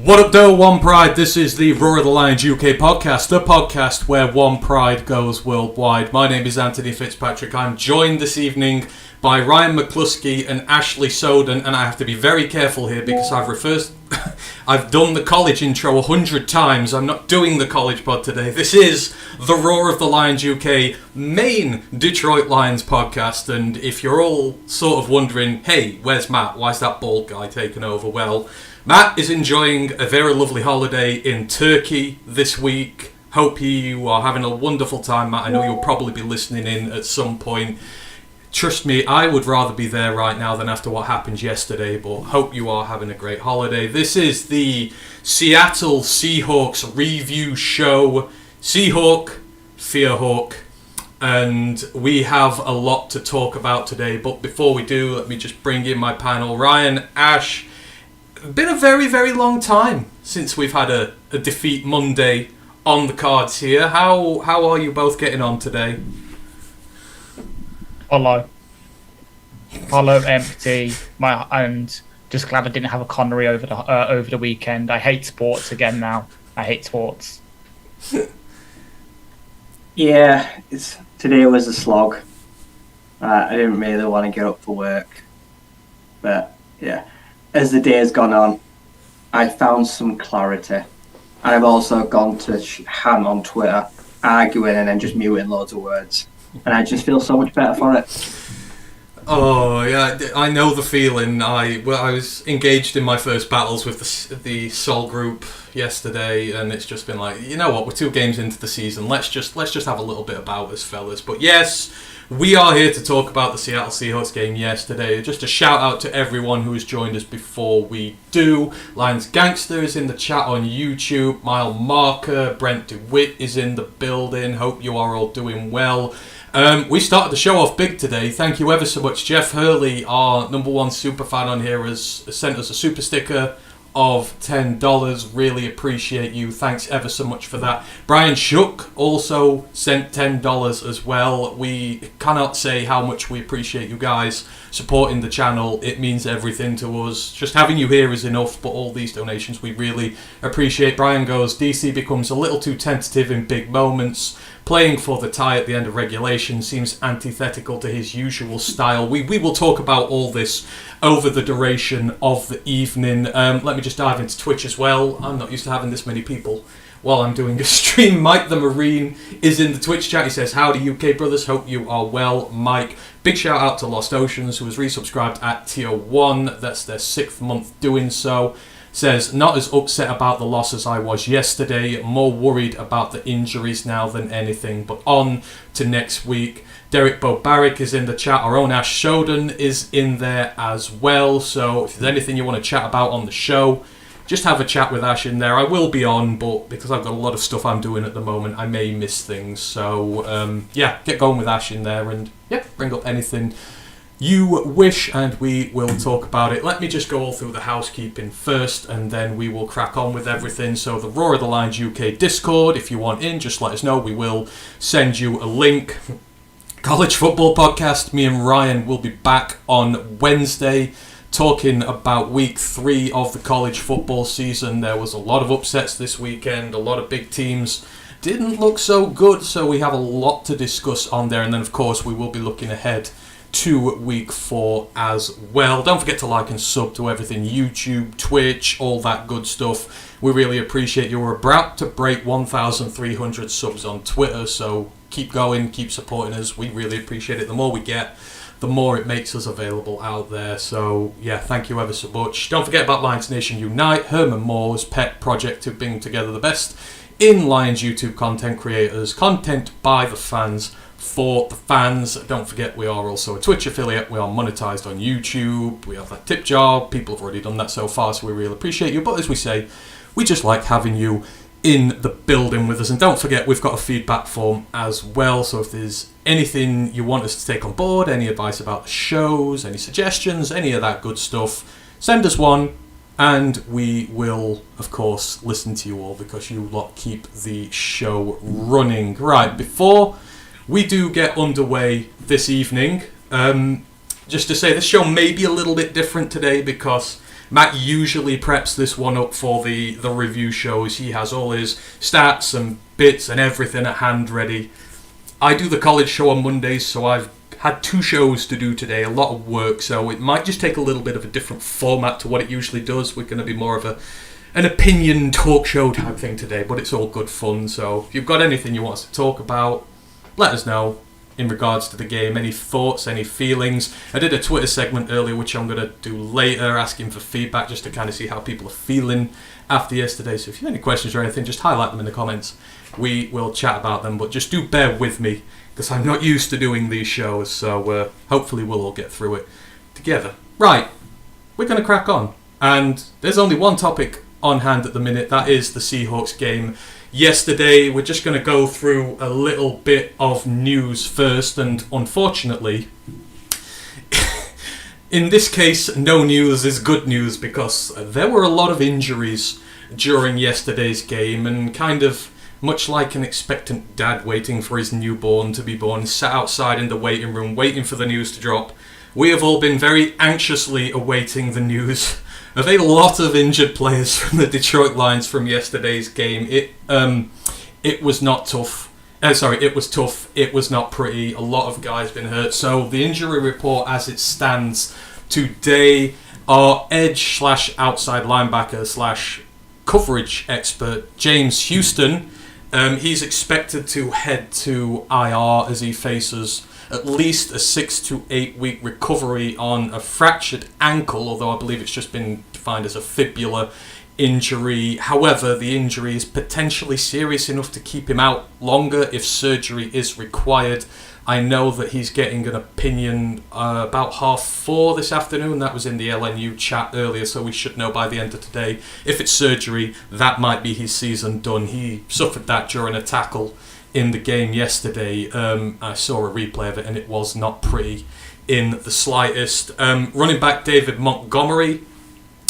What up, though, One Pride? This is the Roar of the Lions UK podcast, the podcast where One Pride goes worldwide. My name is Anthony Fitzpatrick. I'm joined this evening by Ryan McCluskey and Ashley Soden, and I have to be very careful here because I've done the college intro 100 times. I'm not doing the college pod today. This is the Roar of the Lions UK main Detroit Lions podcast, and if you're all sort of wondering, hey, where's Matt? Why's that bald guy taking over? Well, Matt is enjoying a very lovely holiday in Turkey this week. Hope you are having a wonderful time, Matt. I know you'll probably be listening in at some point. Trust me, I would rather be there right now than after what happened yesterday, but hope you are having a great holiday. This is the Seattle Seahawks review show. Seahawk, Fearhawk, and we have a lot to talk about today. But before we do, let me just bring in my panel. Ryan, Ash, been a very, very long time since we've had a defeat Monday on the cards here. How are you both getting on today? Hollow, empty. And just glad I didn't have a Connery over the weekend. I hate sports again now. I hate sports. Yeah, today was a slog. I didn't really want to get up for work, but yeah, as the day has gone on, I found some clarity, and I've also gone to ham on Twitter, arguing and then just muting loads of words. And I just feel so much better for it. Oh yeah, I know the feeling. I was engaged in my first battles with the Sol group yesterday, and it's just been like, you know what, we're 2 games into the season. Let's just have a little bit about us, fellas. But yes, we are here to talk about the Seattle Seahawks game yesterday. Just a shout out to everyone who has joined us before we do. Lions Gangsters in the chat on YouTube. Mile Marker, Brent DeWitt is in the building. Hope you are all doing well. We started the show off big today. Thank you ever so much. Jeff Hurley, our number 1 super fan on here, has sent us a super sticker of $10. Really appreciate you. Thanks ever so much for that. Brian Shook also sent $10 as well. We cannot say how much we appreciate you guys supporting the channel. It means everything to us. Just having you here is enough, but all these donations we really appreciate. Brian goes, DC becomes a little too tentative in big moments. Playing for the tie at the end of regulation seems antithetical to his usual style. We will talk about all this over the duration of the evening. Let me just dive into Twitch as well. I'm not used to having this many people while I'm doing a stream. Mike the Marine is in the Twitch chat. He says, howdy UK brothers, hope you are well. Mike, big shout out to Lost Oceans, who has resubscribed at tier 1. That's their 6th month doing so. Says, not as upset about the loss as I was yesterday, more worried about the injuries now than anything, but on to next week. Derek Bobaric is in the chat. Our own Ash Soden is in there as well, so if there's anything you want to chat about on the show, just have a chat with Ash in there. I will be on, but because I've got a lot of stuff I'm doing at the moment, I may miss things. So, yeah, get going with Ash in there and, yeah, bring up anything you wish, and we will talk about it. Let me just go all through the housekeeping first, and then we will crack on with everything. So the Roar of the Lions UK Discord, if you want in, just let us know. We will send you a link. College Football Podcast, me and Ryan will be back on Wednesday talking about week 3 of the college football season. There was a lot of upsets this weekend, a lot of big teams didn't look so good, so we have a lot to discuss on there. And then, of course, we will be looking ahead to week 4 as well. Don't forget to like and sub to everything YouTube, Twitch, all that good stuff. We really appreciate you. We're about to break 1,300 subs on Twitter, so keep going, keep supporting us. We really appreciate it. The more we get, the more it makes us available out there. So yeah, thank you ever so much. Don't forget about Lions Nation Unite, Herman Moore's pet project to bring together the best in Lions YouTube content creators, content by the fans, for the fans. Don't forget, we are also a Twitch affiliate. We are monetized on YouTube. We have that tip jar. People have already done that so far, so we really appreciate you. But as we say, we just like having you in the building with us. And don't forget, we've got a feedback form as well. So if there's anything you want us to take on board, any advice about the shows, any suggestions, any of that good stuff, send us one. And we will, of course, listen to you all because you lot keep the show running. Right, before we do get underway this evening, just to say this show may be a little bit different today because Matt usually preps this one up for the review shows. He has all his stats and bits and everything at hand ready. I do the college show on Mondays, so I've had 2 shows to do today, a lot of work, so it might just take a little bit of a different format to what it usually does. We're going to be more of an opinion talk show type thing today, but it's all good fun. So if you've got anything you want us to talk about, let us know in regards to the game. Any thoughts, any feelings. I did a Twitter segment earlier, which I'm going to do later, asking for feedback just to kind of see how people are feeling after yesterday. So if you have any questions or anything, just highlight them in the comments. We will chat about them, but just do bear with me because I'm not used to doing these shows, so hopefully we'll all get through it together. Right, we're going to crack on, and there's only one topic on hand at the minute. That is the Seahawks game yesterday. We're just going to go through a little bit of news first, and unfortunately, in this case, no news is good news because there were a lot of injuries during yesterday's game, and kind of much like an expectant dad waiting for his newborn to be born, sat outside in the waiting room waiting for the news to drop. We have all been very anxiously awaiting the news of a lot of injured players from the Detroit Lions from yesterday's game. It was not tough. It was tough. It was not pretty. A lot of guys been hurt. So the injury report as it stands today, our edge / outside linebacker / coverage expert James Houston, he's expected to head to IR as he faces at least a 6 to 8 week recovery on a fractured ankle, although I believe it's just been defined as a fibular injury. However, the injury is potentially serious enough to keep him out longer if surgery is required. I know that he's getting an opinion about 4:30 this afternoon. That was in the LNU chat earlier, so we should know by the end of today. If it's surgery, that might be his season done. He suffered that during a tackle in the game yesterday. I saw a replay of it and it was not pretty in the slightest. Running back David Montgomery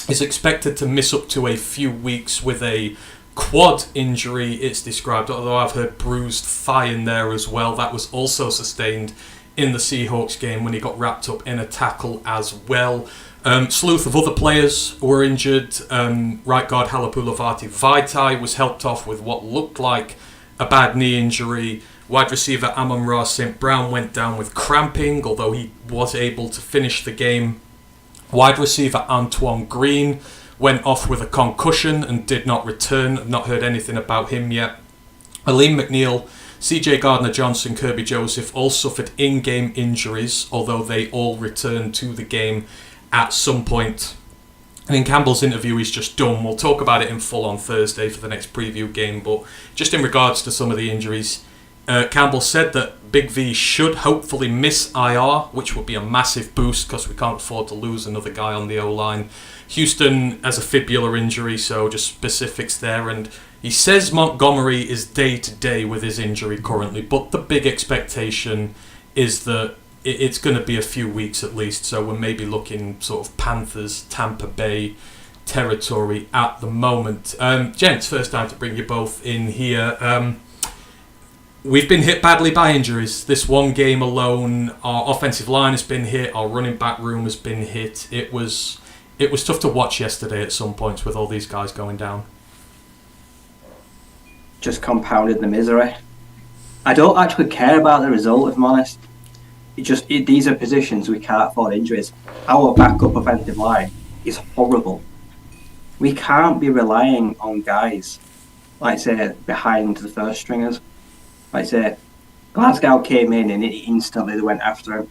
is expected to miss up to a few weeks with a quad injury, it's described, although I've heard bruised thigh in there as well. That was also sustained in the Seahawks game when he got wrapped up in a tackle as well. Sleuth of other players were injured. Right guard Halapulavati Vaitai was helped off with what looked like a bad knee injury. Wide receiver Amon-Ra St. Brown went down with cramping, although he was able to finish the game. Wide receiver Antoine Green went off with a concussion and did not return. I've not heard anything about him yet. Aleem McNeil, CJ Gardner-Johnson, Kirby Joseph all suffered in-game injuries, although they all returned to the game at some point. And in Campbell's interview, he's just done. We'll talk about it in full on Thursday for the next preview game, but just in regards to some of the injuries, Campbell said that Big V should hopefully miss IR, which would be a massive boost because we can't afford to lose another guy on the O-line. Houston has a fibular injury, so just specifics there. And he says Montgomery is day-to-day with his injury currently, but the big expectation is that it's going to be a few weeks at least, so we're maybe looking sort of Panthers, Tampa Bay territory at the moment. Gents, first time to bring you both in here. We've been hit badly by injuries. This one game alone, our offensive line has been hit, our running back room has been hit. It was tough to watch yesterday at some points with all these guys going down. Just compounded the misery. I don't actually care about the result, if I'm honest. These are positions we can't afford injuries. Our backup offensive line is horrible. We can't be relying on guys, like say, behind the first stringers. Like say, Glasgow came in and instantly they went after him.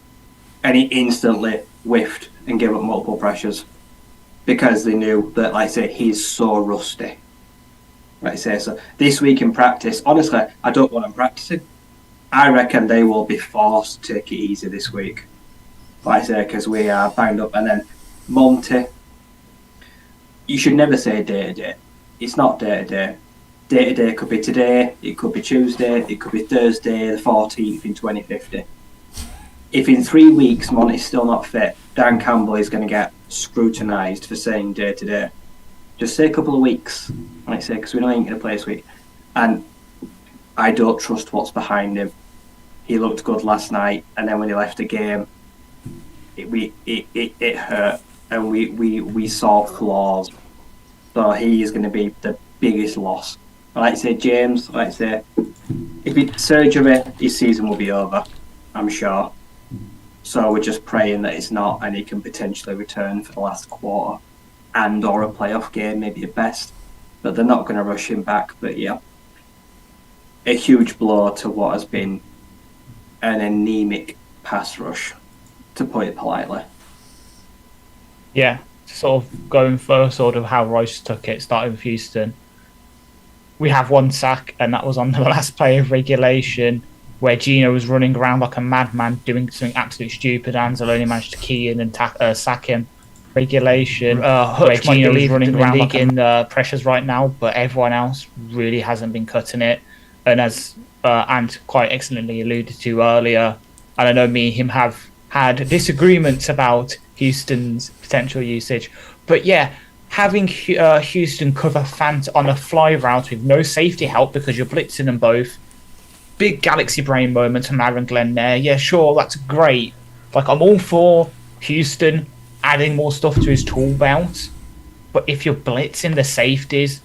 And he instantly whiffed and gave up multiple pressures. Because they knew that, like say, he's so rusty. Like say, so this week in practice, honestly, I don't want them practicing. I reckon they will be forced to take it easy this week. Like I say, because we are banged up. And then Monty, you should never say day to day. It's not day to day. Day to day could be today, it could be Tuesday, it could be Thursday, the 14th in 2050. If in 3 weeks Monty's still not fit, Dan Campbell is going to get scrutinised for saying day to day. Just say a couple of weeks, like I say, because we know he ain't going to play this week. And I don't trust what's behind him. He looked good last night, and then when he left the game, it hurt. and we saw flaws. So he is going to be the biggest loss. Like I say, James, like I say, if it's surgery, his season will be over, I'm sure. So we're just praying that it's not, and he can potentially return for the last quarter and or a playoff game, maybe at best. But they're not going to rush him back. But yeah, a huge blow to what has been an anemic pass rush, to put it politely. Yeah, sort of going for sort of how Royce took it, starting with Houston. We have one sack, and that was on the last play of regulation, where Gino was running around like a madman, doing something absolutely stupid. Ansel only managed to key in and sack him. Regulation, where Gino was running around like in pressures right now, but everyone else really hasn't been cutting it. And as Ant quite excellently alluded to earlier, and I know me and him have had disagreements about Houston's potential usage, but yeah, having Houston cover Fant on a fly route with no safety help because you're blitzing them both, big galaxy brain moment from Aaron Glenn there. Yeah, sure, that's great. Like, I'm all for Houston adding more stuff to his tool belt, but if you're blitzing the safeties,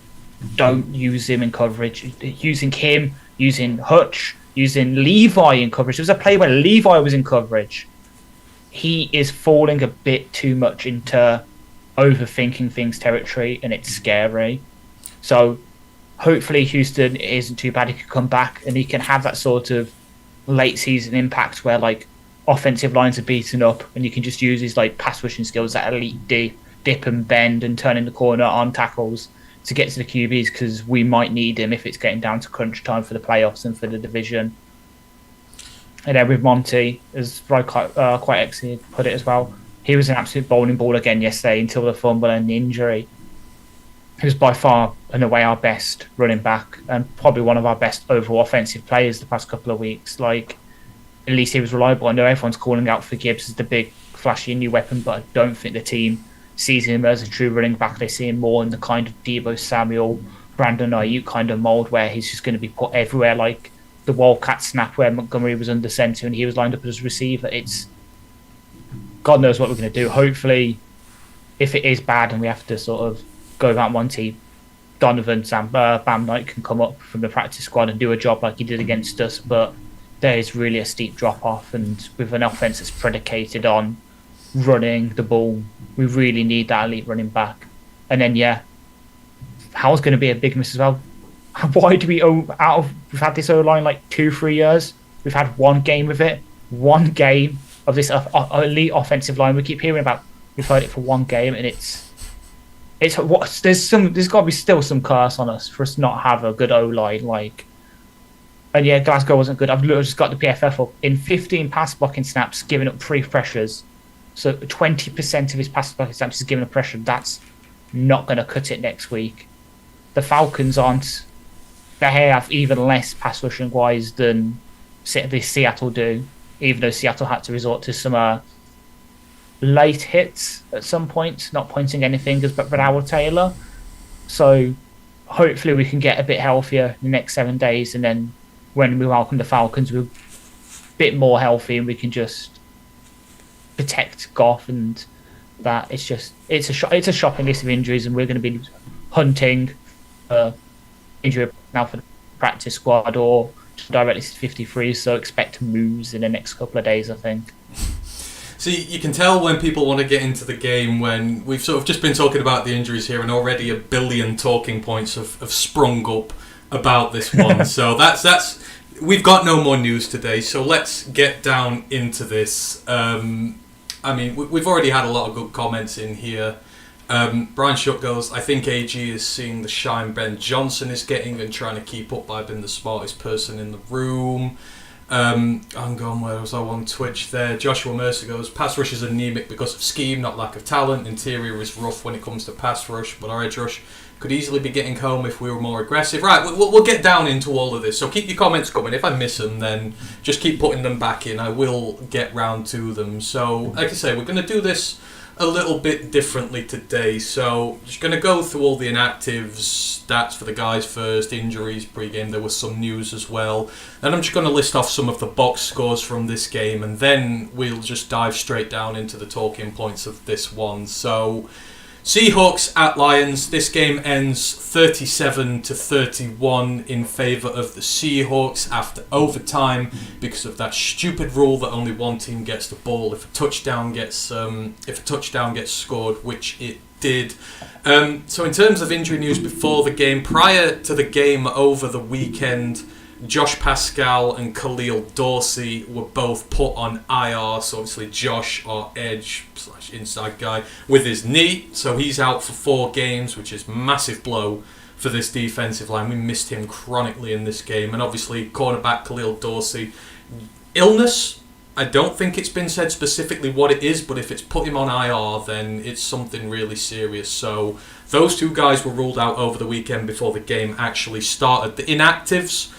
don't use him in coverage. Using him, using Hutch, using Levi in coverage. There was a play where Levi was in coverage. He is falling a bit too much into overthinking things territory, and it's scary. So hopefully Houston isn't too bad. He can come back and he can have that sort of late season impact where like offensive lines are beaten up and you can just use his like pass rushing skills, that elite dip and bend and turn in the corner on tackles to get to the QBs, because we might need him if it's getting down to crunch time for the playoffs and for the division. And then with Monty, as Roy quite excellently put it as well, he was an absolute bowling ball again yesterday until the fumble and the injury. He was by far and away our best running back and probably one of our best overall offensive players the past couple of weeks. Like, at least he was reliable. I know everyone's calling out for Gibbs as the big, flashy new weapon, but I don't think the team sees him as a true running back. They see him more in the kind of Deebo Samuel, Brandon Ayuk kind of mold where he's just going to be put everywhere, like the Wildcat snap where Montgomery was under center and he was lined up as a receiver. It's God knows what we're going to do. Hopefully, if it is bad and we have to sort of go without Monty, Donovan Bam Knight can come up from the practice squad and do a job like he did against us. But there is really a steep drop off, and with an offense that's predicated on running the ball, we really need that elite running back. And then Howell's going to be a big miss as well. Why do we we've had this O-line like 2-3 years. We've had one game with it, one game of this elite offensive line we keep hearing about. We've heard it for one game, and there's got to be still some curse on us for us not have a good O-line. Like, and Glasgow wasn't good. I've just got the PFF up. In 15 pass blocking snaps, giving up 3 pressures. So 20% of his pass blocking snaps is giving up pressure. That's not going to cut it next week. The Falcons aren't. They have even less pass rushing wise than Seattle do, even though Seattle had to resort to some late hits at some point, not pointing any fingers, but Broward Taylor. So hopefully we can get a bit healthier in the next 7 days, and then when we welcome the Falcons, we're a bit more healthy and we can just protect Goff. And that it's a shopping list of injuries, and we're going to be hunting injury now for the practice squad or directly to 53. So expect moves in the next couple of days, I think. See, you can tell when people want to get into the game when we've sort of just been talking about the injuries here, and already a billion talking points have sprung up about this one. So that's we've got no more news today. So let's get down into this. I mean, we've already had a lot of good comments in here. Brian Shutt goes, I think AG is seeing the shine Ben Johnson is getting and trying to keep up by being the smartest person in the room. I'm going, where was I on Twitch there? Joshua Mercer goes, pass rush is anemic because of scheme, not lack of talent. Interior is rough when it comes to pass rush, but our edge rush could easily be getting home if we were more aggressive. Right, we'll get down into all of this, so keep your comments coming. If I miss them, then just keep putting them back in. I will get round to them. So, like I say, we're going to do this a little bit differently today. So just going to go through all the inactives, stats for the guys first, injuries pre-game. There was some news as well. And I'm just going to list off some of the box scores from this game, and then we'll just dive straight down into the talking points of this one. So Seahawks at Lions. This game ends 37-31 in favour of the Seahawks after overtime because of that stupid rule that only one team gets the ball if a touchdown gets scored, which it did. So in terms of injury news before the game, prior to the game over the weekend, Josh Pascal and Khalil Dorsey were both put on IR. So obviously Josh, our edge / inside guy, with his knee. So he's out for 4 games, which is a massive blow for this defensive line. We missed him chronically in this game. And obviously cornerback Khalil Dorsey, illness. I don't think it's been said specifically what it is, but if it's put him on IR, then it's something really serious. So those 2 guys were ruled out over the weekend before the game actually started. The inactives,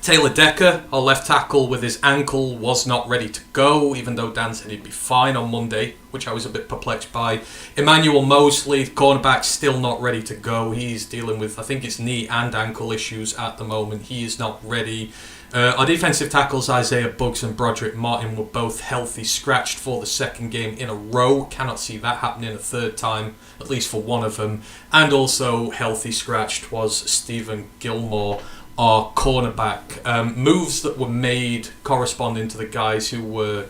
Taylor Decker, our left tackle, with his ankle, was not ready to go, even though Dan said he'd be fine on Monday, which I was a bit perplexed by. Emmanuel Mosley, cornerback, still not ready to go. He's dealing with, I think it's knee and ankle issues at the moment. He is not ready. Our defensive tackles, Isaiah Buggs and Broderick Martin, were both healthy, scratched for the second game in a row. Cannot see that happening a third time, at least for one of them. And also healthy, scratched was Stephen Gilmore, our cornerback. Moves that were made corresponding to the guys who were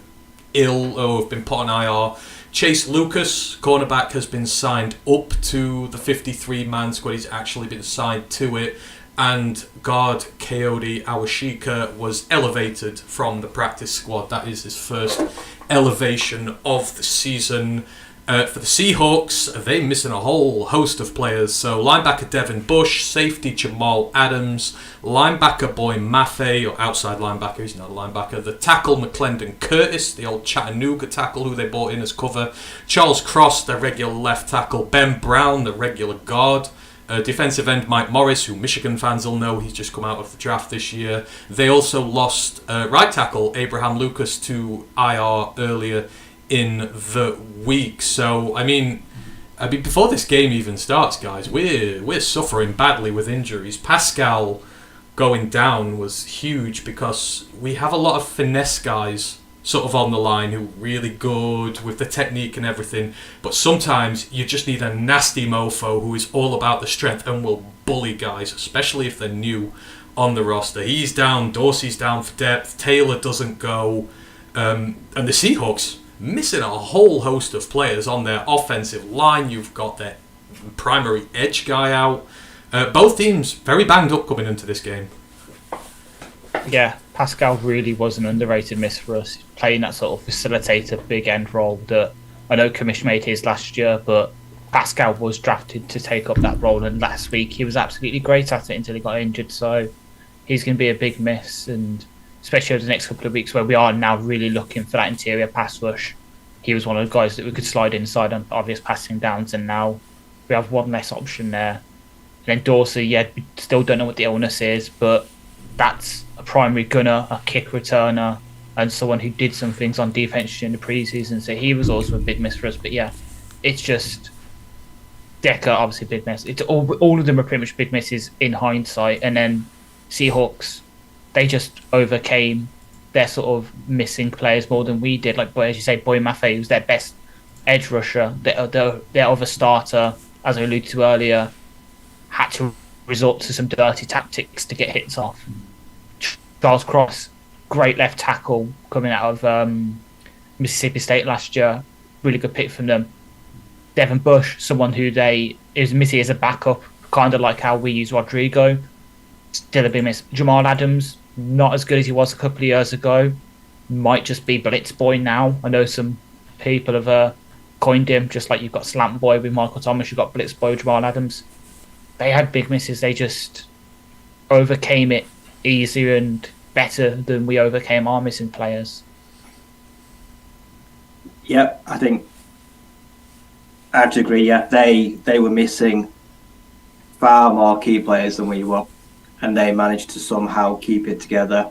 ill or have been put on IR. Chase Lucas, cornerback, has been signed up to the 53-man squad. He's actually been signed to it. And guard Coyote Awashika was elevated from the practice squad. That is his first elevation of the season. For the Seahawks, they're missing a whole host of players. So linebacker Devin Bush, safety Jamal Adams, linebacker Boy Maffei, or outside linebacker, he's not a linebacker. The tackle McClendon Curtis, the old Chattanooga tackle who they brought in as cover. Charles Cross, the regular left tackle. Ben Brown, the regular guard. Defensive end Mike Morris, who Michigan fans will know, he's just come out of the draft this year. They also lost right tackle Abraham Lucas to IR earlier in the week. So I mean, before this game even starts, guys, we're suffering badly with injuries. Pascal going down was huge because we have a lot of finesse guys sort of on the line who are really good with the technique and everything, but sometimes you just need a nasty mofo who is all about the strength and will bully guys, especially if they're new on the roster. He's down, Dorsey's down for depth, Taylor doesn't go, and the Seahawks missing a whole host of players on their offensive line. You've got their primary edge guy out. Both teams very banged up coming into this game. Yeah, Pascal really was an underrated miss for us, playing that sort of facilitator, big end role that I know Kamish made his last year, but Pascal was drafted to take up that role, and last week he was absolutely great at it until he got injured, so he's going to be a big miss, and especially over the next couple of weeks where we are now really looking for that interior pass rush. He was one of the guys that we could slide inside on obvious passing downs, and now we have one less option there. And then Dorsey, yeah, we still don't know what the illness is, but that's a primary gunner, a kick returner, and someone who did some things on defense in the preseason. So he was also a big miss for us. But yeah, it's just Decker, obviously a big miss. It's all of them are pretty much big misses in hindsight. And then Seahawks, they just overcame their sort of missing players more than we did. Like, as you say, Boy Maffei was their best edge rusher. Their other starter, as I alluded to earlier, had to resort to some dirty tactics to get hits off. Charles Cross, great left tackle coming out of Mississippi State last year. Really good pick from them. Devin Bush, someone who they is missing as a backup, kind of like how we use Rodrigo. Still a big miss. Jamal Adams, not as good as he was a couple of years ago. Might just be Blitz Boy now. I know some people have coined him, just like you've got Slant Boy with Michael Thomas, you've got Blitz Boy, Jamal Adams. They had big misses. They just overcame it easier and better than we overcame our missing players. Yep, I think I have to agree. Yeah, they were missing far more key players than we were, and they managed to somehow keep it together.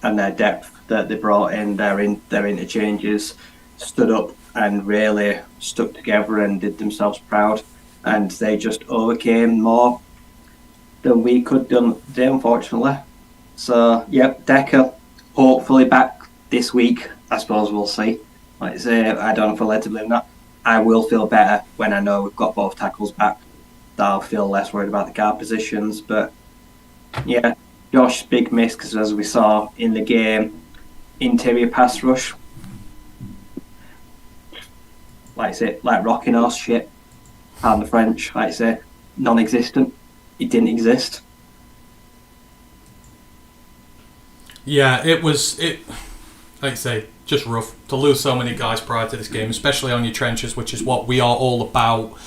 And their depth that they brought in, their interchanges, stood up and really stuck together and did themselves proud. And they just overcame more than we could do, unfortunately. So, yep, Decker hopefully back this week. I suppose we'll see. Like I say, I don't know if I'll let him live that. I will feel better when I know we've got both tackles back. I'll feel less worried about the guard positions. But yeah, Josh, big miss because as we saw in the game, interior pass rush, like I say, like rocking horse shit. Pardon the French, like I say, non-existent. It didn't exist. Yeah, it was, like I say, just rough to lose so many guys prior to this game, especially on your trenches, which is what we are all about,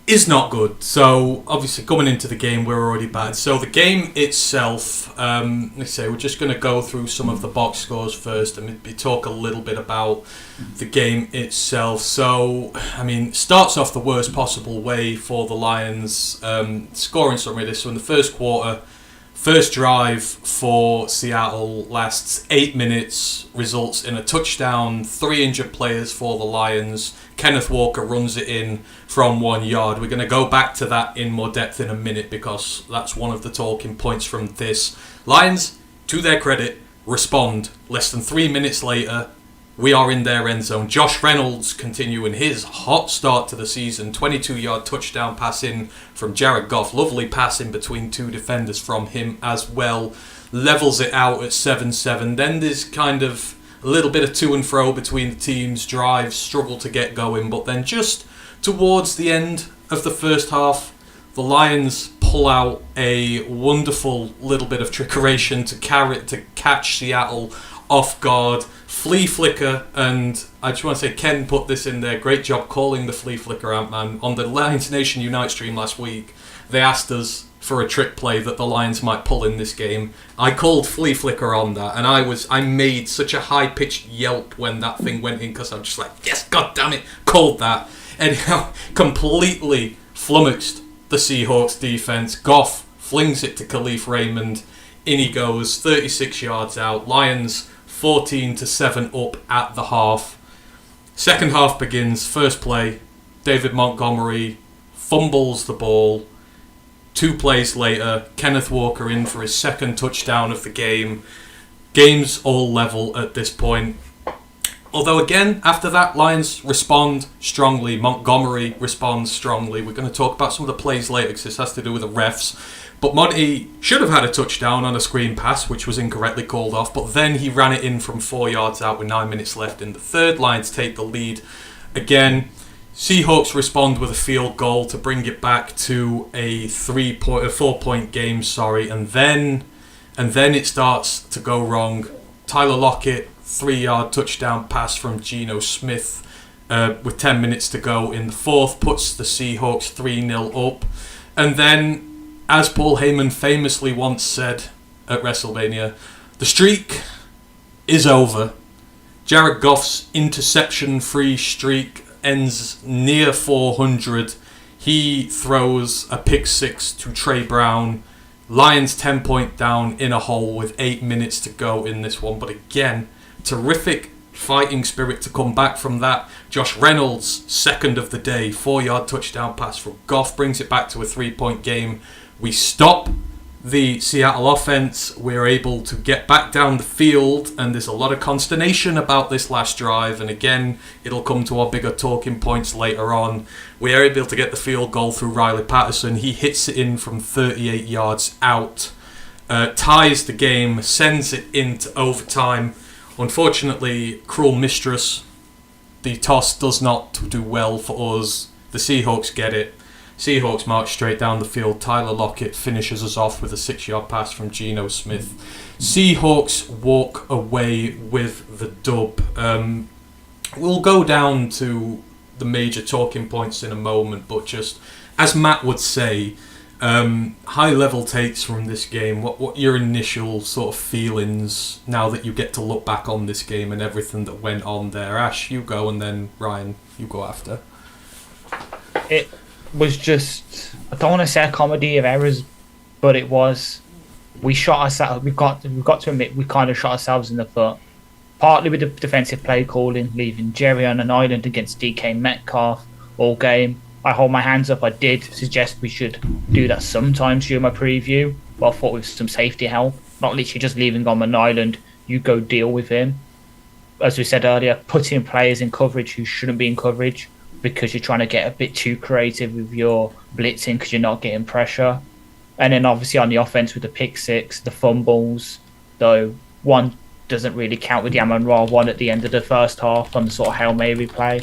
is not good. So, obviously, coming into the game, we're already bad. So, the game itself, let's say, we're just going to go through some of the box scores first and maybe talk a little bit about the game itself. So, I mean, starts off the worst possible way for the Lions. Scoring summary of this. So, in the first quarter, first drive for Seattle lasts 8 minutes, results in a touchdown, 3 injured players for the Lions. Kenneth Walker runs it in from 1 yard. We're going to go back to that in more depth in a minute because that's one of the talking points from this. Lions, to their credit, respond. Less than 3 minutes later, we are in their end zone. Josh Reynolds continuing his hot start to the season. 22-yard touchdown pass in from Jared Goff. Lovely pass in between 2 defenders from him as well. Levels it out at 7-7. Then there's kind of a little bit of to and fro between the teams. Drives struggle to get going. But then just towards the end of the first half, the Lions pull out a wonderful little bit of trickeration to catch Seattle off guard. Flea flicker, and I just want to say Ken put this in there. Great job calling the flea flicker, Ant-Man. On the Lions Nation Unite stream last week, they asked us for a trick play that the Lions might pull in this game. I called flea flicker on that, and I made such a high-pitched yelp when that thing went in because I'm just like, yes, god damn it, called that. Anyhow, completely flummoxed the Seahawks defense. Goff flings it to Khalif Raymond. In he goes, 36 yards out. Lions 14-7 up at the half. Second half begins. First play, David Montgomery fumbles the ball. 2 plays later, Kenneth Walker in for his second touchdown of the game. Game's all level at this point. Although again, after that, Lions respond strongly. Montgomery responds strongly. We're going to talk about some of the plays later because this has to do with the refs. But Monty should have had a touchdown on a screen pass, which was incorrectly called off. But then he ran it in from 4 yards out with 9 minutes left in the third. Lions take the lead again. Seahawks respond with a field goal to bring it back to a 4-point game. And then it starts to go wrong. Tyler Lockett, 3-yard touchdown pass from Geno Smith with 10 minutes to go in the fourth puts the Seahawks 3-0 up. And then, as Paul Heyman famously once said at WrestleMania, the streak is over. Jared Goff's interception-free streak ends near 400. He throws a pick six to Trey Brown. Lions 10-point down in a hole with 8 minutes to go in this one. But again, terrific fighting spirit to come back from that. Josh Reynolds, second of the day, 4-yard touchdown pass from Goff, brings it back to a 3-point game. We stop the Seattle offense. We're able to get back down the field, and there's a lot of consternation about this last drive. And again, it'll come to our bigger talking points later on. We are able to get the field goal through Riley Patterson. He hits it in from 38 yards out, ties the game, sends it into overtime. Unfortunately, Cruel Mistress, the toss does not do well for us. The Seahawks get it. Seahawks march straight down the field. Tyler Lockett finishes us off with a 6-yard pass from Geno Smith. Seahawks walk away with the dub. We'll go down to the major talking points in a moment, but just as Matt would say, high-level takes from this game. What your initial sort of feelings now that you get to look back on this game and everything that went on there? Ash, you go, and then Ryan, you go after. It was just, I don't want to say a comedy of errors, but it was. We shot ourselves. We got to admit we kind of shot ourselves in the foot partly with the defensive play calling, leaving Jerry on an island against DK Metcalf all game. I hold my hands up. I did suggest we should do that sometimes during my preview, but I thought with some safety help, not literally just leaving on an island, you go deal with him. As we said earlier, putting players in coverage who shouldn't be in coverage because you're trying to get a bit too creative with your blitzing because you're not getting pressure. And then obviously on the offense with the pick six, the fumbles, though one doesn't really count with the Amon-Ra one at the end of the first half on the sort of Hail Mary play.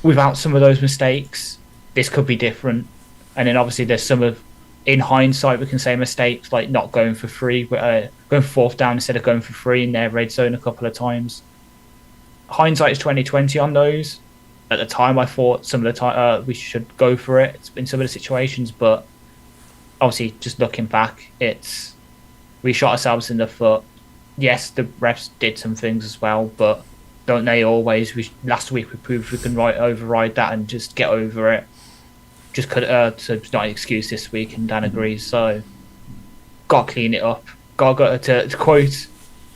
Without some of those mistakes, this could be different. And then obviously there's some of, in hindsight, we can say mistakes like not going for three, going for fourth down instead of going for three in their red zone a couple of times. Hindsight is 20/20 on those. At the time, I thought some of the time we should go for it in some of the situations, but obviously, just looking back, we shot ourselves in the foot. Yes, the refs did some things as well, but don't they always? Last week we proved we can override that and just get over it. Just so it's not an excuse this week, and Dan agrees. So, got to clean it up. Got to quote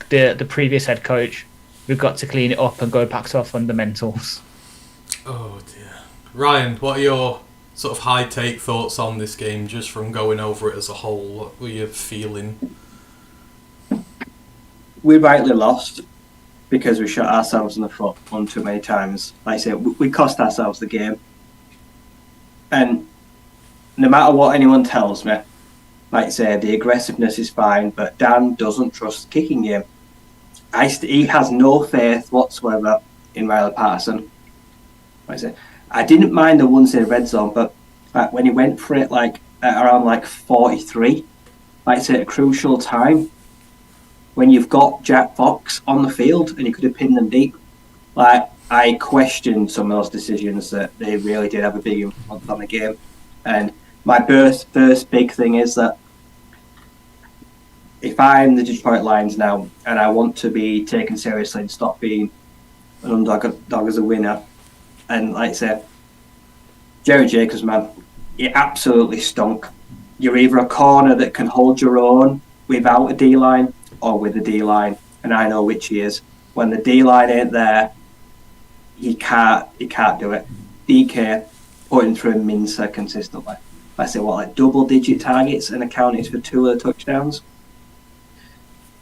the previous head coach, we've got to clean it up and go back to our fundamentals. Oh dear, Ryan, what are your sort of high take thoughts on this game, just from going over it as a whole? What were you feeling? We rightly lost because we shot ourselves in the foot one too many times. Like I say, we cost ourselves the game. And no matter what anyone tells me, like I say, the aggressiveness is fine, but Dan doesn't trust the kicking game. He has no faith whatsoever in Riley Patterson. Like I say, I didn't mind the ones in the red zone, but when he went for it around 43, like I say, at a crucial time, when you've got Jack Fox on the field and you could have pinned them deep, I questioned some of those decisions that they really did have a big influence on the game. And my first big thing is that if I'm the Detroit Lions now and I want to be taken seriously and stop being an underdog as a winner, and like I said, Jerry Jacobs, man, he absolutely stunk. You're either a corner that can hold your own without a D-line or with a D-line, and I know which he is. When the D-line ain't there, he can't do it. DK putting through Mincer consistently. I say, double-digit targets and accounting for 2 of the touchdowns?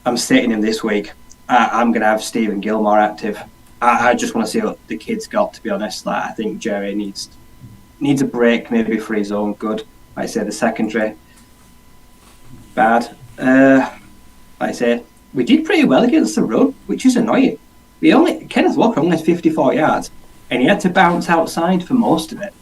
I'm sitting him this week. I'm going to have Stephen Gilmore active. I just want to see what the kid's got, to be honest. I think Jerry needs a break, maybe for his own good. Like I say, the secondary, bad. Like I say, we did pretty well against the run, which is annoying. Kenneth Walker only had 54 yards, and he had to bounce outside for most of it.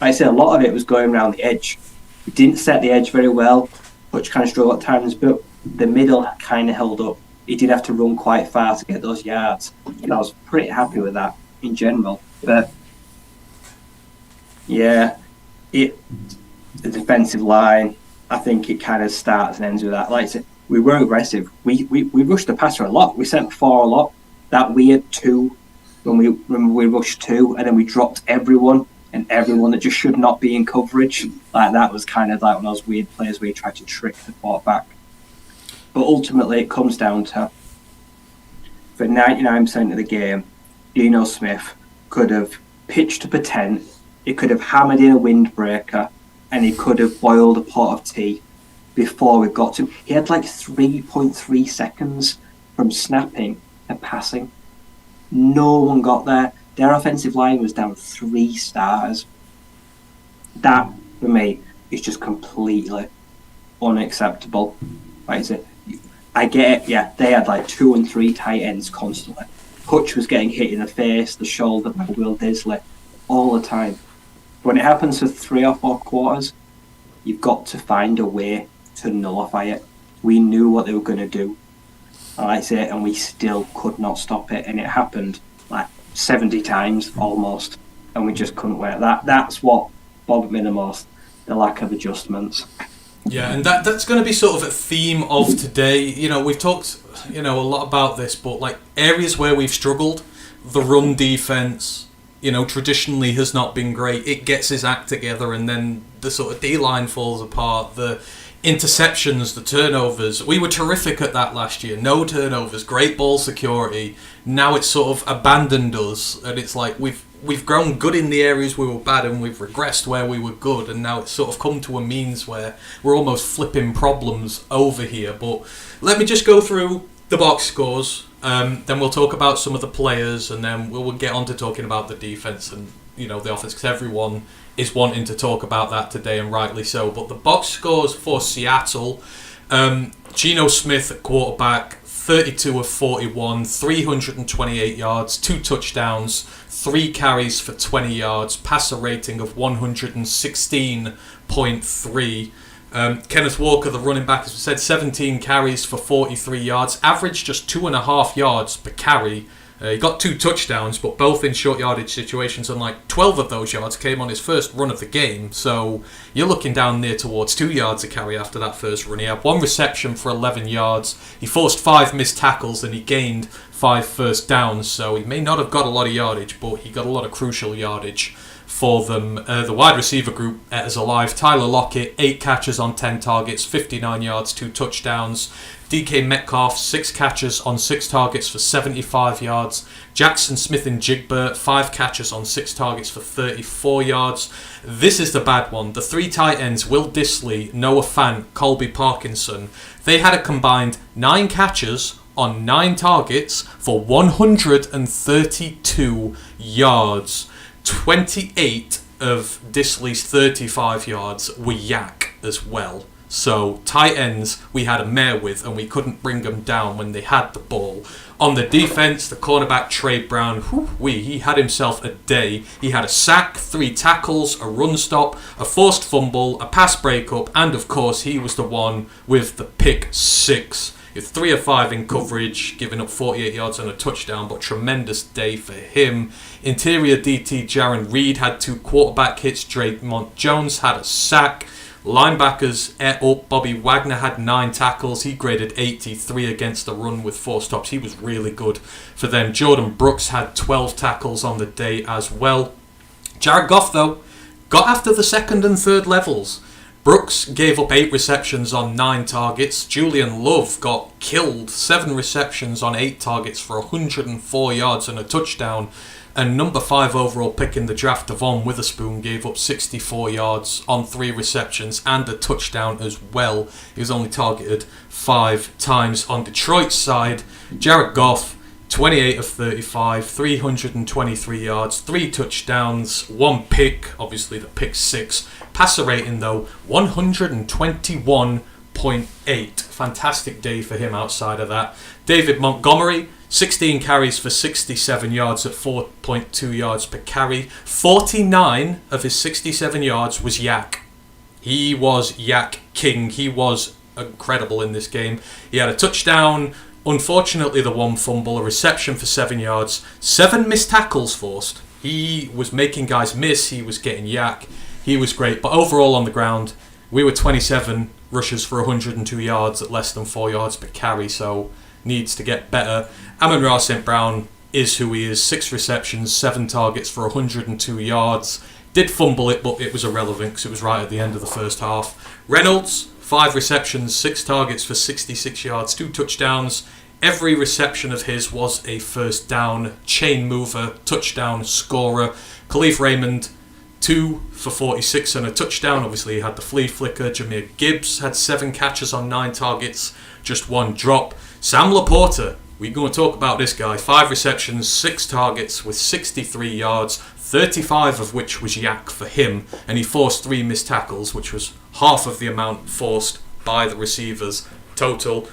Like I say, a lot of it was going around the edge. We didn't set the edge very well. Butch kind of struggled at times, but the middle kind of held up. He did have to run quite far to get those yards, and I was pretty happy with that in general. But yeah, the defensive line, I think it kind of starts and ends with that. Like I said, we were aggressive. We rushed the passer a lot. We sent 4 a lot. That weird 2 when we rushed 2, and then we dropped everyone that just should not be in coverage. That was kind of like one of those weird plays where you try to trick the quarterback. But ultimately, it comes down to, for 99% of the game, Geno Smith could have pitched up a tent, he could have hammered in a windbreaker, and he could have boiled a pot of tea before we got to him. He had 3.3 seconds from snapping and passing. No one got there. Their offensive line was down 3 stars. That, for me, is just completely unacceptable. Like I said, I get it, yeah, they had 2 and 3 tight ends constantly. Hutch was getting hit in the face, the shoulder by Will Disley all the time. When it happens for 3 or 4 quarters, you've got to find a way to nullify it. We knew what they were going to do. Like I say, and we still could not stop it, and it happened 70 times almost, and we just couldn't work. That's what bothered me the most, the lack of adjustments. Yeah, and that's going to be sort of a theme of today. We've talked, a lot about this, but areas where we've struggled, the run defense, traditionally has not been great. It gets his act together, and then the sort of D-line falls apart. interceptions, the turnovers. We were terrific at that last year. No turnovers, great ball security. Now it's sort of abandoned us, and it's like we've grown good in the areas we were bad, and we've regressed where we were good, and now it's sort of come to a means where we're almost flipping problems over here. But let me just go through the box scores. Then we'll talk about some of the players, and then we'll get on to talking about the defense and the offense, because everyone is wanting to talk about that today, and rightly so. But the box scores for Seattle: Geno Smith at quarterback, 32 of 41, 328 yards, 2 touchdowns, 3 carries for 20 yards, passer rating of 116.3. Kenneth Walker, the running back, as we said, 17 carries for 43 yards, averaged just 2.5 yards per carry. He got 2 touchdowns, but both in short yardage situations, and 12 of those yards came on his first run of the game. So you're looking down near towards 2 yards a carry after that first run. He had 1 reception for 11 yards. He forced 5 missed tackles, and he gained 5 first downs. So he may not have got a lot of yardage, but he got a lot of crucial yardage for them. The wide receiver group is alive. Tyler Lockett, 8 catches on 10 targets, 59 yards, 2 touchdowns. DK Metcalf, 6 catches on 6 targets for 75 yards. Jackson Smith and Jigba, 5 catches on 6 targets for 34 yards. This is the bad one. The 3 tight ends, Will Dissly, Noah Fant, Colby Parkinson, they had a combined 9 catches on 9 targets for 132 yards. 28 of Disley's 35 yards were yak as well. So tight ends we had a mare with, and we couldn't bring them down when they had the ball. On the defense, the cornerback Trey Brown, he had himself a day. He had a sack, 3 tackles, a run stop, a forced fumble, a pass breakup, and of course he was the one with the pick 6. He was 3 of 5 in coverage, giving up 48 yards and a touchdown, but tremendous day for him. Interior DT Jaron Reed had 2 quarterback hits. Draymond Jones had a sack. Linebackers up. Bobby Wagner had 9 tackles. He graded 83 against the run with 4 stops. He was really good for them. Jordan Brooks had 12 tackles on the day as well. Jared Goff, though, got after the second and third levels. Brooks gave up 8 receptions on 9 targets. Julian Love got killed, 7 receptions on 8 targets for 104 yards and a touchdown. And number 5 overall pick in the draft, Devon Witherspoon, gave up 64 yards on 3 receptions and a touchdown as well. He was only targeted 5 times. On Detroit's side, Jared Goff, 28 of 35, 323 yards, 3 touchdowns, 1 pick, obviously the pick 6. Passer rating, though, 121.8. Fantastic day for him outside of that. David Montgomery, 16 carries for 67 yards at 4.2 yards per carry. 49 of his 67 yards was yak. He was yak king. He was incredible in this game. He had a touchdown, unfortunately the 1 fumble, a reception for 7 yards, 7 missed tackles forced. He was making guys miss. He was getting yak. He was great. But overall on the ground, we were 27 rushes for 102 yards at less than 4 yards per carry, so needs to get better. Amon-Ra St. Brown is who he is. 6 receptions, 7 targets for 102 yards. Did fumble it, but it was irrelevant because it was right at the end of the first half. Reynolds, 5 receptions, 6 targets for 66 yards, 2 touchdowns. Every reception of his was a first down, chain mover, touchdown scorer. Khalif Raymond, 2 for 46 and a touchdown. Obviously he had the flea flicker. Jahmyr Gibbs had 7 catches on 9 targets, just 1 drop. Sam Laporta, we're going to talk about this guy. 5 receptions, 6 targets with 63 yards, 35 of which was yak for him, and he forced 3 missed tackles, which was half of the amount forced by the receivers total.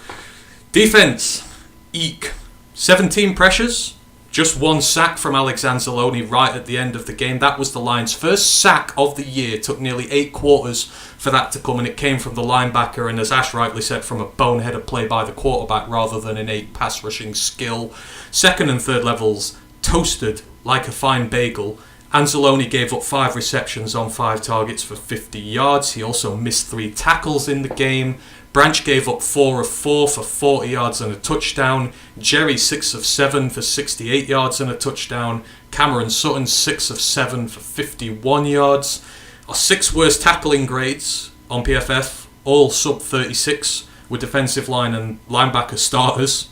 Defense, eek. 17 pressures, just 1 sack from Alex Anzalone right at the end of the game. That was the Lions' first sack of the year. Took nearly 8 quarters for that to come, and it came from the linebacker, and as Ash rightly said, from a boneheaded play by the quarterback rather than innate pass rushing skill. Second and third levels, toasted like a fine bagel. Anzalone gave up 5 receptions on 5 targets for 50 yards. He also missed 3 tackles in the game. Branch gave up 4 of 4 for 40 yards and a touchdown. Jerry 6 of 7 for 68 yards and a touchdown. Cameron Sutton 6 of 7 for 51 yards. Our 6 worst tackling grades on PFF all sub 36 with defensive line and linebacker starters.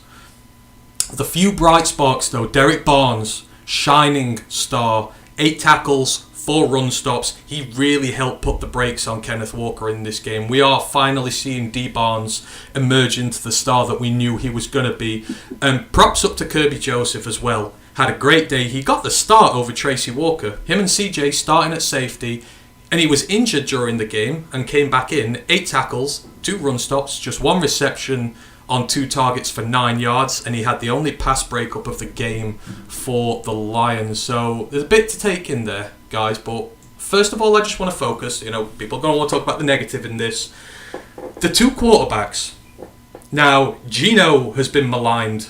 The few bright sparks though, Derek Barnes, shining star, 8 tackles, 4 run stops. He really helped put the brakes on Kenneth Walker in this game. We are finally seeing D. Barnes emerge into the star that we knew he was going to be. And props up to Kirby Joseph as well. Had a great day. He got the start over Tracy Walker. Him and CJ starting at safety. And he was injured during the game and came back in. 8 tackles, 2 run stops, just 1 reception on 2 targets for 9 yards. And he had the only pass breakup of the game for the Lions. So there's a bit to take in there, guys. But first of all, I just want to focus. People are going to want to talk about the negative in this. The 2 quarterbacks. Now, Gino has been maligned.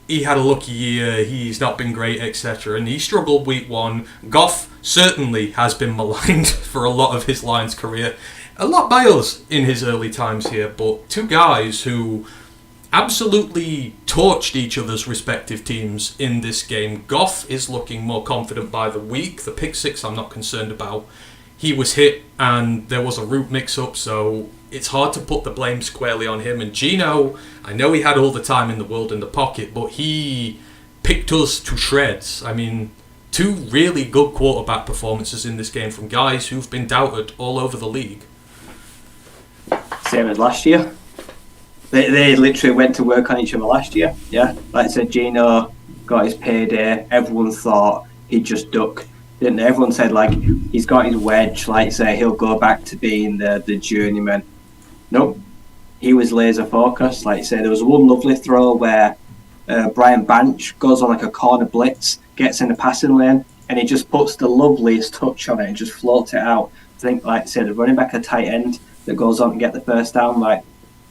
He had a lucky year, he's not been great, etc. And he struggled week 1. Goff certainly has been maligned for a lot of his Lions career. A lot by us in his early times here, but 2 guys who absolutely torched each other's respective teams in this game. Goff is looking more confident by the week. The pick 6 I'm not concerned about. He was hit and there was a route mix-up, so it's hard to put the blame squarely on him. And Gino, I know he had all the time in the world in the pocket, but he picked us to shreds. I mean, 2 really good quarterback performances in this game from guys who've been doubted all over the league. Same as last year. They literally went to work on each other last year. Yeah, like I said, Gino got his payday. Everyone thought he'd just duck. Didn't they? Everyone said he's got his wedge, say he'll go back to being the journeyman. Nope. He was laser focused. Like I said, there was one lovely throw where Brian Banch goes on a corner blitz, gets in the passing lane, and he just puts the loveliest touch on it and just floats it out. I think, like I said, the running back a tight end that goes on to get the first down,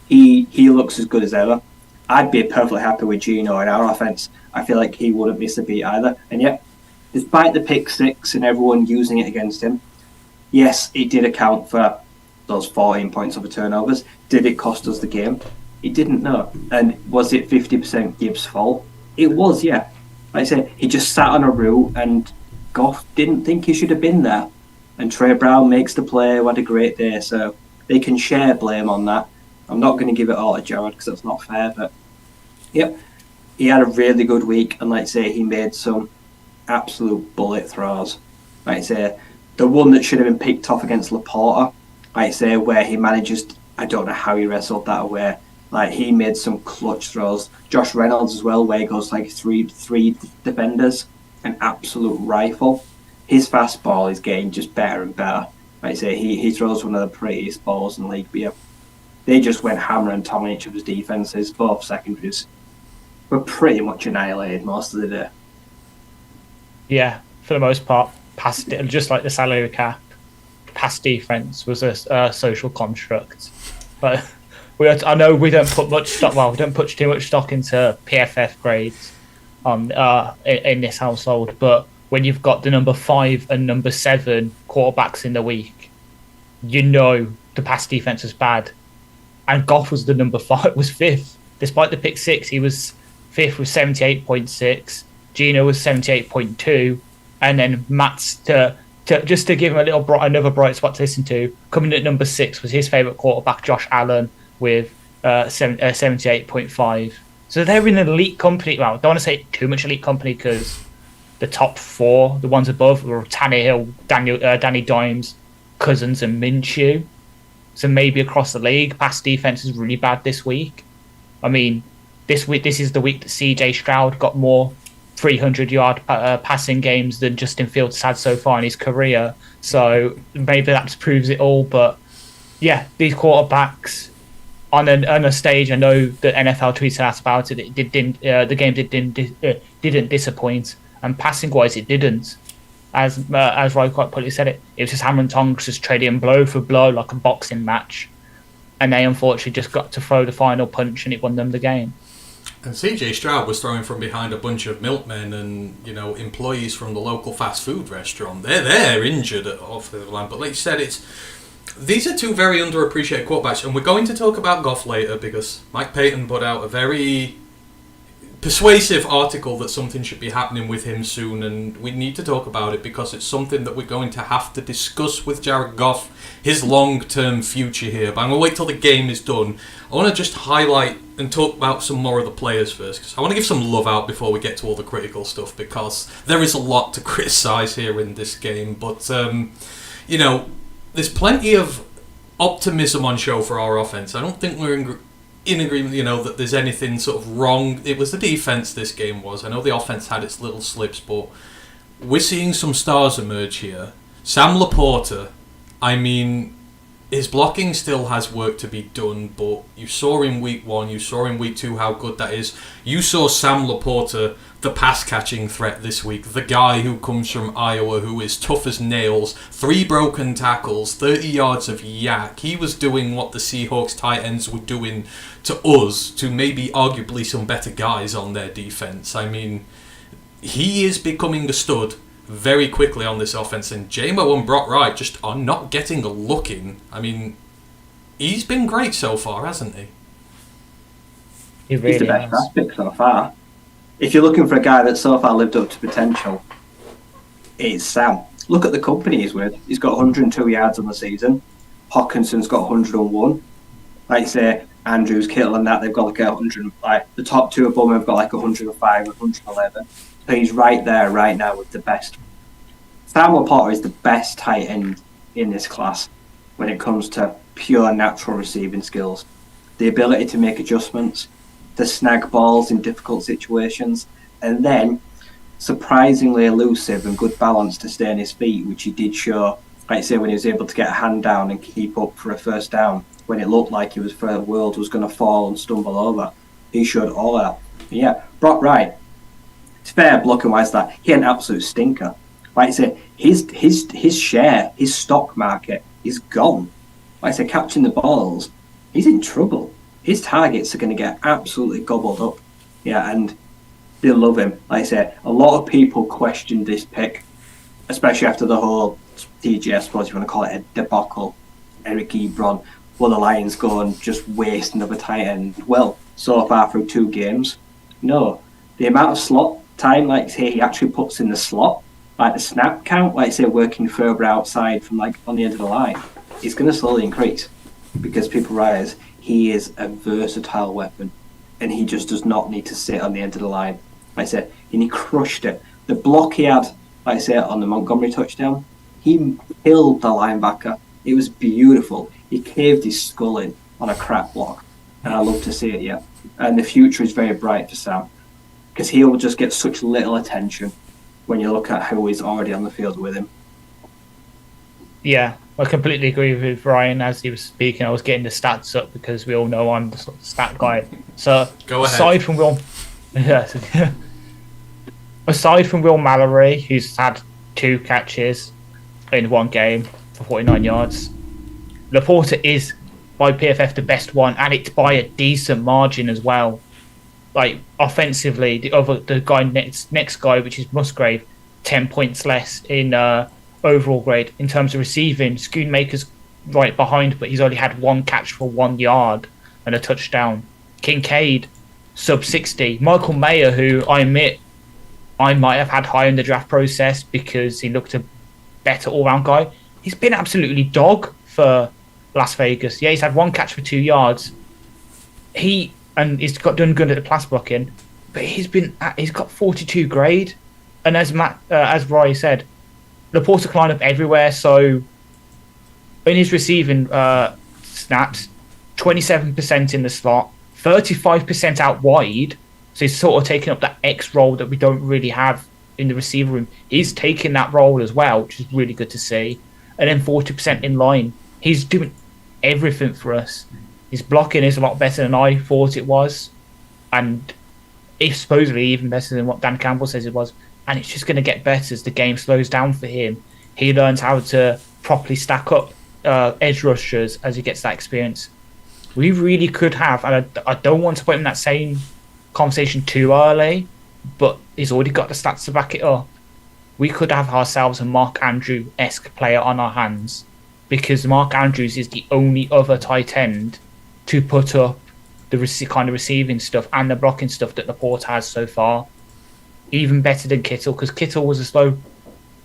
he looks as good as ever. I'd be perfectly happy with Gino in our offense. I feel like he wouldn't miss a beat either. And yet, despite the pick 6 and everyone using it against him, yes, it did account for those 14 points of turnovers. Did it cost us the game? It didn't, no. And was it 50% Gibbs' fault? It was, yeah. Like I said, he just sat on a route and Goff didn't think he should have been there. And Trey Brown makes the play, who had a great day, so they can share blame on that. I'm not going to give it all to Jared because that's not fair, but yep, he had a really good week, and like I say, he made some absolute bullet throws. Like I say, the one that should have been picked off against Laporta, like I say, where he manages, I don't know how he wrestled that away. He made some clutch throws. Josh Reynolds as well, where he goes three defenders, an absolute rifle. His fastball is getting just better and better. Like I say, he throws one of the prettiest balls in league beer. They just went hammer and tongue on each other's defenses. Both secondaries were pretty much annihilated most of the day. Yeah, for the most part, just like the salary cap, pass defense was a social construct. But I know we don't put much stock. Well, we don't put too much stock into PFF grades on in this household. But when you've got the number 5 and number 7 quarterbacks in the week, you know the pass defense was bad. And Goff was the number 5, was 5th. Despite the pick 6, he was 5th with 78.6. Gino was 78.2. And then Matt's, just to give him another bright spot to listen to, coming in at number 6 was his favourite quarterback, Josh Allen, with 78.5. So they're in an elite company. Well, I don't want to say too much elite company because the top 4, the ones above, were Tannehill, Danny Dimes, Cousins, and Minshew. So maybe across the league, pass defense is really bad this week. I mean, this is the week that CJ Stroud got more 300-yard passing games than Justin Fields had so far in his career. So maybe that just proves it all. But yeah, these quarterbacks on a stage, I know the NFL tweeted out about it. The game didn't disappoint, and passing wise, it didn't. As Roy quite politely said it was just hammer and tongs, just trading blow for blow like a boxing match. And they unfortunately just got to throw the final punch and it won them the game. And CJ Stroud was throwing from behind a bunch of milkmen and, employees from the local fast food restaurant. They're injured off the line. But like you said, these are 2 very underappreciated quarterbacks. And we're going to talk about Goff later because Mike Payton put out a very persuasive article that something should be happening with him soon, and we need to talk about it because it's something that we're going to have to discuss with Jared Goff, his long-term future here. But I'm going to wait till the game is done. I want to just highlight and talk about some more of the players first, because I want to give some love out before we get to all the critical stuff, because there is a lot to criticise here in this game. But, you know, there's plenty of optimism on show for our offense. I don't think we're in agreement, you know, that there's anything sort of wrong. It was the defense this game was. I know the offense had its little slips, but we're seeing some stars emerge here. Sam Laporta, I mean, his blocking still has work to be done, but you saw in week 1, you saw in week 2 how good that is. You saw Sam Laporta, the pass-catching threat this week, the guy who comes from Iowa, who is tough as nails, 3 broken tackles, 30 yards of yak. He was doing what the Seahawks tight ends were doing to us, to maybe arguably some better guys on their defense. I mean, he is becoming a stud very quickly on this offense, and J-Mo and Brock Wright just are not getting a look in. I mean, he's been great so far, hasn't he? He really He's the best has. draft pick so far. If you're looking for a guy that so far lived up to potential, it's Sam. Look at the company he's with. He's got 102 yards on the season. Hawkinson's got 101. Like I say, Andrews, Kittle and that, they've got like 100. Like the top 2 of them have got like 105, 111. So he's right there right now with the best. Sam Laporta is the best tight end in this class when it comes to pure natural receiving skills. The ability to make adjustments, to snag balls in difficult situations, and then surprisingly elusive and good balance to stay on his feet, which he did show, like I say, when he was able to get a hand down and keep up for a first down, when it looked like the world was going to fall and stumble over. He showed all that. But yeah, Brock Wright, it's fair blocking wise that he had an absolute stinker. Like I say, his share, his stock market is gone. Like I say, catching the balls, he's in trouble. His targets are going to get absolutely gobbled up. Yeah, and they love him. Like I say, a lot of people questioned this pick, especially after the whole DJ, I suppose you want to call it a debacle. Eric Ebron, will the Lions go and just waste another tight end? Well, so far through 2 games, no. The amount of slot time, like say, he actually puts in the slot, like the snap count, like say, working further outside from like on the end of the line, is going to slowly increase because people realize he is a versatile weapon and he just does not need to sit on the end of the line. Like I said, and he crushed it. The block he had, like I say, on the Montgomery touchdown, he killed the linebacker. It was beautiful. He caved his skull in on a crap block, and I love to see it. Yeah, and the future is very bright for Sam because he will just get such little attention when you look at who is already on the field with him. Yeah, I completely agree with Ryan as he was speaking. I was getting the stats up because we all know I'm the sort of stat guy. So Go ahead. Aside from Will Mallory, who's had 2 catches in 1 game for 49 yards, Laporta is by PFF the best one, and it's by a decent margin as well. Like offensively, the guy next guy, which is Musgrave, 10 points less in overall grade. In terms of receiving, Schoonmaker's right behind, but he's only had 1 catch for 1 yard and a touchdown. Kincaid, sub 60. Michael Mayer, who I admit I might have had high in the draft process because he looked a better all-round guy. He's been absolutely dog for Las Vegas. Yeah, he's had 1 catch for 2 yards. He's done good at the pass blocking, but he's got 42 grade. And as Roy said, Laporta can line up everywhere. So in his receiving snaps, 27% in the slot, 35% out wide. So he's sort of taking up that X role that we don't really have in the receiver room. He's taking that role as well, which is really good to see. And then 40% in line. He's doing everything for us. His blocking is a lot better than I thought it was. And it's supposedly even better than what Dan Campbell says it was. And it's just going to get better as the game slows down for him. He learns how to properly stack up edge rushers as he gets that experience. We really could have, and I don't want to put him in that same conversation too early, but he's already got the stats to back it up. We could have ourselves a Mark Andrews-esque player on our hands because Mark Andrews is the only other tight end to put up the kind of receiving stuff and the blocking stuff that Laporte has so far. Even better than Kittle, because Kittle was a slow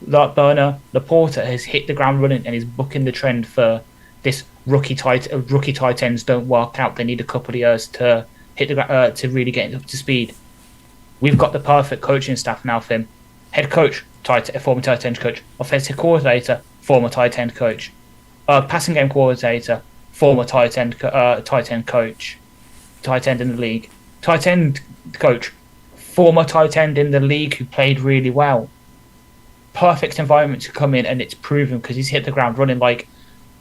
burner. Laporte has hit the ground running and is bucking the trend for this rookie tight ends don't work out. They need a couple of years to hit the to really get up to speed. We've got the perfect coaching staff now for him. Head coach, former tight end coach. Offensive coordinator, former tight end coach. Passing game coordinator, former tight end coach. Tight end in the league. Tight end coach, former tight end in the league who played really well. Perfect environment to come in, and it's proven because he's hit the ground running. Like,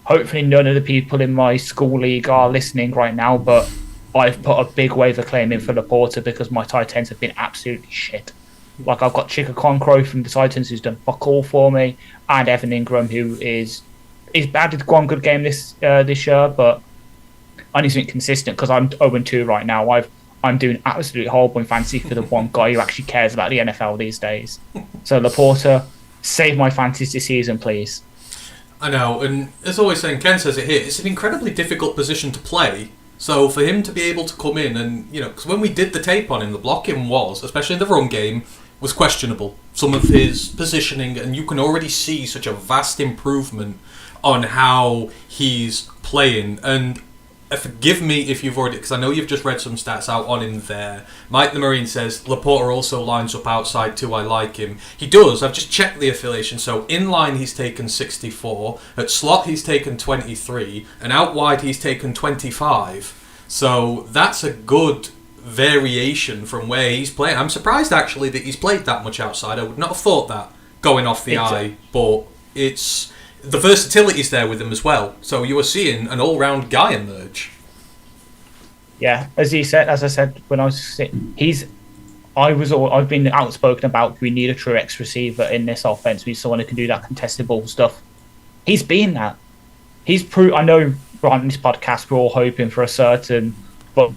hopefully none of the people in my school league are listening right now, but I've put a big waiver claim in for Laporta because my tight ends have been absolutely shit. Like, I've got Chika Concrow from the Titans who's done fuck all for me, and Evan Ingram who is bad. It's one good game this year, but I need something consistent because I'm 0-2 right now. I'm doing absolutely horrible in fantasy for the one guy who actually cares about the NFL these days. So Laporta, save my fantasy season, please. I know, and as always saying, Ken says it here, it's an incredibly difficult position to play. So for him to be able to come in and, because when we did the tape on him, the blocking was, especially in the run game, was questionable. Some of his positioning, and you can already see such a vast improvement on how he's playing. And forgive me if you've already, because I know you've just read some stats out on him there. Mike the Marine says, Laporta also lines up outside too, I like him. He does, I've just checked the affiliation. So in line he's taken 64, at slot he's taken 23, and out wide he's taken 25. So that's a good variation from where he's playing. I'm surprised actually that he's played that much outside. I would not have thought that going off the eye, but it's the versatility's there with him as well. So you are seeing an all-round guy emerge. Yeah, as I said when I was I've been outspoken about we need a true X receiver in this offense. We need someone who can do that contested ball stuff. He's been that. He's proved. I know on this podcast we're all hoping for a certain, but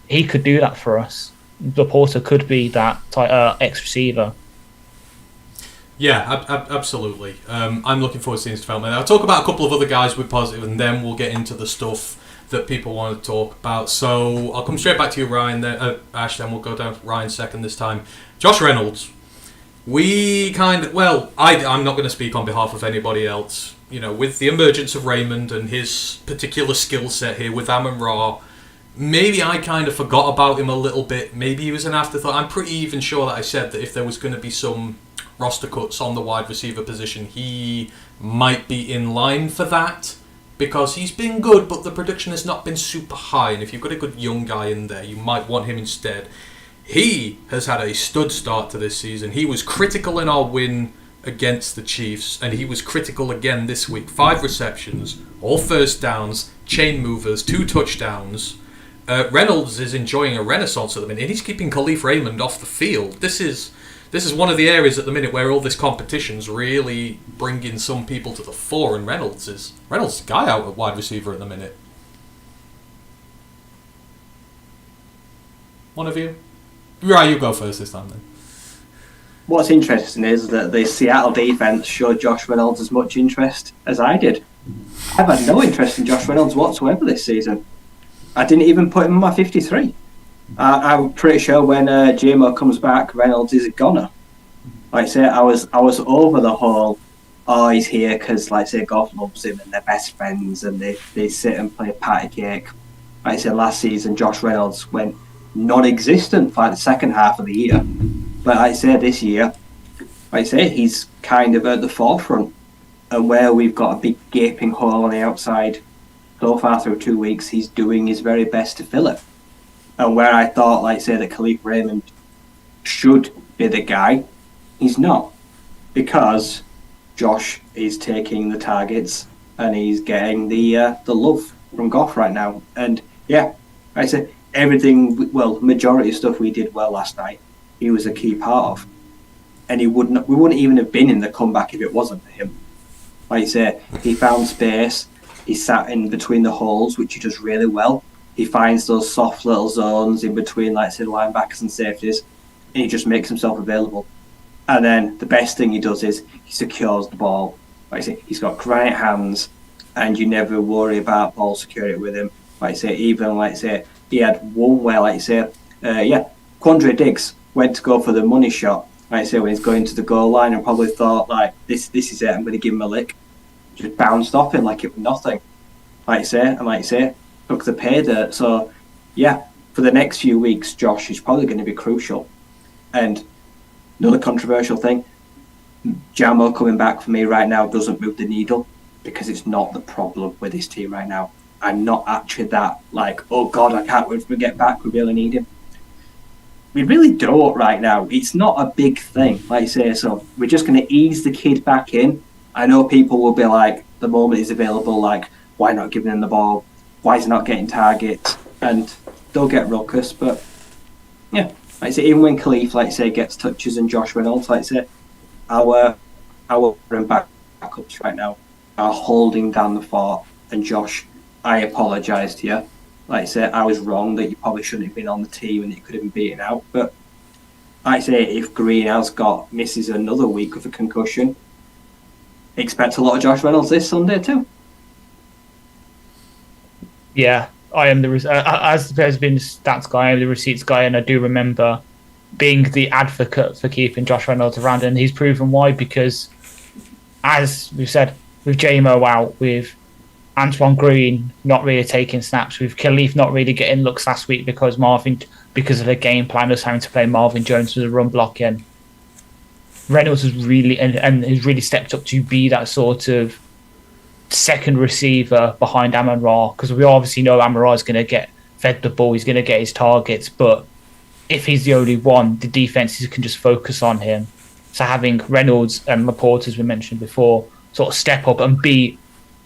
he could do that for us. Laporta could be that X receiver. Yeah, absolutely. I'm looking forward to seeing his development. I'll talk about a couple of other guys with positive, and then we'll get into the stuff that people want to talk about. So I'll come straight back to you, Ryan. Then Ash. Then we'll go down to Ryan second this time. Josh Reynolds. I'm not going to speak on behalf of anybody else. With the emergence of Raymond and his particular skill set here with Amon-Ra, maybe I kind of forgot about him a little bit. Maybe he was an afterthought. I'm pretty even sure that I said that if there was going to be some roster cuts on the wide receiver position, he might be in line for that because he's been good, but the production has not been super high. And if you've got a good young guy in there, you might want him instead. He has had a stud start to this season. He was critical in our win against the Chiefs, and he was critical again this week. 5 receptions, all first downs, chain movers, 2 touchdowns. Reynolds is enjoying a renaissance at the minute, and he's keeping Khalif Raymond off the field. This is one of the areas at the minute where all this competition's really bringing some people to the fore, and Reynolds is the guy out at wide receiver at the minute. One of you? Right, you go first this time then. What's interesting is that the Seattle defense showed Josh Reynolds as much interest as I did. I've had no interest in Josh Reynolds whatsoever this season. I didn't even put him in my 53. I'm pretty sure when JMO comes back, Reynolds is a goner. Like I say, I was over the whole, he's here because, like I say, Goff loves him and they're best friends and they sit and play patty cake. Like I said, last season, Josh Reynolds went non-existent for the second half of the year. But like I say, this year, like I say, he's kind of at the forefront. And where we've got a big gaping hole on the outside, so far through 2 weeks, he's doing his very best to fill it. And where I thought, like I say, that Khalif Raymond should be the guy, he's not. Because Josh is taking the targets and he's getting the love from Goff right now. And yeah, like I say, majority of stuff we did well last night, he was a key part of. And we wouldn't even have been in the comeback if it wasn't for him. Like I say, he found space, he sat in between the holes, which he does really well. He finds those soft little zones in between, like I said, linebackers and safeties, and he just makes himself available. And then the best thing he does is he secures the ball. Like I say, he's got great hands, and you never worry about ball security with him. Like I say, even like I say, he had one where like I say, Quandre Diggs went to go for the money shot. Like I say, when he's going to the goal line and probably thought like this is it, I'm going to give him a lick. Just bounced off him like it was nothing. Like I say, took the pay dirt. So yeah, for the next few weeks, Josh is probably going to be crucial. And another controversial thing, Jamo coming back for me right now doesn't move the needle because it's not the problem with this team right now. I'm not actually that like, oh God, I can't wait to get back. We really need him. We really don't right now. It's not a big thing, like I say. So we're just going to ease the kid back in. I know people will be like, the moment he's available, like, why not giving him the ball? Why is he not getting targets? And they'll get ruckus. But yeah, like I say, even when Khalif, like I say, gets touches and Josh Reynolds, like I say, our backups right now are holding down the fort. And Josh, I apologise to you. Like I say, I was wrong that you probably shouldn't have been on the team and it could have been beaten out. But like I say, if Greenhouse misses another week with a concussion, expect a lot of Josh Reynolds this Sunday too. Yeah, I am as there's been stats guy, I am the receipts guy, and I do remember being the advocate for keeping Josh Reynolds around, and he's proven why, because as we've said, with JMO out, with Antoine Green not really taking snaps, with Khalif not really getting looks last week because of the game plan us having to play Marvin Jones with the run blocking, Reynolds has really and has really stepped up to be that sort of second receiver behind Amon-Ra, because we obviously know Amon-Ra is going to get fed the ball, he's going to get his targets, but if he's the only one, the defenses can just focus on him. So having Reynolds and Laporte, as we mentioned before, sort of step up and be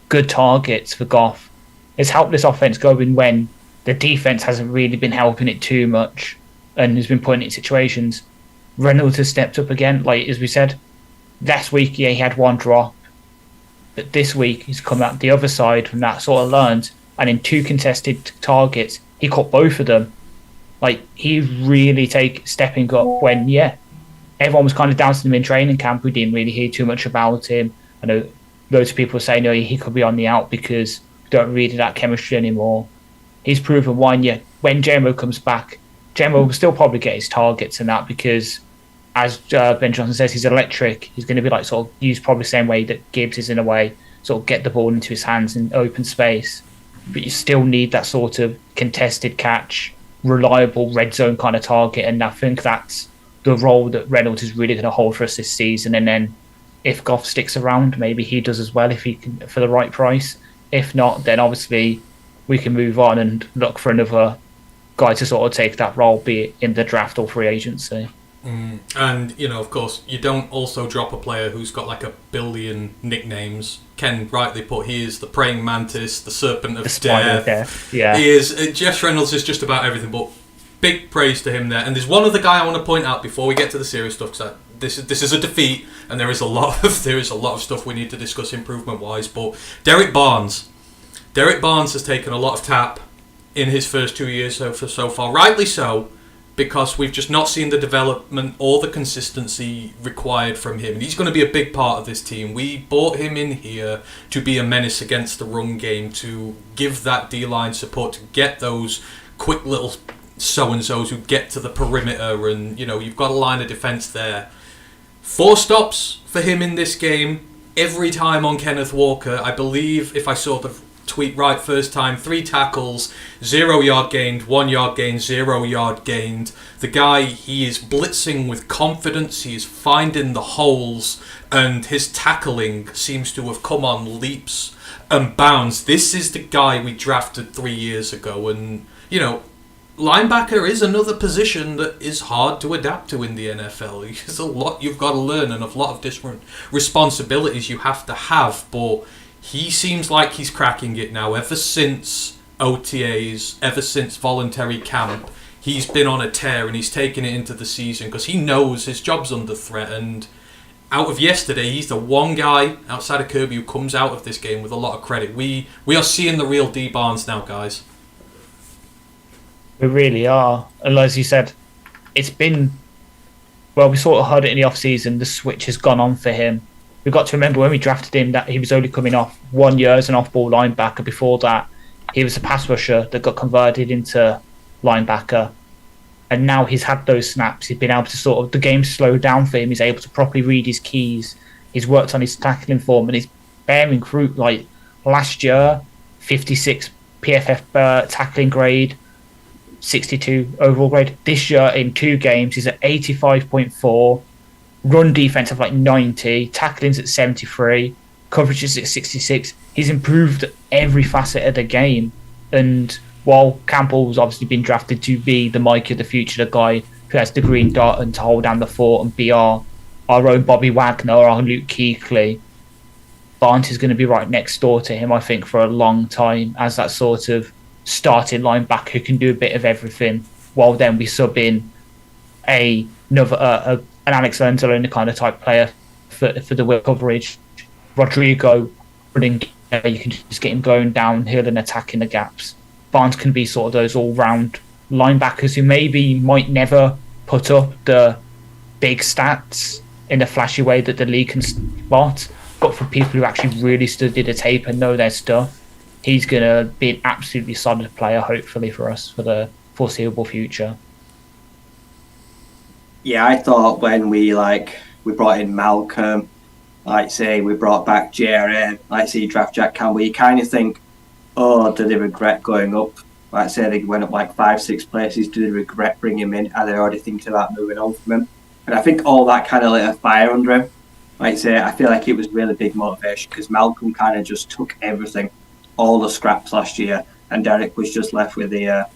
good targets for Goff has helped this offense going when the defense hasn't really been helping it too much and has been putting it in situations. Reynolds has stepped up again. Like as we said, last week, he had one drop, but this week he's come out the other side from that, sort of learned, and in 2 contested targets, he caught both of them. Like he's really stepping up when, everyone was kind of doubting him in training camp. We didn't really hear too much about him. I know loads of people say, no, he could be on the out because we don't really that chemistry anymore. He's proven one, when JMO comes back, JMO will still probably get his targets and that because, as Ben Johnson says, he's electric. He's going to be like sort of used probably the same way that Gibbs is in a way, sort of get the ball into his hands in open space. But you still need that sort of contested catch, reliable red zone kind of target, and I think that's the role that Reynolds is really going to hold for us this season. And then if Goff sticks around, maybe he does as well if he can for the right price. If not, then obviously we can move on and look for another guy to sort of take that role, be it in the draft or free agency. And, of course, you don't also drop a player who's got like 1 billion nicknames. Ken rightly put, he is the praying mantis, the serpent of death. Yeah. He is. Josh Reynolds is just about everything, but big praise to him there. And there's one other guy I want to point out before we get to the serious stuff, because this is a defeat, and there is a lot of stuff we need to discuss improvement-wise. But Derek Barnes has taken a lot of tap in his first 2 years so far, rightly so, because we've just not seen the development or the consistency required from him. And he's going to be a big part of this team. We bought him in here to be a menace against the run game, to give that D-line support, to get those quick little so-and-sos who get to the perimeter. And, you've got a line of defense there. 4 stops for him in this game. Every time on Kenneth Walker, I believe, if I saw the tweet right first time, 3 tackles, 0 yard gained, 1 yard gained, 0 yard gained. The guy, he is blitzing with confidence, he is finding the holes, and his tackling seems to have come on leaps and bounds. This is the guy we drafted 3 years ago, and, linebacker is another position that is hard to adapt to in the NFL. There's a lot you've got to learn and a lot of different responsibilities you have to have, but he seems like he's cracking it now. Ever since OTAs, ever since voluntary camp, he's been on a tear and he's taken it into the season because he knows his job's under threat. And out of yesterday, he's the one guy outside of Kirby who comes out of this game with a lot of credit. We are seeing the real D Barnes now, guys. We really are. And as you said, it's been... Well, we sort of heard it in the off-season. The switch has gone on for him. we've got to remember when we drafted him that he was only coming off 1 year as an off-ball linebacker. Before that, he was a pass rusher that got converted into linebacker. And now he's had those snaps. He's been able to sort of, the game slowed down for him. He's able to properly read his keys. He's worked on his tackling form and he's bearing fruit. Like last year, 56 PFF tackling grade, 62 overall grade. This year in 2 games, he's at 85.4. Run defense of like 90. Tackling's at 73. Coverage is at 66. He's improved every facet of the game. And while Campbell's obviously been drafted to be the Mike of the future, the guy who has the green dot and to hold down the fort and be our own Bobby Wagner or our Luke Kuechly, Barnes is going to be right next door to him, I think, for a long time as that sort of starting linebacker who can do a bit of everything, while then we sub in an Alex Lenzolona kind of type player for the wheel coverage. Rodrigo running, you can just get him going downhill and attacking the gaps. Barnes can be sort of those all-round linebackers who maybe might never put up the big stats in a flashy way that the league can spot, but for people who actually really study the tape and know their stuff, he's going to be an absolutely solid player, hopefully, for us for the foreseeable future. Yeah, I thought when we brought in Malcolm, like say we brought back JRA, like say draft Jack Campbell, you kind of think, oh, do they regret going up? Like say they went up like 5-6 places, do they regret bringing him in? Are they already thinking about moving on from him? And I think all that kind of lit a fire under him. Like say, I feel like it was really big motivation because Malcolm kind of just took everything, all the scraps last year, and Derek was just left with the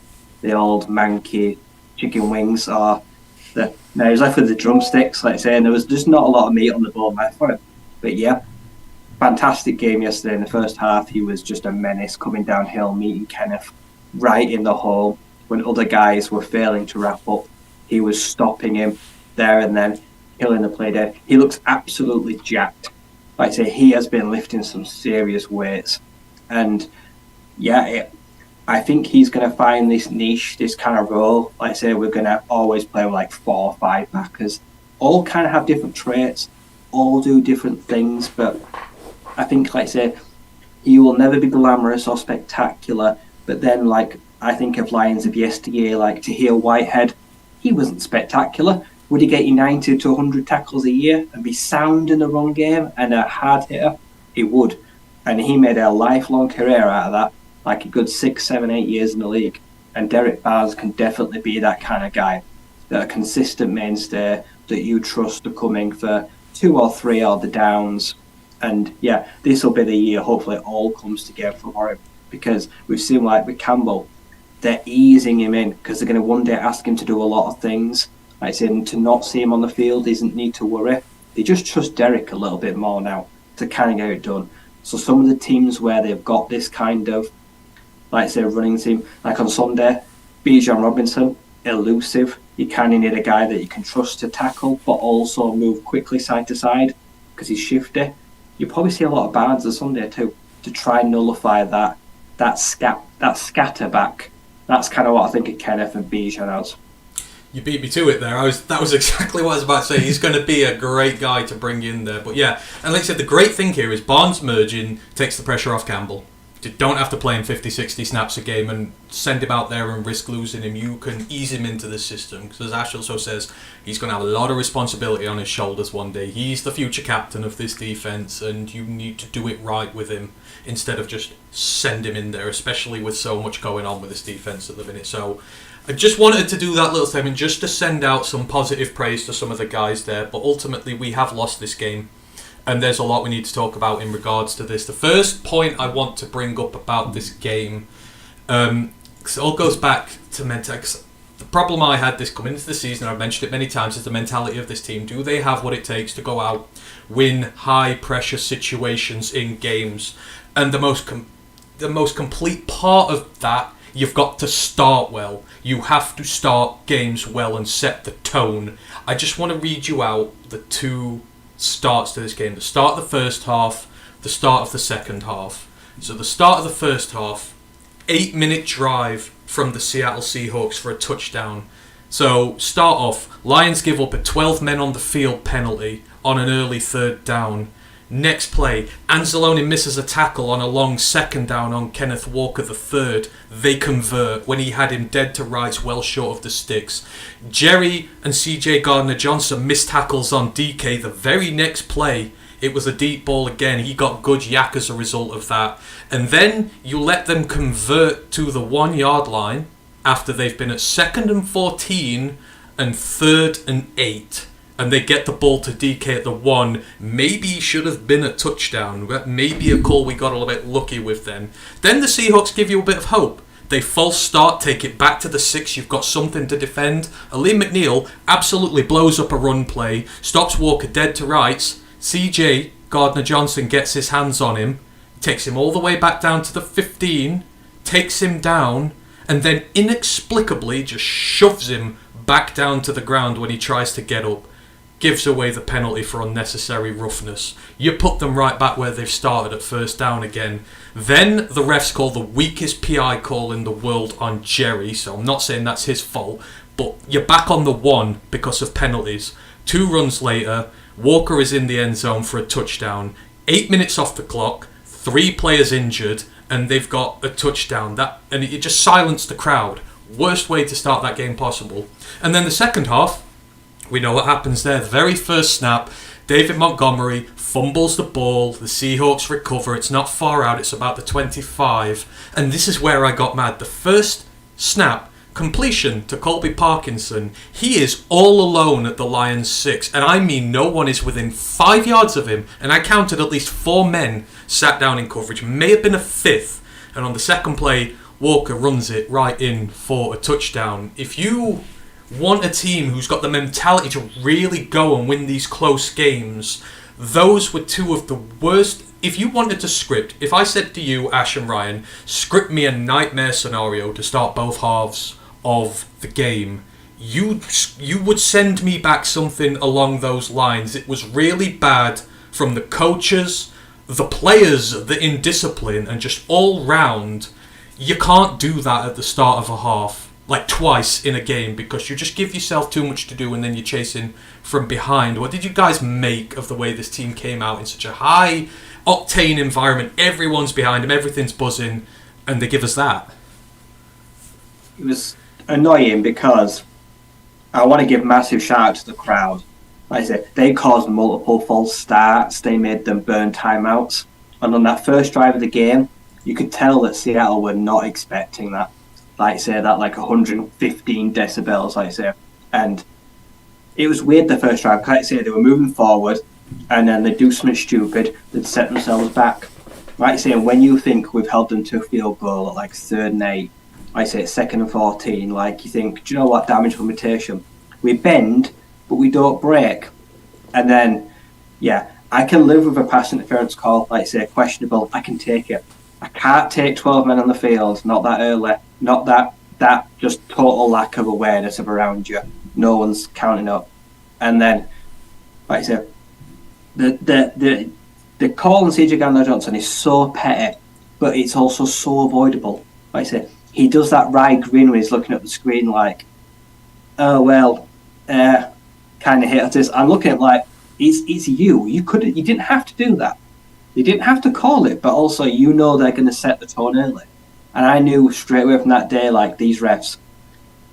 old manky chicken wings or he was left with the drumsticks, like say, and there was just not a lot of meat on the bone left for him. But yeah, fantastic game yesterday. In the first half, he was just a menace coming downhill, meeting Kenneth right in the hole when other guys were failing to wrap up. He was stopping him there and then, killing the play dead. He looks absolutely jacked. Like I say, he has been lifting some serious weights. And yeah, I think he's going to find this niche, this kind of role. Like I say, we're going to always play with like 4 or 5 backers. All kind of have different traits, all do different things. But I think, like I say, he will never be glamorous or spectacular. But then, like, I think of Lions of yesteryear, like Tahir Whitehead. He wasn't spectacular. Would he get you 90 to 100 tackles a year and be sound in the run game and a hard hitter? He would. And he made a lifelong career out of that, like a good 6, 7, 8 years in the league. And Derek Barnes can definitely be that kind of guy, that a consistent mainstay that you trust to coming for 2 or 3 of the downs. And yeah, this will be the year, hopefully it all comes together for him, because we've seen like with Campbell, they're easing him in because they're going to one day ask him to do a lot of things. Like saying to not see him on the field isn't need to worry. They just trust Derek a little bit more now to kind of get it done. So some of the teams where they've got this kind of, like say, running team, like on Sunday, Bijan Robinson, elusive. You kind of need a guy that you can trust to tackle, but also move quickly side to side because he's shifty. You probably see a lot of Barnes on Sunday too to try and nullify that scatter back. That's kind of what I think of Kenneth and Bijan as. You beat me to it there. That was exactly what I was about to say. He's going to be a great guy to bring in there. But yeah, and like I said, the great thing here is Barnes merging takes the pressure off Campbell. You don't have to play him 50, 60 snaps a game and send him out there and risk losing him. You can ease him into the system. Because as Ash also says, he's going to have a lot of responsibility on his shoulders one day. He's the future captain of this defense, and you need to do it right with him instead of just send him in there, especially with so much going on with this defense at the minute. So I just wanted to do that little segment just to send out some positive praise to some of the guys there. But ultimately, we have lost this game. And there's a lot we need to talk about in regards to this. The first point I want to bring up about this game, it all goes back to mentality. The problem I had this coming into the season, I've mentioned it many times, is the mentality of this team. Do they have what it takes to go out, win high-pressure situations in games? And the most complete part of that, you've got to start well. You have to start games well and set the tone. I just want to read you out the 2 starts to this game. The start of the first half, the start of the second half. So the start of the first half, 8-minute drive from the Seattle Seahawks for a touchdown. So start off, Lions give up a 12 men on the field penalty on an early 3rd down. Next play, Anzalone misses a tackle on a long second down on Kenneth Walker III. They convert when he had him dead to rights, well short of the sticks. Jerry and CJ Gardner-Johnson missed tackles on DK the very next play. It was a deep ball again. He got good yak as a result of that. And then you let them convert to the 1 yard line after they've been at 2nd and 14 and 3rd and 8. And they get the ball to DK at the 1. Maybe should have been a touchdown. Maybe a call we got a little bit lucky with then. Then the Seahawks give you a bit of hope. They false start, take it back to the 6. You've got something to defend. Aleem McNeil absolutely blows up a run play. Stops Walker dead to rights. CJ Gardner-Johnson gets his hands on him. Takes him all the way back down to the 15. Takes him down. And then inexplicably just shoves him back down to the ground when he tries to get up. Gives away the penalty for unnecessary roughness. You put them right back where they've started at first down again. Then the refs call the weakest PI call in the world on Jerry, so I'm not saying that's his fault, but you're back on the 1 because of penalties. 2 runs later, Walker is in the end zone for a touchdown. 8 minutes off the clock, 3 players injured, and they've got a touchdown. And it just silenced the crowd. Worst way to start that game possible. And then the second half, we know what happens there. The very first snap, David Montgomery fumbles the ball. The Seahawks recover. It's not far out. It's about the 25. And this is where I got mad. The first snap, completion to Colby Parkinson. He is all alone at the Lions 6. And I mean no one is within 5 yards of him. And I counted at least 4 men sat down in coverage. May have been a 5th. And on the second play, Walker runs it right in for a touchdown. If you want a team who's got the mentality to really go and win these close games, those were 2 of the worst. If you wanted to script, if I said to you, Ash and Ryan, script me a nightmare scenario to start both halves of the game, you would send me back something along those lines. It was really bad from the coaches, the players, the indiscipline, and just all round. You can't do that at the start of a half. Like twice in a game, because you just give yourself too much to do and then you're chasing from behind. What did you guys make of the way this team came out in such a high octane environment? Everyone's behind them, everything's buzzing, and they give us that. It was annoying because I want to give massive shout out to the crowd. Like I said, they caused multiple false starts, they made them burn timeouts, and on that first drive of the game, you could tell that Seattle were not expecting that. Like I say, that like 115 decibels, like I say. And it was weird the first drive. Like I say, they were moving forward, and then they do something stupid, they'd set themselves back. Like I say, when you think we've held them to a field goal at like 3rd and 8, like I say, 2nd and 14, like you think, do you know what, damage limitation? We bend, but we don't break. And then, yeah, I can live with a pass interference call, like I say, questionable, I can take it. I can't take 12 men on the field, not that early. Not that just total lack of awareness of around you. No one's counting up. And then, like I said, the call on CJ Gardner-Johnson is so petty, but it's also so avoidable. Like I said, he does that wry grin when he's looking at the screen like, oh well, kind of hit us. I'm looking at like, it's you. You didn't have to do that. You didn't have to call it, but also you know they're going to set the tone early. And I knew straight away from that day, like these refs,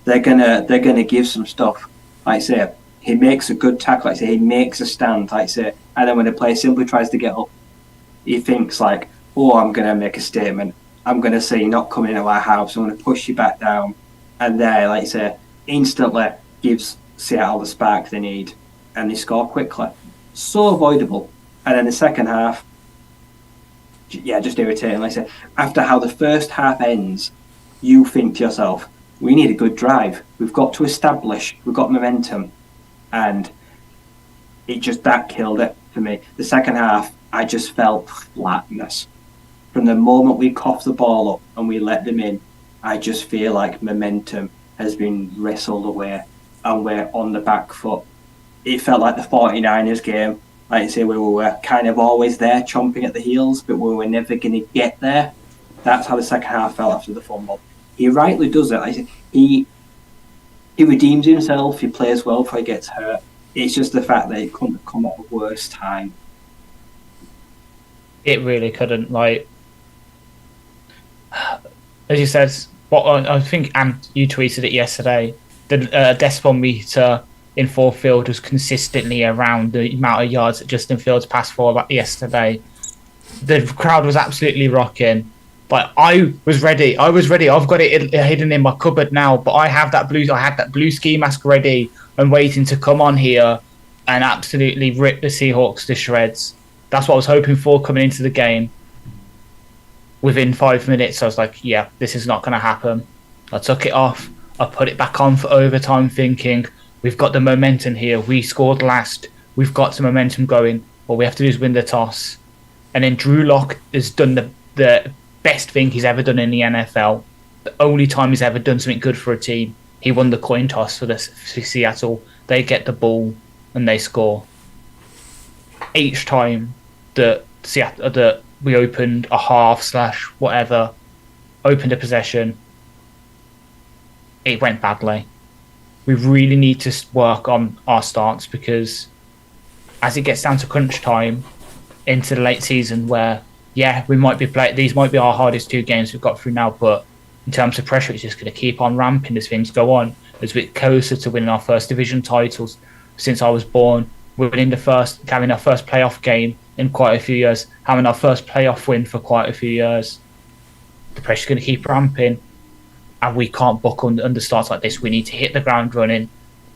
they're gonna give some stuff. Like I say, he makes a good tackle. Like I say, he makes a stand. Like I say, and then when the player simply tries to get up, he thinks like, oh, I'm gonna make a statement. I'm gonna say you're not coming into our house. I'm gonna push you back down. And there, like I say, instantly gives Seattle the spark they need, and they score quickly. So avoidable. And then the second half, yeah, just irritating. Like I said, after how the first half ends, you think to yourself, we need a good drive. We've got to establish, we've got momentum. And that killed it for me. The second half, I just felt flatness. From the moment we coughed the ball up and we let them in, I just feel like momentum has been wrestled away and we're on the back foot. It felt like the 49ers game. Like I say, we were kind of always there, chomping at the heels, but we were never going to get there. That's how the second half felt after the fumble. He rightly does it. Like I say, he redeems himself. He plays well before he gets hurt. It's just the fact that it couldn't have come at a worse time. It really couldn't. Like, as you said, what I think, and you tweeted it yesterday, the decibel meter in Ford Field was consistently around the amount of yards that Justin Fields passed for yesterday. The crowd was absolutely rocking. But I was ready. I've got it hidden in my cupboard now. But I had that blue ski mask ready and waiting to come on here and absolutely rip the Seahawks to shreds. That's what I was hoping for coming into the game. Within 5 minutes, I was like, yeah, this is not going to happen. I took it off. I put it back on for overtime thinking, we've got the momentum here. We scored last. We've got some momentum going. All we have to do is win the toss. And then Drew Lock has done the best thing he's ever done in the NFL. The only time he's ever done something good for a team. He won the coin toss for Seattle. They get the ball and they score. Each time that we opened a half / whatever, opened a possession, it went badly. We really need to work on our stance because as it gets down to crunch time into the late season where, yeah, we might be these might be our hardest 2 games we've got through now, but in terms of pressure, it's just going to keep on ramping as things go on. As we get closer to winning our first division titles since I was born, having our first playoff game in quite a few years, having our first playoff win for quite a few years. The pressure's going to keep ramping, and we can't buck under starts like this. We need to hit the ground running,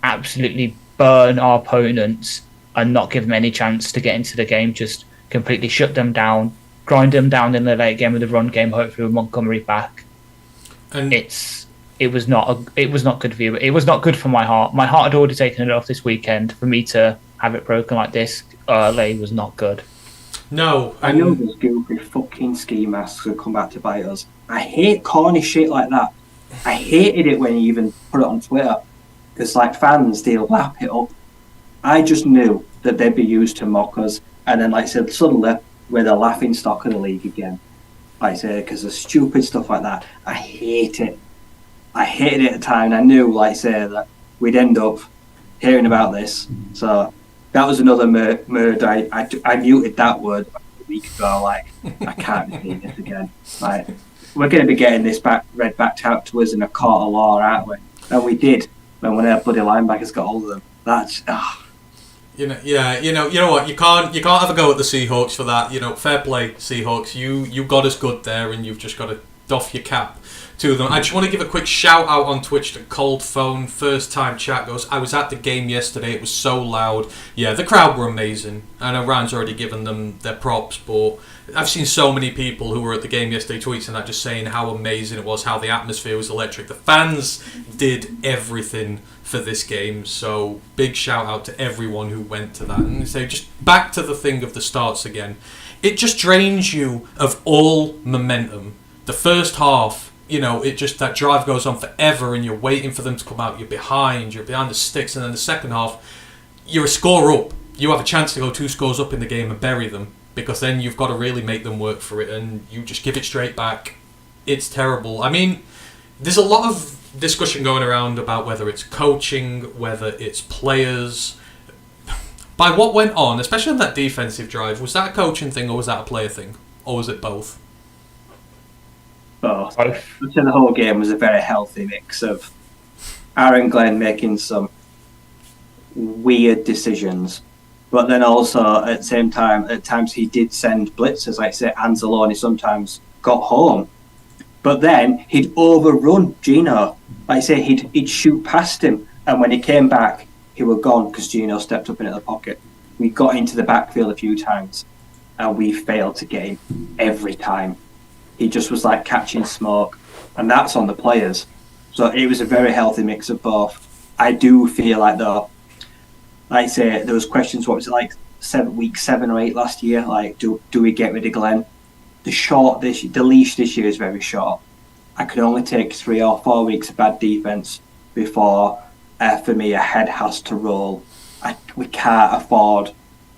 absolutely burn our opponents, and not give them any chance to get into the game. Just completely shut them down, grind them down in the late game with the run game. Hopefully, with Montgomery back. And it was not good for you. It was not good for my heart. My heart had already taken it off this weekend. For me to have it broken like this early was not good. No, I know those goofy fucking ski masks will come back to bite us. I hate corny shit like that. I hated it when you even put it on Twitter because, like, fans, they'll lap it up. I just knew that they'd be used to mock us, and then, like I said, suddenly we're the laughing stock of the league again. Like I said, because of stupid stuff like that. I hate it. I hated it at the time. And I knew, like I said, that we'd end up hearing about this. So that was another murder. I muted that word a week ago. Like, I can't repeat this again. Like, we're going to be getting this read back out to us in a court of law, aren't we? And we did when one of our bloody linebackers got hold of them. That's You know what? You can't have a go at the Seahawks for that. You know, fair play, Seahawks. You got us good there, and you've just got to doff your cap to them. I just want to give a quick shout out on Twitch to Cold Phone. First time chat goes, I was at the game yesterday. It was so loud. Yeah, the crowd were amazing. I know Ryan's already given them their props, but I've seen so many people who were at the game yesterday tweeting that, just saying how amazing it was, how the atmosphere was electric. The fans did everything for this game, so big shout out to everyone who went to that. And so just back to the thing of the starts again. It just drains you of all momentum. The first half, you know, it just, that drive goes on forever and you're waiting for them to come out. You're behind the sticks, and then the second half, you're a score up. You have a chance to go 2 scores up in the game and bury them, because then you've got to really make them work for it, and you just give it straight back. It's terrible. I mean, there's a lot of discussion going around about whether it's coaching, whether it's players. By what went on, especially on that defensive drive, was that a coaching thing or was that a player thing? Or was it both? Both. I'd say the whole game was a very healthy mix of Aaron Glenn making some weird decisions, but then also at the same time, at times he did send blitzers, like say Anzalone sometimes got home, but then he'd overrun Gino. Like I say, he'd shoot past him, and when he came back, he was gone because Gino stepped up into the pocket. We got into the backfield a few times, and we failed to get him every time. He just was like catching smoke, and that's on the players. So it was a very healthy mix of both. I do feel like, though, like I say, there was questions, what was it, like week 7 or 8 last year? Like, do we get rid of Glenn? The leash this year is very short. I can only take 3 or 4 weeks of bad defense before, for me, a head has to roll. We can't afford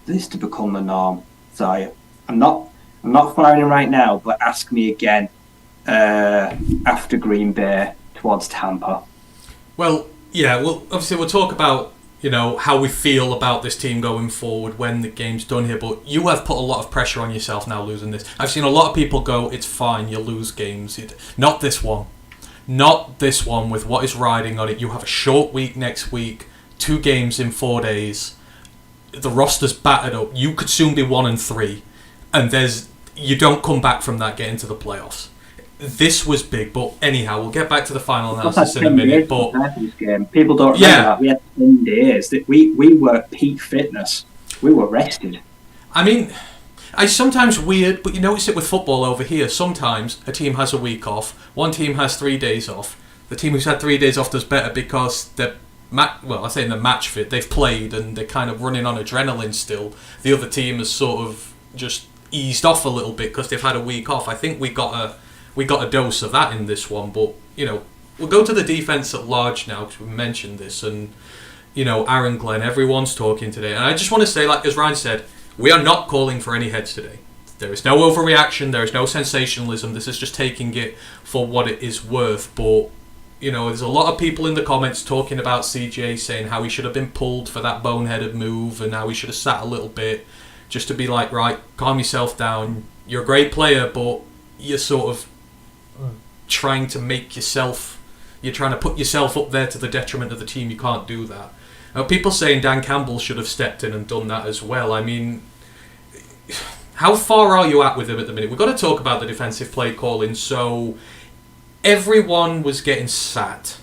this to become the norm. So I'm not firing him right now, but ask me again after Green Bay towards Tampa. Well, yeah. Well, obviously we'll talk about how we feel about this team going forward when the game's done here. But you have put a lot of pressure on yourself now losing this. I've seen a lot of people go, it's fine, you lose games. Not this one. Not this one with what is riding on it. You have a short week next week, 2 games in 4 days. The roster's battered up. You could soon be 1-3. And you don't come back from that getting to the playoffs. This was big, but anyhow, we'll get back to the final analysis in a minute. But people don't remember that we had 10 days. That we were at peak fitness. We were rested. I mean, it's sometimes weird, but you notice it with football over here. Sometimes a team has a week off. One team has 3 days off. The team who's had 3 days off does better because they're in the match fit. They've played and they're kind of running on adrenaline still. The other team has sort of just eased off a little bit because they've had a week off. I think we got a dose of that in this one, but we'll go to the defense at large now because we mentioned this, and Aaron Glenn, everyone's talking today, and I just want to say, like as Ryan said, we are not calling for any heads today. There is no overreaction, there is no sensationalism. This is just taking it for what it is worth. But there's a lot of people in the comments talking about CJ, saying how he should have been pulled for that boneheaded move and how he should have sat a little bit, just to be like, right, calm yourself down. You're a great player, but you're sort of trying to put yourself up there to the detriment of the team. You can't do that. Now, people saying Dan Campbell should have stepped in and done that as well. I mean, how far are you at with him at the minute? We've got to talk about the defensive play calling. So everyone was getting sat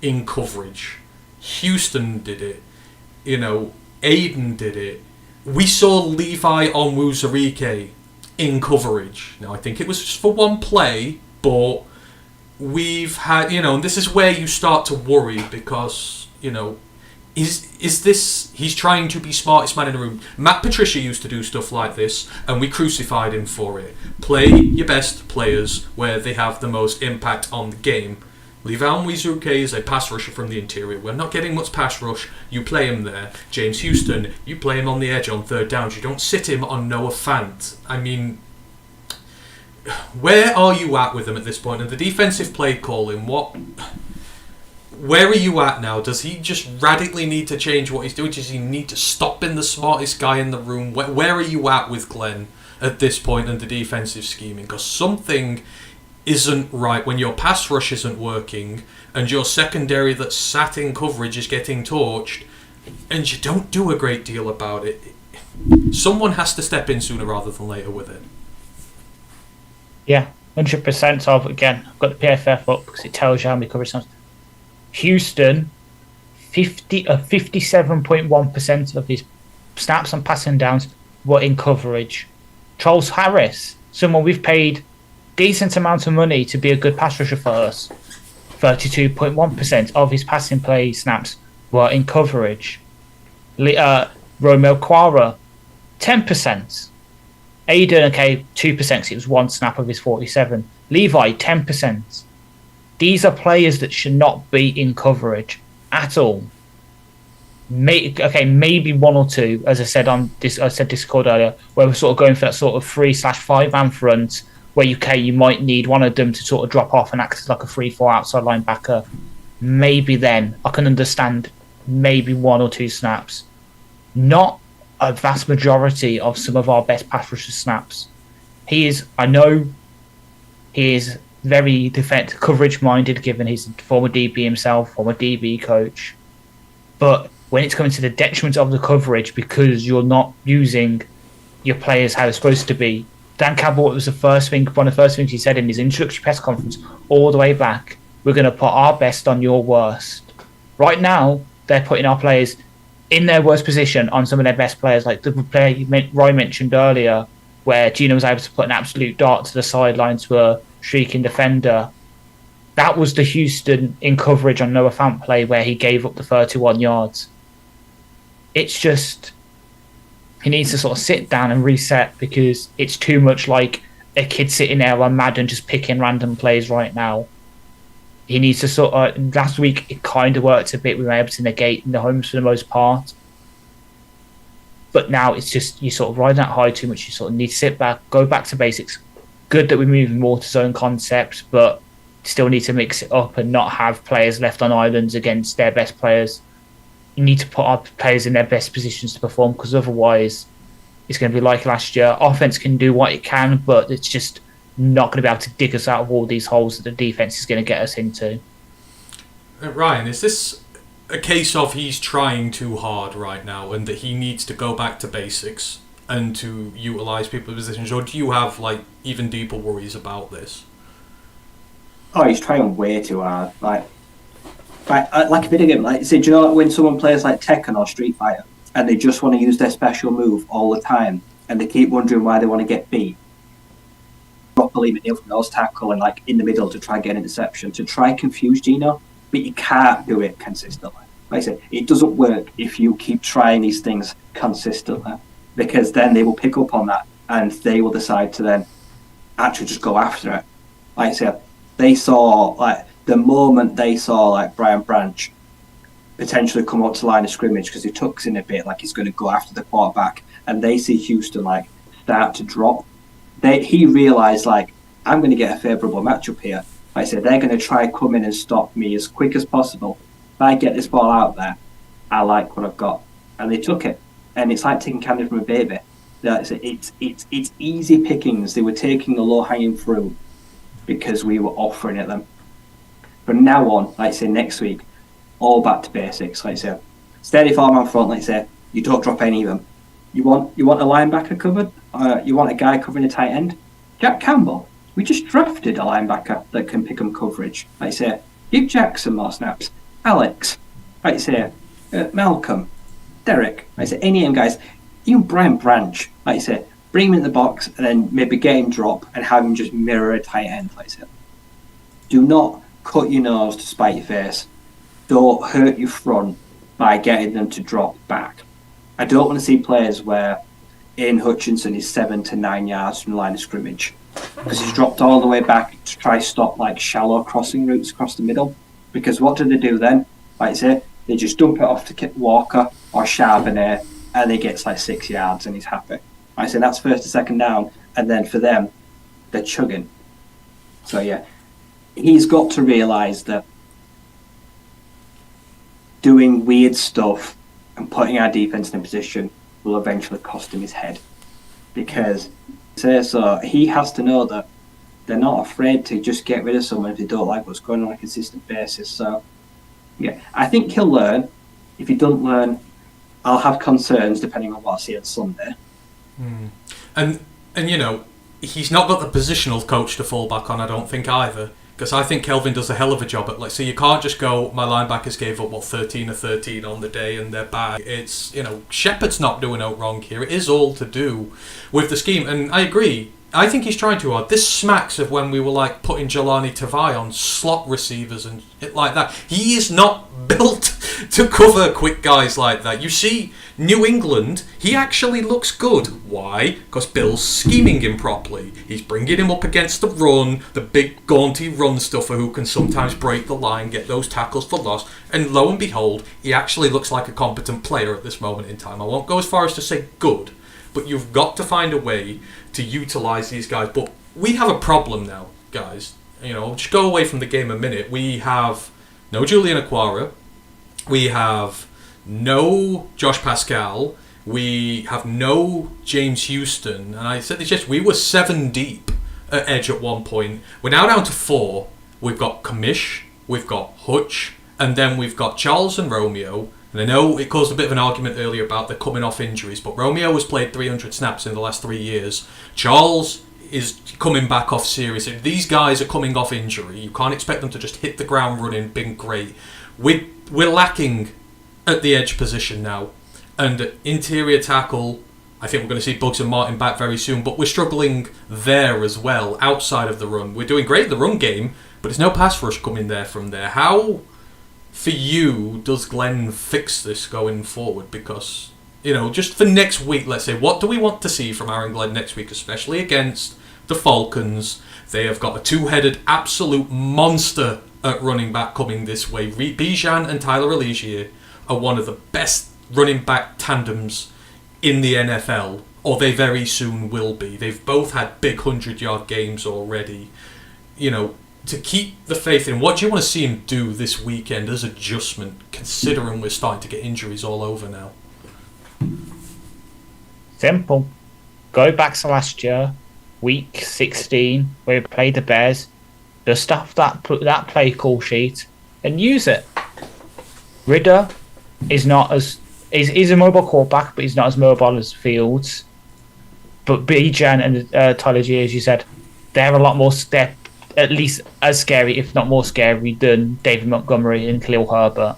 in coverage. Houston did it. Aiden did it. We saw Levi Onwuzurike in coverage. Now, I think it was just for one play, but we've had, and this is where you start to worry because, is this, he's trying to be smartest man in the room. Matt Patricia used to do stuff like this, and we crucified him for it. Play your best players where they have the most impact on the game. Levi Onwuzurike is a pass rusher from the interior. We're not getting much pass rush. You play him there. James Houston, you play him on the edge on third downs. You don't sit him on Noah Fant. I mean, where are you at with him at this point? And the defensive play calling, where are you at now? Does he just radically need to change what he's doing? Does he need to stop being the smartest guy in the room? Where are you at with Glenn at this point and the defensive scheming? Because something isn't right when your pass rush isn't working and your secondary that's sat in coverage is getting torched and you don't do a great deal about it. Someone has to step in sooner rather than later with it. Yeah, 100% of, again, I've got the PFF up because it tells you how many coverage times. Houston, 57.1% of his snaps on passing downs were in coverage. Charles Harris, someone we've paid decent amount of money to be a good pass rusher for us, 32.1% of his passing play snaps were in coverage. Romeo Quara, 10%. Aiden, 2% because it was one snap of his 47. Levi, 10%. These are players that should not be in coverage at all. Maybe one or two, as I said on this. I said Discord earlier, where we're sort of going for that sort of 3/5 man front, where you might need one of them to sort of drop off and act as like a 3-4 outside linebacker. Maybe then I can understand maybe 1 or 2 snaps, not a vast majority of some of our best pass rusher snaps. I know he is very coverage minded, given his former DB himself, former DB coach. But when it's coming to the detriment of the coverage because you're not using your players how they're supposed to be, Dan Campbell, it was one of the first things he said in his introductory press conference all the way back, we're going to put our best on your worst. Right now, they're putting our players in their worst position on some of their best players, like the player Ryan mentioned earlier, where Gino was able to put an absolute dart to the sideline to a shrieking defender. That was the Houston in coverage on Noah Fant play where he gave up the 31 yards. It's just, he needs to sort of sit down and reset because it's too much like a kid sitting there on Madden just picking random plays right now. He needs to sort of, last week it kind of worked a bit. We were able to negate in the homes for the most part. But now it's just, you sort of ride that high too much. You sort of need to sit back, go back to basics. Good that we're moving more to zone concepts, but still need to mix it up and not have players left on islands against their best players. need to put our players in their best positions to perform, because otherwise it's going to be like last year. Offense can do what it can, but it's just not going to be able to dig us out of all these holes that the defense is going to get us into. Ryan, is this a case of he's trying too hard right now and that he needs to go back to basics and to utilise people's positions, or do you have like even deeper worries about this? Oh, he's trying way too hard. Like a video game. Like, say, do you know when someone plays like Tekken or Street Fighter and they just want to use their special move all the time, and they keep wondering why they want to get beat? Properly maneuver from nose tackle and like in the middle to try and get an interception to try and confuse Gino, but you can't do it consistently. Like I said, it doesn't work if you keep trying these things consistently, because then they will pick up on that and they will decide to then actually just go after it. Like I said, they saw like the moment they saw like Brian Branch potentially come up to line of scrimmage because he tucks in a bit like he's going to go after the quarterback, and they see Houston like start to drop. He realised like, I'm going to get a favourable matchup here. Like I said, they're going to try come in and stop me as quick as possible. If I get this ball out there, I like what I've got, and they took it. And it's like taking candy from a baby. It's easy pickings. They were taking the low hanging fruit because we were offering it them. From now on, like I say, next week, all back to basics. Like I say, steady form on front. Like I say, you don't drop any of them. You want a linebacker covered? You want a guy covering a tight end? Jack Campbell. We just drafted a linebacker that can pick them coverage. Like I say, give Jackson more snaps. Alex. Like I say, Malcolm. Derek. Like I say, any of them guys. Even Brian Branch. Like I say, bring him in the box and then maybe get him drop and have him just mirror a tight end. Like I say, do not cut your nose to spite your face. Don't hurt your front by getting them to drop back. I don't want to see players where Ian Hutchinson is 7 to 9 yards from the line of scrimmage because he's dropped all the way back to try stop like shallow crossing routes across the middle. Because what do they do then? Like I say, they just dump it off to Walker or Charbonnet and he gets like 6 yards and he's happy. Like I say, that's first to second down, and then for them, they're chugging. So yeah, he's got to realise that doing weird stuff and putting our defence in a position will eventually cost him his head. Because so he has to know that they're not afraid to just get rid of someone if they don't like what's going on a consistent basis. So yeah, I think he'll learn. If he doesn't learn, I'll have concerns depending on what I see on Sunday. And you know, he's not got the positional coach to fall back on, I don't think either. Because I think Kelvin does a hell of a job at, like, so you can't just go, my linebackers gave up, 13 or 13 on the day and they're bad. It's, you know, Shepard's not doing out wrong here. It is all to do with the scheme. And I agree. I think he's trying too hard. This smacks of when we were, like, putting Jelani Tavai on slot receivers and it like that. He is not built to cover quick guys like that. You see, New England, he actually looks good. Why? Because Bill's scheming him properly. He's bringing him up against the run, the big gaunty run stuffer who can sometimes break the line, get those tackles for loss, and lo and behold, he actually looks like a competent player at this moment in time. I won't go as far as to say good, but you've got to find a way to utilise these guys. But we have a problem now, guys. You know, just go away from the game a minute. We have no Julian Aquara. We have no Josh Pascal. We have no James Houston. And I said this yesterday, we were 7 deep at edge at one point. We're now down to 4. We've got Kamish, we've got Hutch, and then we've got Charles and Romeo. And I know it caused a bit of an argument earlier about the coming off injuries, but Romeo has played 300 snaps in the last 3 years. Charles is coming back off serious. These guys are coming off injury. You can't expect them to just hit the ground running, being great. We're lacking at the edge position now. And interior tackle, I think we're going to see Bugs and Martin back very soon, but we're struggling there as well, outside of the run. We're doing great in the run game, but there's no pass rush coming there from there. How, for you, does Glenn fix this going forward? Because, you know, just for next week, let's say, what do we want to see from Aaron Glenn next week, especially against the Falcons? They have got a two-headed absolute monster at running back coming this way. Bijan and Tyler Allegier are one of the best running back tandems in the NFL, or they very soon will be. They've both had big 100-yard games already. You know, to keep the faith in, what do you want to see him do this weekend as adjustment, considering we're starting to get injuries all over now? Simple. Go back to last year, week 16, where we played the Bears. Just off that play call sheet and use it. Ridder is not as he's a mobile quarterback, but he's not as mobile as Fields. But Bijan and Tyler G, as you said, they're a lot more. They're at least as scary, if not more scary, than David Montgomery and Khalil Herbert.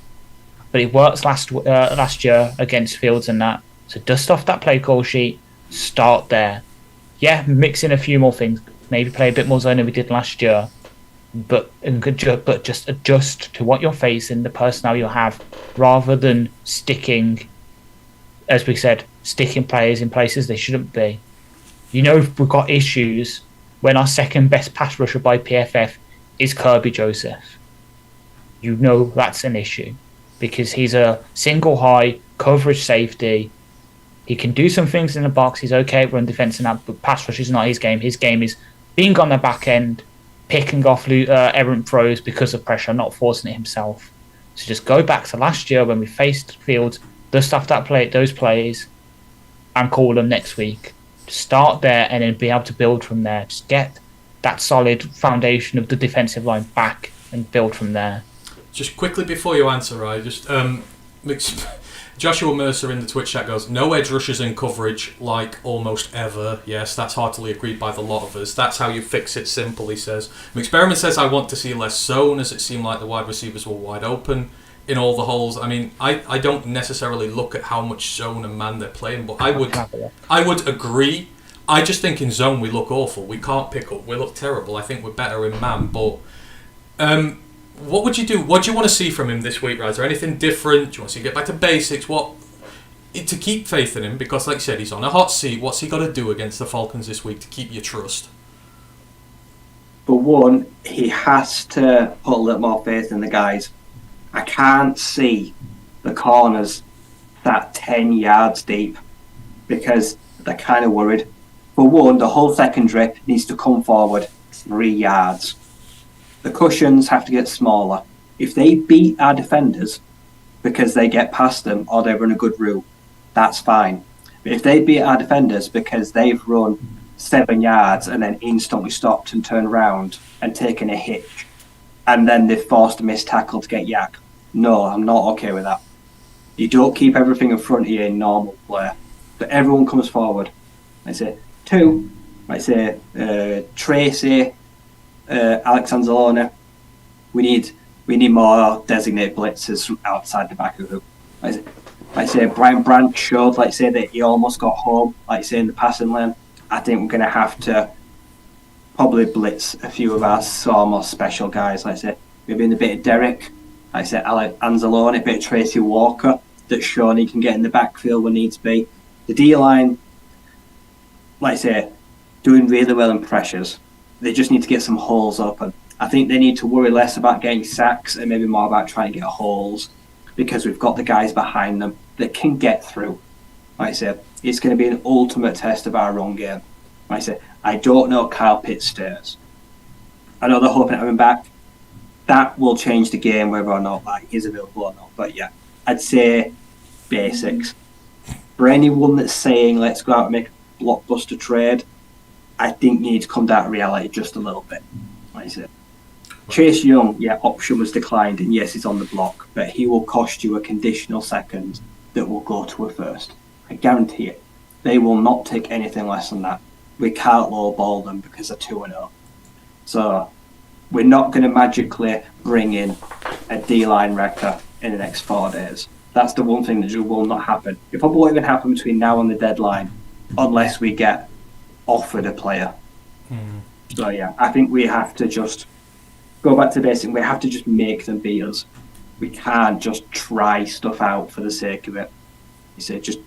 But it worked last year against Fields and that. So dust off that play call sheet. Start there. Yeah, mix in a few more things. Maybe play a bit more zone than we did last year. But just adjust to what you're facing, the personnel you have, rather than sticking, as we said, sticking players in places they shouldn't be. You know, we've got issues when our second best pass rusher by PFF is Kirby Joseph. You know that's an issue because he's a single high coverage safety. He can do some things in the box. He's okay at run defense and that, but pass rush is not his game. His game is being on the back end, picking off errant throws because of pressure, not forcing it himself. So just go back to last year when we faced Fields, dust off those plays, and call them next week. Just start there and then be able to build from there. Just get that solid foundation of the defensive line back and build from there. Just quickly before you answer, right? Joshua Mercer in the Twitch chat goes, no edge rushers in coverage like almost ever. Yes, that's heartily agreed by the lot of us. That's how you fix it simple, he says. McSperiment says, I want to see less zone as it seemed like the wide receivers were wide open in all the holes. I mean, I don't necessarily look at how much zone and man they're playing, but I would agree. I just think in zone we look awful. We can't pick up. We look terrible. I think we're better in man, but... what would you do? What do you want to see from him this week, right? Is there anything different? Do you want to see him get back to basics? To keep faith in him, because like I said, he's on a hot seat. What's he got to do against the Falcons this week to keep your trust? For one, he has to put a little more faith in the guys. I can't see the corners that 10 yards deep because they're kind of worried. For one, the whole secondary needs to come forward 3 yards. The cushions have to get smaller. If they beat our defenders because they get past them or they run a good route, that's fine. But if they beat our defenders because they've run 7 yards and then instantly stopped and turned around and taken a hitch, and then they've forced a missed tackle to get yak, no, I'm not okay with that. You don't keep everything in front of you in normal play. But everyone comes forward. I say, two, I say, Tracy, Alex Anzalone, we need more designated blitzers from outside the back of the hoop. I say Brian Brandt showed, like say, that he almost got home, like say in the passing lane. I think we're going to have to probably blitz a few of our more special guys, like say maybe in a bit of Derek, like say Alex Anzalone, a bit of Tracy Walker, that's shown he can get in the backfield when needs be. The D line, like say, doing really well in pressures. They just need to get some holes open. I think they need to worry less about getting sacks and maybe more about trying to get holes because we've got the guys behind them that can get through. Like I said, it's going to be an ultimate test of our run game. Like I said, I don't know Kyle Pitts stays. I know they're hoping to have him back. That will change the game whether or not he's available or not. But yeah, I'd say basics. For anyone that's saying let's go out and make a blockbuster trade, I think you need to come down to reality just a little bit. Like I said, Chase Young, option was declined, and yes, he's on the block, but he will cost you a conditional second that will go to a first. I guarantee it. They will not take anything less than that. We can't lowball them because they're 2-0. So we're not going to magically bring in a D-line wrecker in the next 4 days. That's the one thing that will not happen. It probably won't even happen between now and the deadline unless we get offered a player. So yeah, I think we have to just go back to basic. We have to just make them beat us. We can't just try stuff out for the sake of it. You say just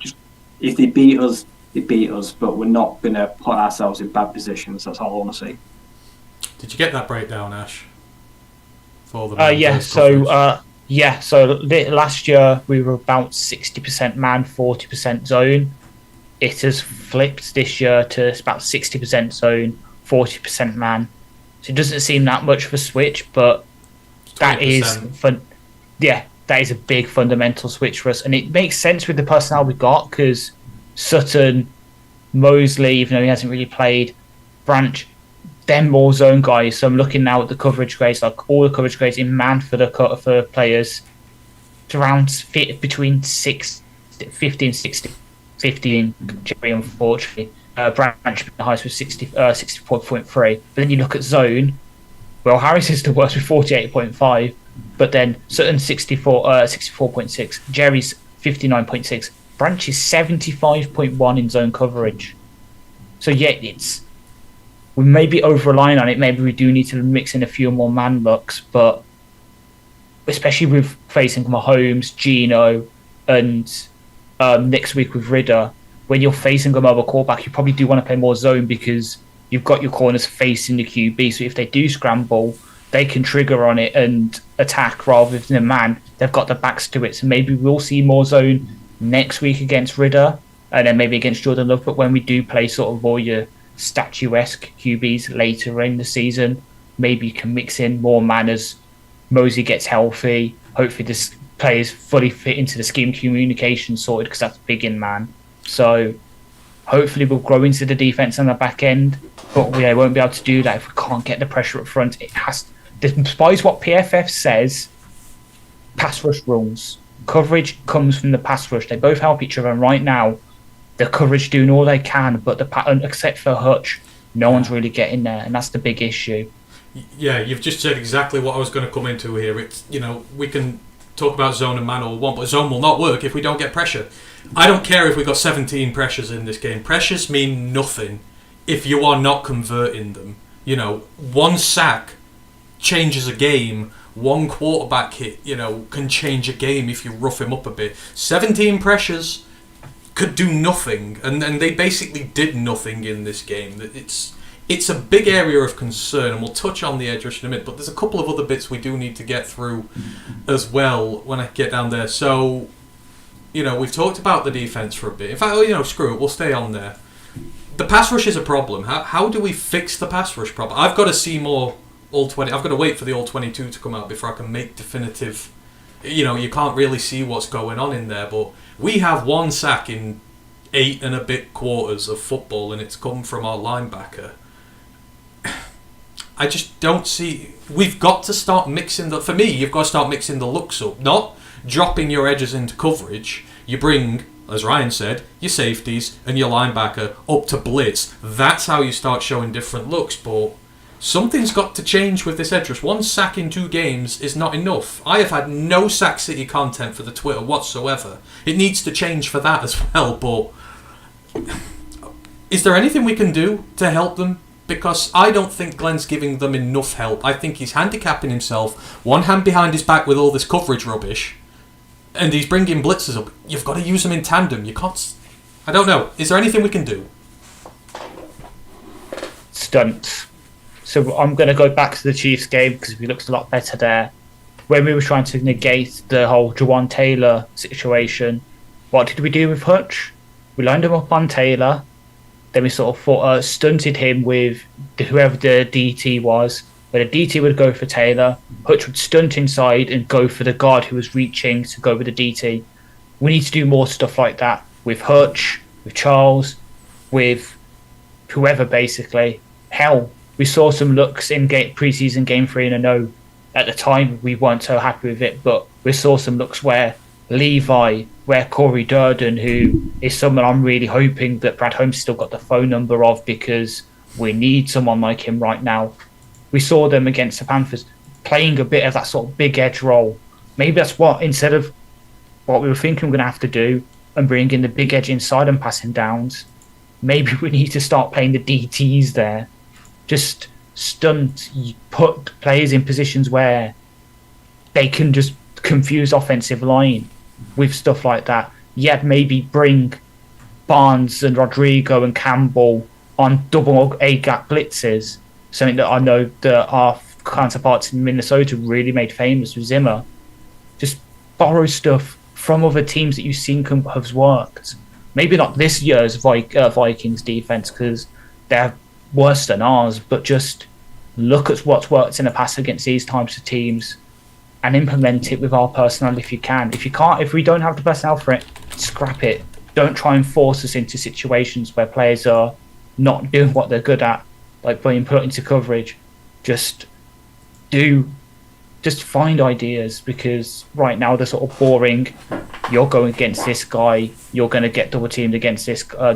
if they beat us, they beat us, but we're not going to put ourselves in bad positions. That's all I want to see. Did you get that breakdown, Ash? For the So last year we were about 60% man, 40% zone. It has flipped this year to about 60% zone, 40% man. So it doesn't seem that much of a switch, but that is 20%. fun. Yeah, that is a big fundamental switch for us, and it makes sense with the personnel we got because Sutton, Mosley, even though he hasn't really played, Branch, they're more zone guys. So I'm looking now at the coverage grades, like all the coverage grades in man for players, it's around between 15, 16, 15. Jerry, unfortunately, Branch the highest was 64.3. But then you look at zone. Well, Harris is the worst with 48.5, but then Sutton 64.6, Jerry's 59.6, Branch is 75.1 in zone coverage. So yeah, we may be over relying on it. Maybe we do need to mix in a few more man looks, but especially with facing Mahomes, Gino, and next week with Ridder, when you're facing a mobile quarterback, you probably do want to play more zone because you've got your corners facing the QB. So if they do scramble, they can trigger on it and attack rather than a man. They've got the backs to it. So maybe we'll see more zone next week against Ridder and then maybe against Jordan Love. But when we do play sort of all your statuesque QBs later in the season, maybe you can mix in more man as Mosey gets healthy. Hopefully this players fully fit into the scheme, communication sorted because that's big in man. So hopefully we'll grow into the defense on the back end, but we won't be able to do that if we can't get the pressure up front. It has, despite what PFF says, pass rush rules. Coverage comes from the pass rush. They both help each other, and right now the coverage doing all they can, but the pattern, except for Hutch, no one's really getting there, and that's the big issue. Yeah, you've just said exactly what I was going to come into here. It's, we can talk about zone and man all we want, but zone will not work if we don't get pressure. I don't care if we got 17 pressures in this game. Pressures mean nothing if you are not converting them. One sack changes a game. One quarterback hit, can change a game if you rough him up a bit. 17 pressures could do nothing, and they basically did nothing in this game. It's a big area of concern, and we'll touch on the edge rush in a minute, but there's a couple of other bits we do need to get through as well when I get down there. So, we've talked about the defense for a bit. In fact, screw it, we'll stay on there. The pass rush is a problem. How do we fix the pass rush problem? I've got to see more All-20. I've got to wait for the All-22 to come out before I can make definitive... you can't really see what's going on in there, but we have one sack in 8 and a bit quarters of football, and it's come from our linebacker. I just don't see... We've got to start mixing the... For me, you've got to start mixing the looks up, not dropping your edges into coverage. You bring, as Ryan said, your safeties and your linebacker up to blitz. That's how you start showing different looks, but something's got to change with this edge rush. One sack in 2 games is not enough. I have had no Sack City content for the Twitter whatsoever. It needs to change for that as well, but is there anything we can do to help them? Because I don't think Glenn's giving them enough help. I think he's handicapping himself, one hand behind his back with all this coverage rubbish, and he's bringing blitzers up. You've got to use them in tandem. You can't... I don't know. Is there anything we can do? Stunts. So I'm going to go back to the Chiefs game because we looked a lot better there. When we were trying to negate the whole Jawan Taylor situation, what did we do with Hutch? We lined him up on Taylor. Then we sort of stunted him with whoever the DT was. Where the DT would go for Taylor, Hutch would stunt inside and go for the guard who was reaching to go with the DT. We need to do more stuff like that with Hutch, with Charles, with whoever basically. Hell, we saw some looks in preseason game 3, and I know at the time we weren't so happy with it, but we saw some looks where Levi, where Corey Durden, who is someone I'm really hoping that Brad Holmes still got the phone number of because we need someone like him right now. We saw them against the Panthers playing a bit of that sort of big edge role. Maybe that's what, instead of what we were thinking we're going to have to do and bring in the big edge inside and passing downs, maybe we need to start playing the DTs there. Just stunt, put players in positions where they can just confuse offensive line with stuff like that. Yet maybe bring Barnes and Rodrigo and Campbell on double A-gap blitzes, something that I know that our counterparts in Minnesota really made famous with Zimmer. Just borrow stuff from other teams that you've seen has worked. Maybe not this year's Vikings defense because they're worse than ours, but just look at what's worked in the past against these types of teams and implement it with our personnel if you can. If you can't, if we don't have the personnel for it, scrap it. Don't try and force us into situations where players are not doing what they're good at, like being put into coverage. Just find ideas, because right now they're sort of boring. You're going against this guy, you're going to get double teamed against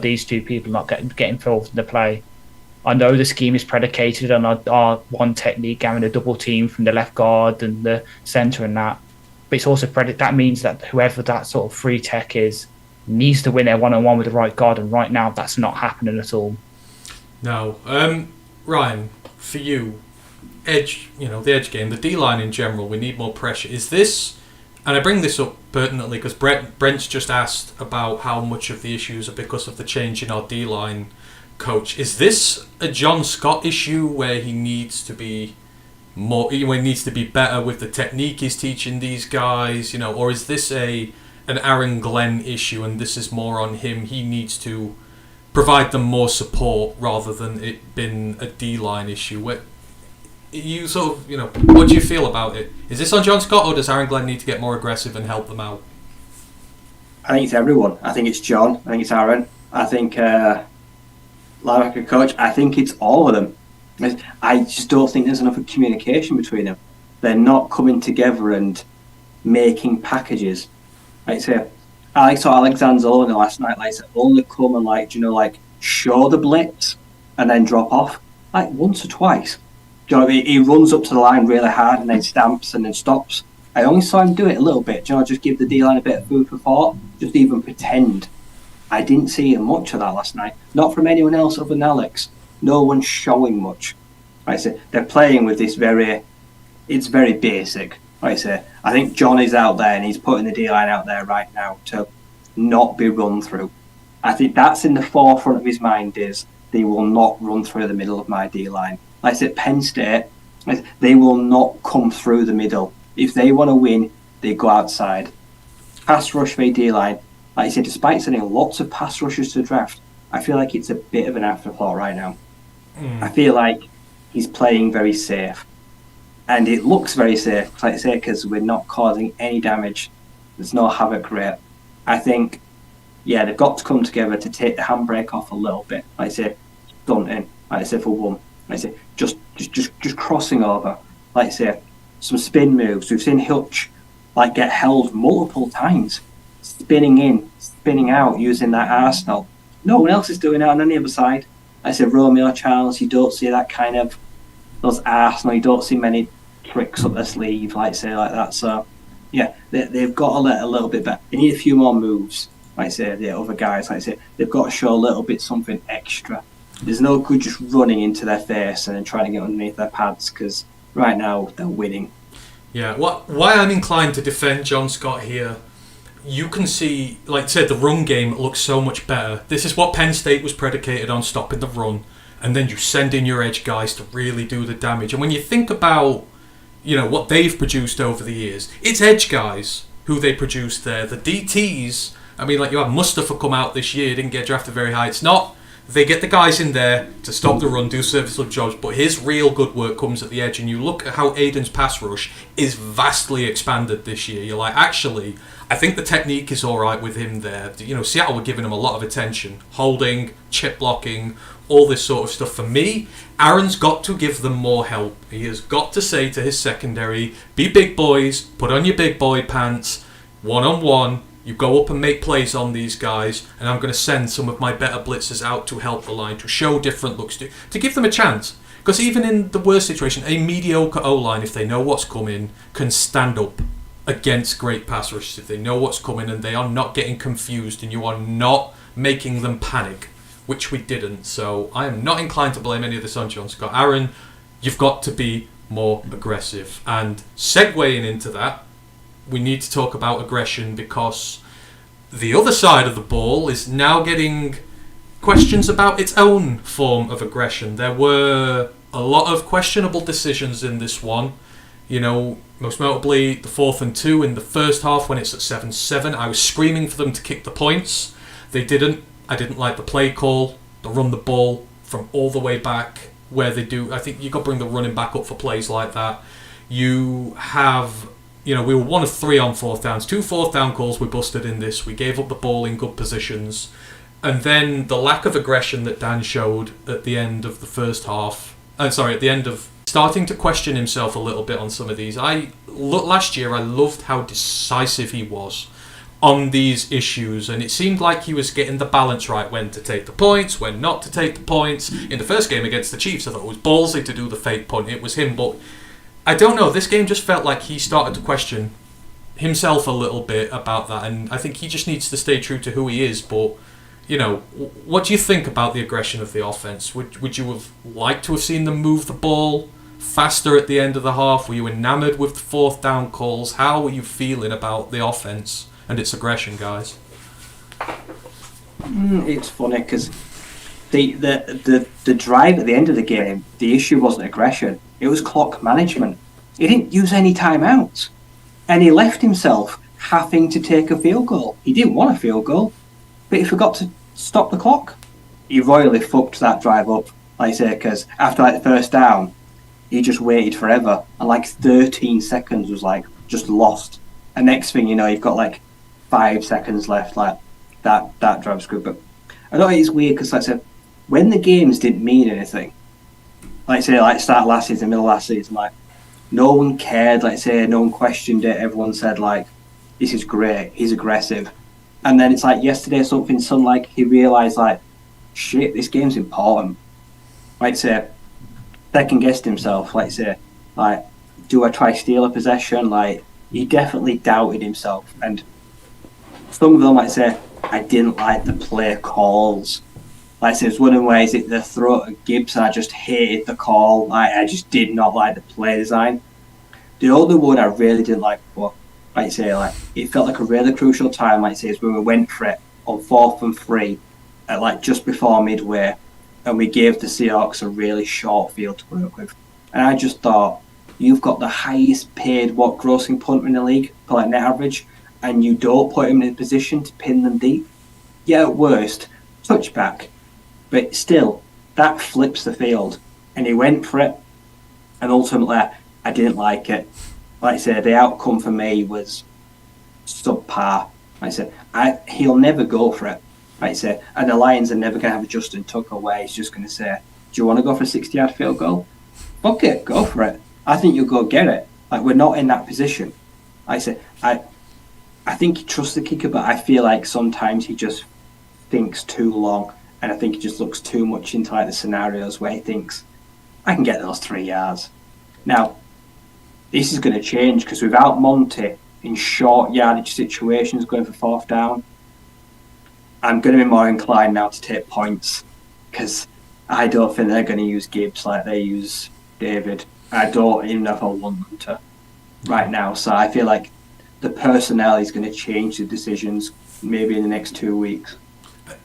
these two people not getting involved in the play. I know the scheme is predicated on our one technique, having a double team from the left guard and the centre and that. But it's also that means that whoever that sort of free tech is needs to win their one-on-one with the right guard, and right now that's not happening at all. No. Ryan, for you, edge, the edge game, the D-line in general, we need more pressure. Is this, and I bring this up pertinently because Brent's just asked about how much of the issues are because of the change in our D-line coach. Is this a John Scott issue where he needs to be better with the technique he's teaching these guys, or is this an Aaron Glenn issue and this is more on him? He needs to provide them more support rather than it being a D-line issue. What do you feel about it? Is this on John Scott, or does Aaron Glenn need to get more aggressive and help them out? I think it's everyone. I think it's John. I think it's Aaron. I think linebacker coach, I think it's all of them. I just don't think there's enough communication between them. They're not coming together and making packages. Like say, I saw Alexander Owen last night, only come and show the blitz and then drop off, once or twice. Do you know what I mean? He runs up to the line really hard and then stamps and then stops. I only saw him do it a little bit. Do you know, just give the D-line a bit of food for thought. Just even pretend. I didn't see much of that last night. Not from anyone else other than Alex. No one's showing much. Like I say, they're playing with this it's very basic. Like I say, I think John is out there and he's putting the D-line out there right now to not be run through. I think that's in the forefront of his mind, is they will not run through the middle of my D-line. Like I said, Penn State, they will not come through the middle. If they want to win, they go outside. Pass rush for D-line. Like I said, despite sending lots of pass rushers to the draft, I feel like it's a bit of an afterthought right now. I feel like he's playing very safe. And it looks very safe, like I say, because we're not causing any damage. There's no havoc rate. I think, they've got to come together to take the handbrake off a little bit. Like I say, stunting. Like I say, for one. Like I say, just crossing over. Like I say, some spin moves. We've seen Hutch get held multiple times, spinning in, spinning out, using that arsenal. No one else is doing it on any other side. Like I said, Romeo Charles, you don't see that kind of those arsenal. You don't see many tricks up their sleeve, like that. So they've got to let a little bit better. They need a few more moves. Like I say, the other guys, like I say, they've got to show a little bit something extra. There's no good just running into their face and then trying to get underneath their pads, because right now they're winning. Yeah, why I'm inclined to defend John Scott here, you can see, like I said, the run game looks so much better. This is what Penn State was predicated on, stopping the run, and then you send in your edge guys to really do the damage. And when you think about, what they've produced over the years, it's edge guys who they produced there. The DTs, you had Mustafa come out this year, didn't get drafted very high. It's not, they get the guys in there to stop the run, do serviceable jobs, but his real good work comes at the edge. And you look at how Aiden's pass rush is vastly expanded this year. You're like, actually, I think the technique is all right with him there. Seattle were giving him a lot of attention, holding, chip blocking, all this sort of stuff. For me, Aaron's got to give them more help. He has got to say to his secondary, be big boys, put on your big boy pants, one-on-one, you go up and make plays on these guys, and I'm going to send some of my better blitzers out to help the line, to show different looks, to give them a chance. Because even in the worst situation, a mediocre O-line, if they know what's coming, can stand up against great pass rushes. If they know what's coming and they are not getting confused and you are not making them panic, which we didn't. So I am not inclined to blame any of this on John Scott. Aaron, you've got to be more aggressive. And segueing into that, we need to talk about aggression, because the other side of the ball is now getting questions about its own form of aggression. There were a lot of questionable decisions in this one. Most notably the 4th and 2 in the first half when it's at 7-7. I was screaming for them to kick the points. They didn't. I didn't like the play call, the run the ball from all the way back where they do. I think you got to bring the running back up for plays like that. You have, we were 1 of 3 on fourth downs. 2 fourth down calls we busted in this. We gave up the ball in good positions. And then the lack of aggression that Dan showed at the end of the first half. At the end of starting to question himself a little bit on some of these. Last year I loved how decisive he was on these issues, and it seemed like he was getting the balance right, when to take the points, when not to take the points. In the first game against the Chiefs, I thought it was ballsy to do the fake punt. It was him, but I don't know. This game just felt like he started to question himself a little bit about that, and I think he just needs to stay true to who he is. But what do you think about the aggression of the offense? Would you have liked to have seen them move the ball faster at the end of the half? Were you enamored with the fourth down calls? How were you feeling about the offense and its aggression, guys? It's funny because the drive at the end of the game, the issue wasn't aggression, it was clock management. He didn't use any timeouts, and he left himself having to take a field goal. He didn't want a field goal, but he forgot to stop the clock. He royally fucked that drive up, like I say, because after the first down, he just waited forever, and 13 seconds was just lost. And next thing you know, you've got 5 seconds left. That drive's good. But I know it's weird because, like I said, when the games didn't mean anything, start last season, middle last season, no one cared. No one questioned it. Everyone said this is great. He's aggressive. And then it's yesterday, he realised shit, this game's important. Second guessed himself. Do I try steal a possession? He definitely doubted himself. And some of them I didn't like the play calls. It was one of the ways the throw at Gibbs, and I just hated the call. I just did not like the play design. The only one I really didn't like, but it felt like a really crucial time, is when we went for it on 4th and 3 at just before midway, and we gave the Seahawks a really short field to work with. And I just thought, you've got the highest paid grossing punter in the league per net average, and you don't put him in a position to pin them deep. Yeah, at worst, touchback, but still, that flips the field. And he went for it, and ultimately, I didn't like it. The outcome for me was subpar. He'll never go for it. And the Lions are never going to have Justin Tucker where he's just going to say, do you want to go for a 60-yard field goal? Fuck it, go for it. I think you'll go get it. We're not in that position. I think he trusts the kicker, but I feel sometimes he just thinks too long, and I think he just looks too much into the scenarios where he thinks, I can get those 3 yards. Now, this is going to change because without Monty in short yardage situations going for 4th down, I'm going to be more inclined now to take points because I don't think they're going to use Gibbs like they use David. I don't even know if I want them to right now. So I feel like the personnel is going to change the decisions maybe in the next 2 weeks.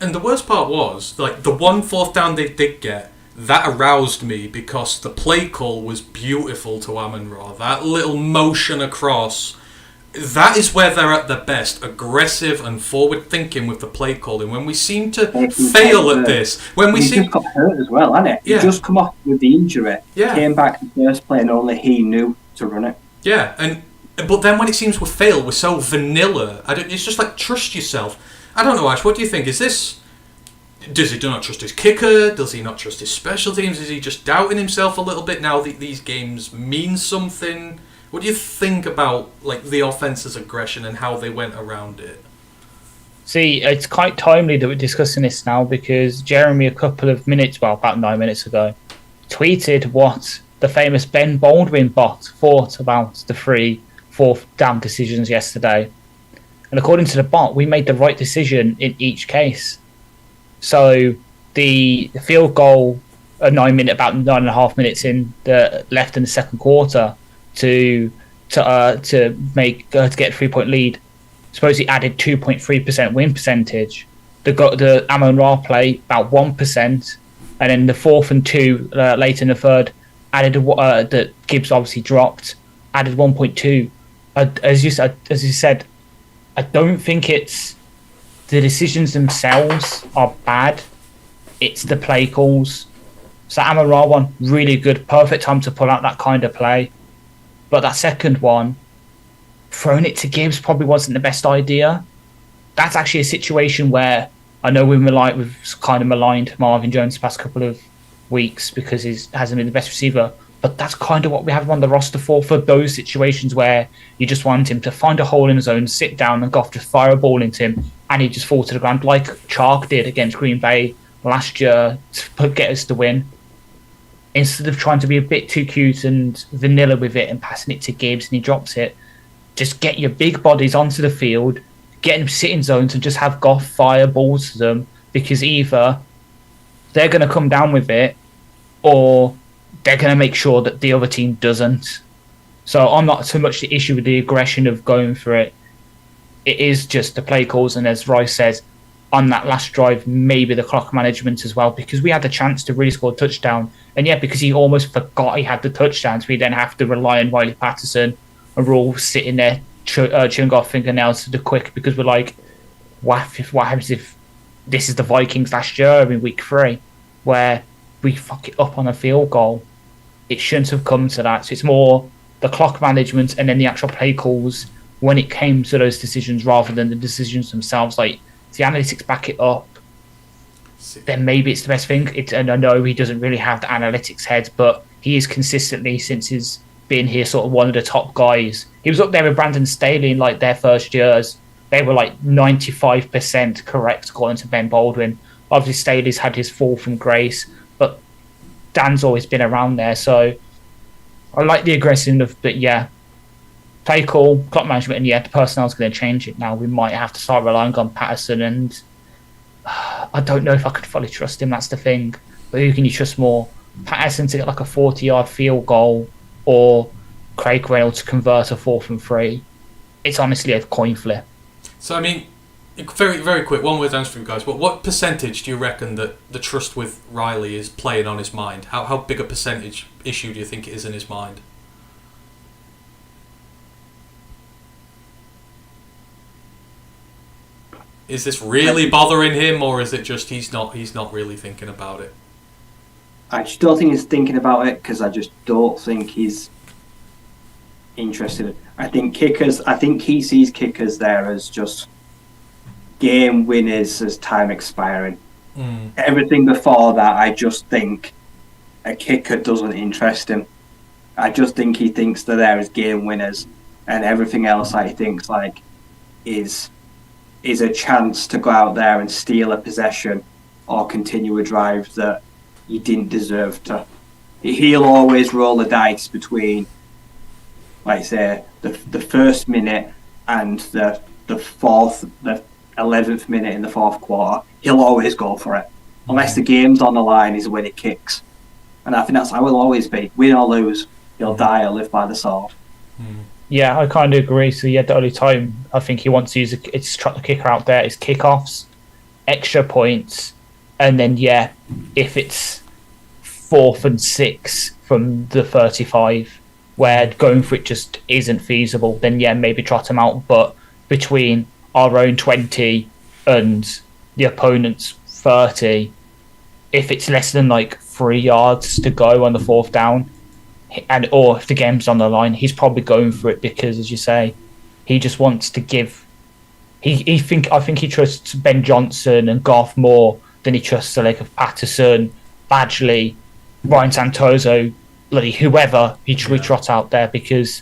And the worst part was, the 1 4th down they did get, that aroused me because the play call was beautiful to Amon-Ra. That little motion across, that is where they're at their best, aggressive and forward-thinking with the play calling. When we seem to fail at this, he just got hurt as well, hasn't it? Yeah. He just come off with the injury, yeah. Came back the first play, and only he knew to run it. Yeah, but then when it seems we fail, we're so vanilla. It's just trust yourself. I don't know, Ash, what do you think? Does he not trust his kicker? Does he not trust his special teams? Is he just doubting himself a little bit now that these games mean something? What do you think about the offense's aggression and how they went around it? See, it's quite timely that we're discussing this now because Jeremy about 9 minutes ago, tweeted what the famous Ben Baldwin bot thought about the 3 4th down decisions yesterday. And according to the bot, we made the right decision in each case. So the field goal about 9.5 minutes left in the second quarter to get a 3-point lead, supposedly added 2.3% win percentage. The Amon-Ra play about 1%, and then the 4th and 2 late in the third added that Gibbs obviously dropped, added 1.2. As you said, I don't think it's the decisions themselves are bad. It's the play calls. So Amara one, really good, perfect time to pull out that kind of play. But that second one, throwing it to Gibbs probably wasn't the best idea. That's actually a situation where I know we've kind of maligned Marvin Jones the past couple of weeks because he hasn't been the best receiver. But that's kind of what we have him on the roster for those situations where you just want him to find a hole in his own, sit down, and Goff just fire a ball into him, and he just fall to the ground like Chark did against Green Bay last year to get us the win. Instead of trying to be a bit too cute and vanilla with it and passing it to Gibbs and he drops it, just get your big bodies onto the field, get them sitting zones and just have Goff fire balls to them, because either they're going to come down with it or they're going to make sure that the other team doesn't. So I'm not so much the issue with the aggression of going for it. It is just the play calls, and as Rice says, on that last drive, maybe the clock management as well, because we had the chance to really score a touchdown. And yeah, because he almost forgot he had the touchdowns, we then have to rely on Wiley Patterson, and we're all sitting there chewing off fingernails to the quick, because we're like, what happens if this is the Vikings last year in week 3, where we fuck it up on a field goal? It shouldn't have come to that. So it's more the clock management and then the actual play calls when it came to those decisions rather than the decisions themselves. Like, if the analytics back it up, then maybe it's the best thing. And I know he doesn't really have the analytics head, but he is consistently, since he's been here, sort of one of the top guys. He was up there with Brandon Staley in like their first years. They were like 95% correct according to Ben Baldwin. Obviously, Staley's had his fall from grace, but Dan's always been around there. So I like the aggressiveness, but yeah, play call, clock management, and yeah, the personnel's going to change it now. We might have to start relying on Patterson, and I don't know if I could fully trust him. That's the thing. But who can you trust more? Patterson to get like a 40-yard field goal, or Craig Reynolds to convert a 4th and 3? It's honestly a coin flip. So, I mean, very, very quick, one word answer for you guys. But what percentage do you reckon that the trust with Riley is playing on his mind? How big a percentage issue do you think it is in his mind? Is this really bothering him, or is it just he's not really thinking about it? I just don't think he's thinking about it, because I just don't think he's interested. I think he sees kickers there as just game winners as time expiring. Everything before that, I just think a kicker doesn't interest him. I just think he thinks they're there as game winners, and everything else I think like is a chance to go out there and steal a possession or continue a drive that you didn't deserve to. He'll always roll the dice between, like say, the first minute and the 11th minute in the fourth quarter. He'll always go for it. Unless the game's on the line is when it kicks. And I think that's how it'll always be. Win or lose, he'll die or live by the sword. Yeah, I kind of agree. So yeah, the only time I think he wants to use it's trot the kicker out there is kickoffs, extra points, and then yeah, if it's 4th and 6 from the 35, where going for it just isn't feasible, then yeah, maybe trot him out. But between our own 20 and the opponent's 30, if it's less than like 3 yards to go on the 4th down, or if the game's on the line, he's probably going for it because, as you say, he just wants to give. I think he trusts Ben Johnson and Goff more than he trusts the leg of Patterson, Badgley, Ryan Santoso, bloody whoever we trot out there, because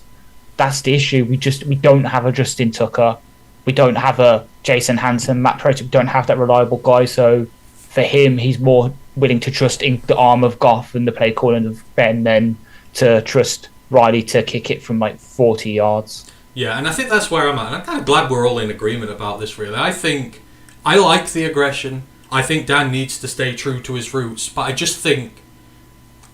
that's the issue. We don't have a Justin Tucker, we don't have a Jason Hansen, Matt Proti. We don't have that reliable guy. So for him, he's more willing to trust in the arm of Goff and the play calling of Ben than to trust Riley to kick it from like 40 yards. Yeah, and I think that's where I'm at. And I'm kind of glad we're all in agreement about this, really. I like the aggression. I think Dan needs to stay true to his roots. But I just think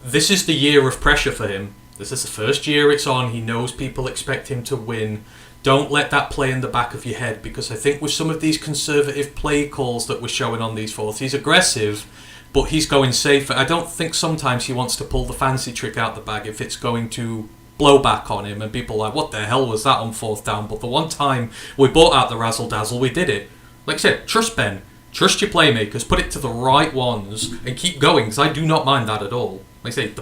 this is the year of pressure for him. This is the first year it's on. He knows people expect him to win. Don't let that play in the back of your head, because I think with some of these conservative play calls that we're showing on these fourths, he's aggressive, but he's going safer. I don't think sometimes he wants to pull the fancy trick out the bag if it's going to blow back on him and people are like, what the hell was that on 4th down? But the one time we bought out the razzle dazzle, we did it. Like I said, trust Ben. Trust your playmakers, put it to the right ones, and keep going, because I do not mind that at all. Like I say,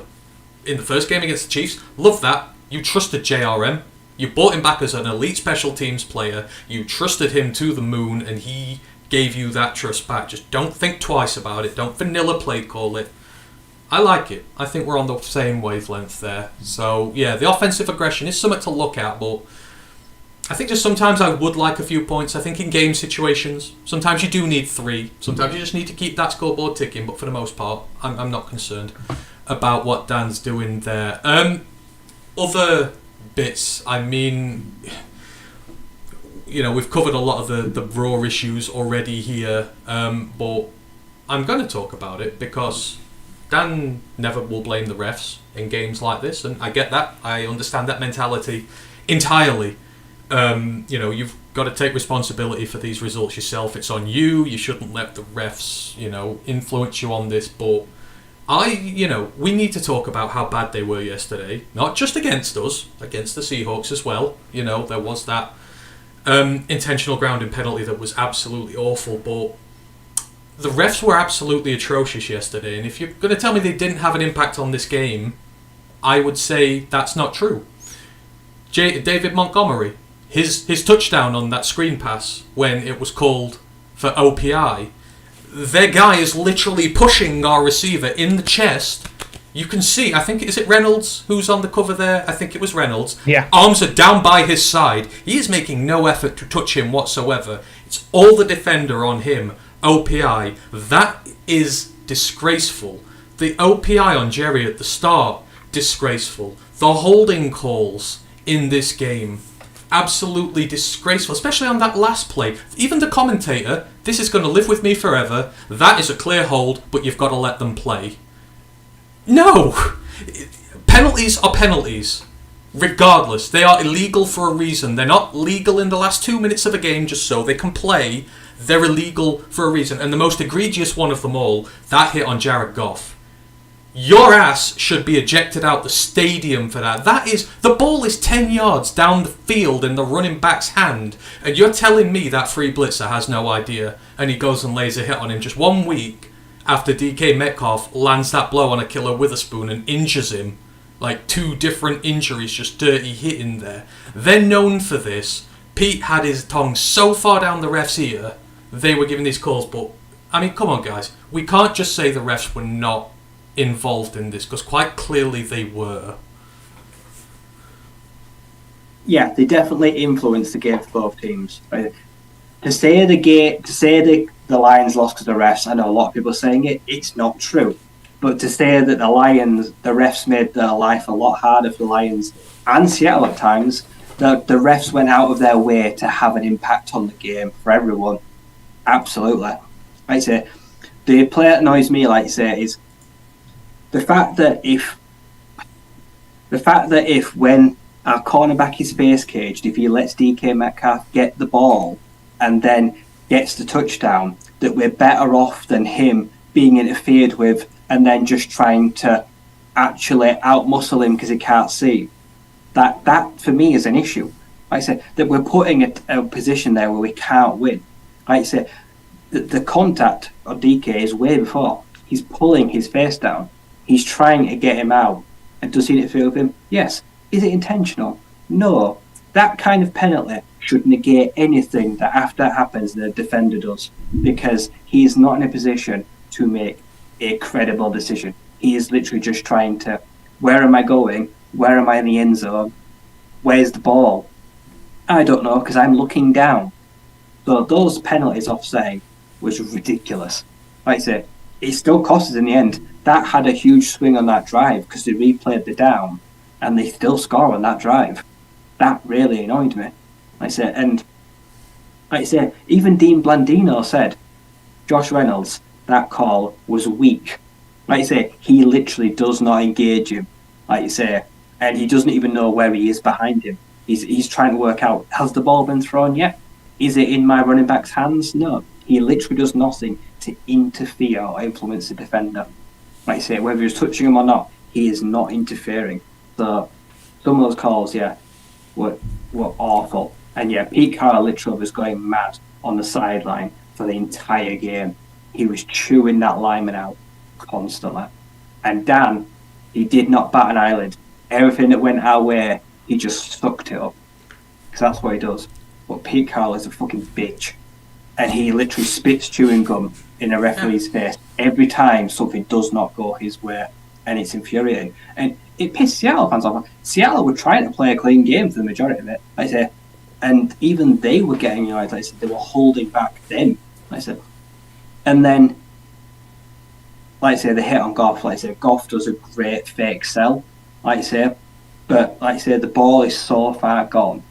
in the first game against the Chiefs, love that. You trusted JRM. You brought him back as an elite special teams player. You trusted him to the moon, and he gave you that trust back. Just don't think twice about it. Don't vanilla play call it. I like it. I think we're on the same wavelength there. So, yeah, the offensive aggression is something to look at, but I think just sometimes I would like a few points. I think in game situations, sometimes you do need 3. Sometimes you just need to keep that scoreboard ticking, but for the most part, I'm not concerned about what Dan's doing there. Other bits, I mean, we've covered a lot of the raw issues already here, but I'm going to talk about it because Dan never will blame the refs in games like this, and I get that. I understand that mentality entirely. You've got to take responsibility for these results yourself. It's on you. You shouldn't let the refs, influence you on this, but we need to talk about how bad they were yesterday. Not just against us, against the Seahawks as well. There was that intentional grounding penalty that was absolutely awful, but the refs were absolutely atrocious yesterday. And if you're going to tell me they didn't have an impact on this game, I would say that's not true. David Montgomery, his touchdown on that screen pass when it was called for OPI, their guy is literally pushing our receiver in the chest. You can see, I think, is it Reynolds who's on the cover there? I think it was Reynolds. Yeah. Arms are down by his side. He is making no effort to touch him whatsoever. It's all the defender on him. OPI. That is disgraceful. The OPI on Jerry at the start, disgraceful. The holding calls in this game, absolutely disgraceful, especially on that last play. Even the commentator, this is going to live with me forever. That is a clear hold, but you've got to let them play. No! Penalties are penalties. Regardless, they are illegal for a reason. They're not legal in the last 2 minutes of a game just so they can play. They're illegal for a reason. And the most egregious one of them all, that hit on Jared Goff. Your ass should be ejected out the stadium for that. The ball is 10 yards down the field in the running back's hand, and you're telling me that free blitzer has no idea, and he goes and lays a hit on him just 1 week after DK Metcalf lands that blow on Akilla Witherspoon and injures him. Like 2 different injuries, just dirty hitting there. They're known for this. Pete had his tongue so far down the ref's ear, they were giving these calls, but, I mean, come on guys. We can't just say the refs were not involved in this, because quite clearly they were. Yeah, they definitely influenced the game for both teams. Right? To say the Lions lost because of the refs, I know a lot of people are saying it, it's not true. But to say that the refs made their life a lot harder for the Lions and Seattle at times, the refs went out of their way to have an impact on the game for everyone. Absolutely. Like I say, the play that annoys me, like you say, is the fact that if when our cornerback is face caged, if he lets DK Metcalf get the ball and then gets the touchdown, that we're better off than him being interfered with and then just trying to actually outmuscle him because he can't see. That for me is an issue. Like I said, that we're putting a position there where we can't win. Like I said, the contact of DK is way before. He's pulling his face down. He's trying to get him out. And does he interfere with him? Yes. Is it intentional? No. That kind of penalty should negate anything that after it happens the defender does, because he is not in a position to make a credible decision. He is literally just trying to, where am I going? Where am I in the end zone? Where's the ball? I don't know, because I'm looking down. So those penalties offsetting was ridiculous. Like I say, it still cost us in the end. That had a huge swing on that drive because they replayed the down and they still score on that drive. That really annoyed me. Like I say, even Dean Blandino said, Josh Reynolds, that call was weak. Like I say, he literally does not engage him. Like you say, and he doesn't even know where he is behind him. He's trying to work out, has the ball been thrown yet? Is it in my running back's hands? No. He literally does nothing to interfere or influence the defender. Like I say, whether he's touching him or not, he is not interfering. So some of those calls, were awful. And Pete Carroll literally was going mad on the sideline, for the entire game. He was chewing that lineman out constantly. And Dan, he did not bat an eyelid. Everything that went our way, he just sucked it up. Because that's what he does. But Pete Carroll is a fucking bitch. And he literally spits chewing gum in a referee's face every time something does not go his way. And it's infuriating. And it pissed Seattle fans off. Seattle were trying to play a clean game for the majority of it, like I say. And even they were getting, like I said, they were holding back them, like I said. And then, like I say, they hit on Goff. Like I say, Goff does a great fake sell, like I say. But, like I say, the ball is so far gone.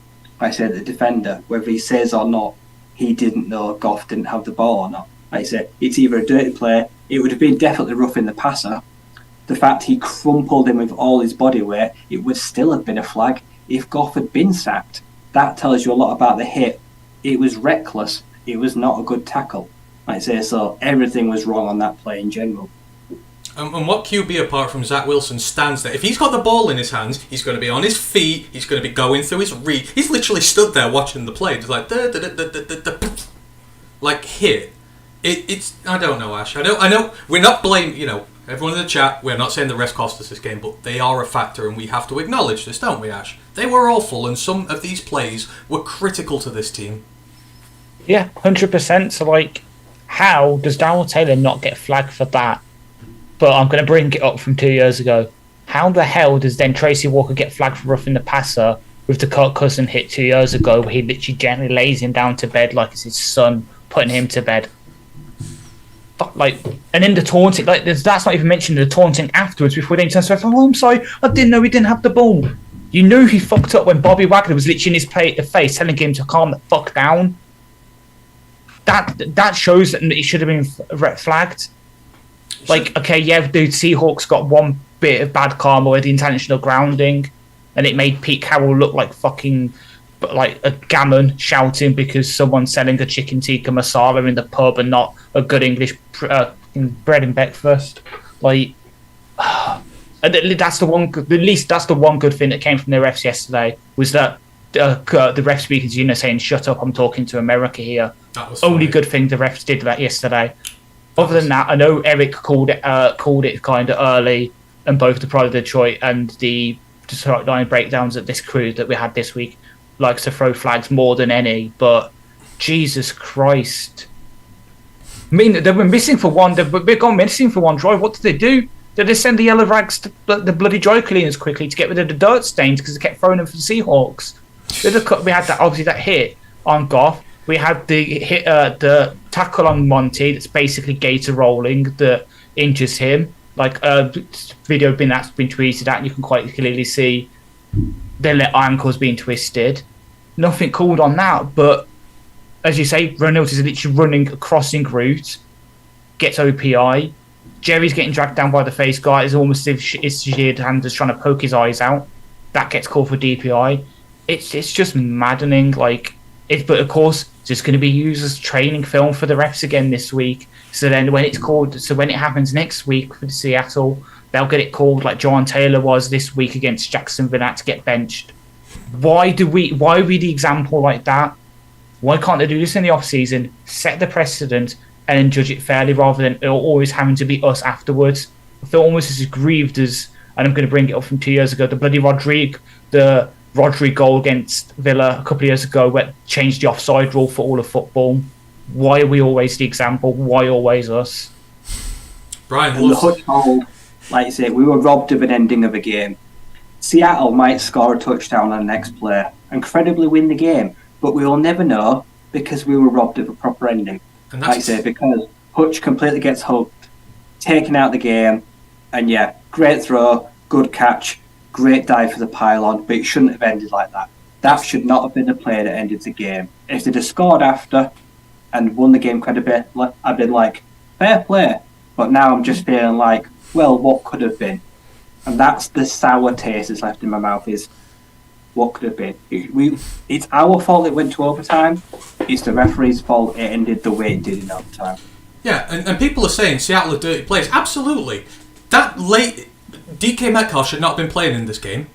Like I say, the defender, whether he says or not, he didn't know Goff didn't have the ball or not. Like I say, it's either a dirty play, it would have been definitely roughing the passer. The fact he crumpled him with all his body weight, it would still have been a flag. If Goff had been sacked, that tells you a lot about the hit. It was reckless. It was not a good tackle. Like I say, so everything was wrong on that play in general. And what QB apart from Zach Wilson stands there? If he's got the ball in his hands, he's going to be on his feet. He's going to be going through his read. He's literally stood there watching the play, just like like hit. It's I don't know, Ash. I know. We're not blaming. Everyone in the chat. We're not saying the refs cost us this game, but they are a factor, and we have to acknowledge this, don't we, Ash? They were awful, and some of these plays were critical to this team. Yeah, 100%. So, how does Darryl Taylor not get flagged for that? But I'm going to bring it up from 2 years ago. How the hell does then Tracy Walker get flagged for roughing the passer with the Kirk Cousin hit 2 years ago, where he literally gently lays him down to bed like it's his son putting him to bed? And then the taunting, that's not even mentioned, the taunting afterwards before they turn around. Oh, I'm sorry, I didn't know he didn't have the ball. You knew he fucked up when Bobby Wagner was literally in his face telling him to calm the fuck down. That shows that he should have been flagged. Okay, yeah, the Seahawks got one bit of bad karma with the intentional grounding, and it made Pete Carroll look like fucking a gammon shouting because someone's selling a chicken tikka masala in the pub and not a good English bread and breakfast. That's the one. At least that's the one good thing that came from the refs yesterday, was that the ref speaking to saying, "Shut up, I'm talking to America here." That was only funny. Good thing the refs did that yesterday. Other than that, I know Eric called it kind of early, and both the Pride of Detroit and the Detroit Line breakdowns at this crew that we had this week likes to throw flags more than any. But Jesus Christ, I mean, they were missing for one. They've gone missing for one drive. What did they do? Did they send the yellow rags to the bloody dry cleaners quickly to get rid of the dirt stains because they kept throwing them for the Seahawks? We had that hit on Goff. We had the tackle on Monty that's basically gator rolling that injures him. Video that's been tweeted out, and you can quite clearly see their ankles being twisted. Nothing called on that, but as you say, Reynolds is literally running a crossing route, gets OPI. Jerry's getting dragged down by the face guard. It's almost as if his sheared hand is trying to poke his eyes out. That gets called for DPI. It's just maddening. But of course, it's just going to be used as training film for the refs again this week. So then when when it happens next week for Seattle, they'll get it called like John Taylor was this week against Jacksonville to get benched. Why are we the example like that? Why can't they do this in the off season? Set the precedent and then judge it fairly rather than always having to be us afterwards. I feel almost as aggrieved as, and I'm going to bring it up from 2 years ago, the bloody Rodri goal against Villa a couple of years ago, where changed the offside rule for all of football. Why are we always the example? Why always us? Brian, and the Hutch hold, like you say, we were robbed of an ending of a game. Seattle might score a touchdown on the next play and credibly win the game, but we will never know because we were robbed of a proper ending. And like I say, because Hutch completely gets hooked, taken out the game, and yeah, great throw, good catch, great dive for the pylon, but it shouldn't have ended like that. That should not have been the play that ended the game. If they'd have scored after and won the game credibly, I'd been like, fair play. But now I'm just feeling like, well, what could have been? And that's the sour taste that's left in my mouth, is what could have been. It's our fault it went to overtime. It's the referee's fault it ended the way it did in overtime. Yeah, and people are saying Seattle are dirty players. Absolutely. That late DK Metcalf should not have been playing in this game.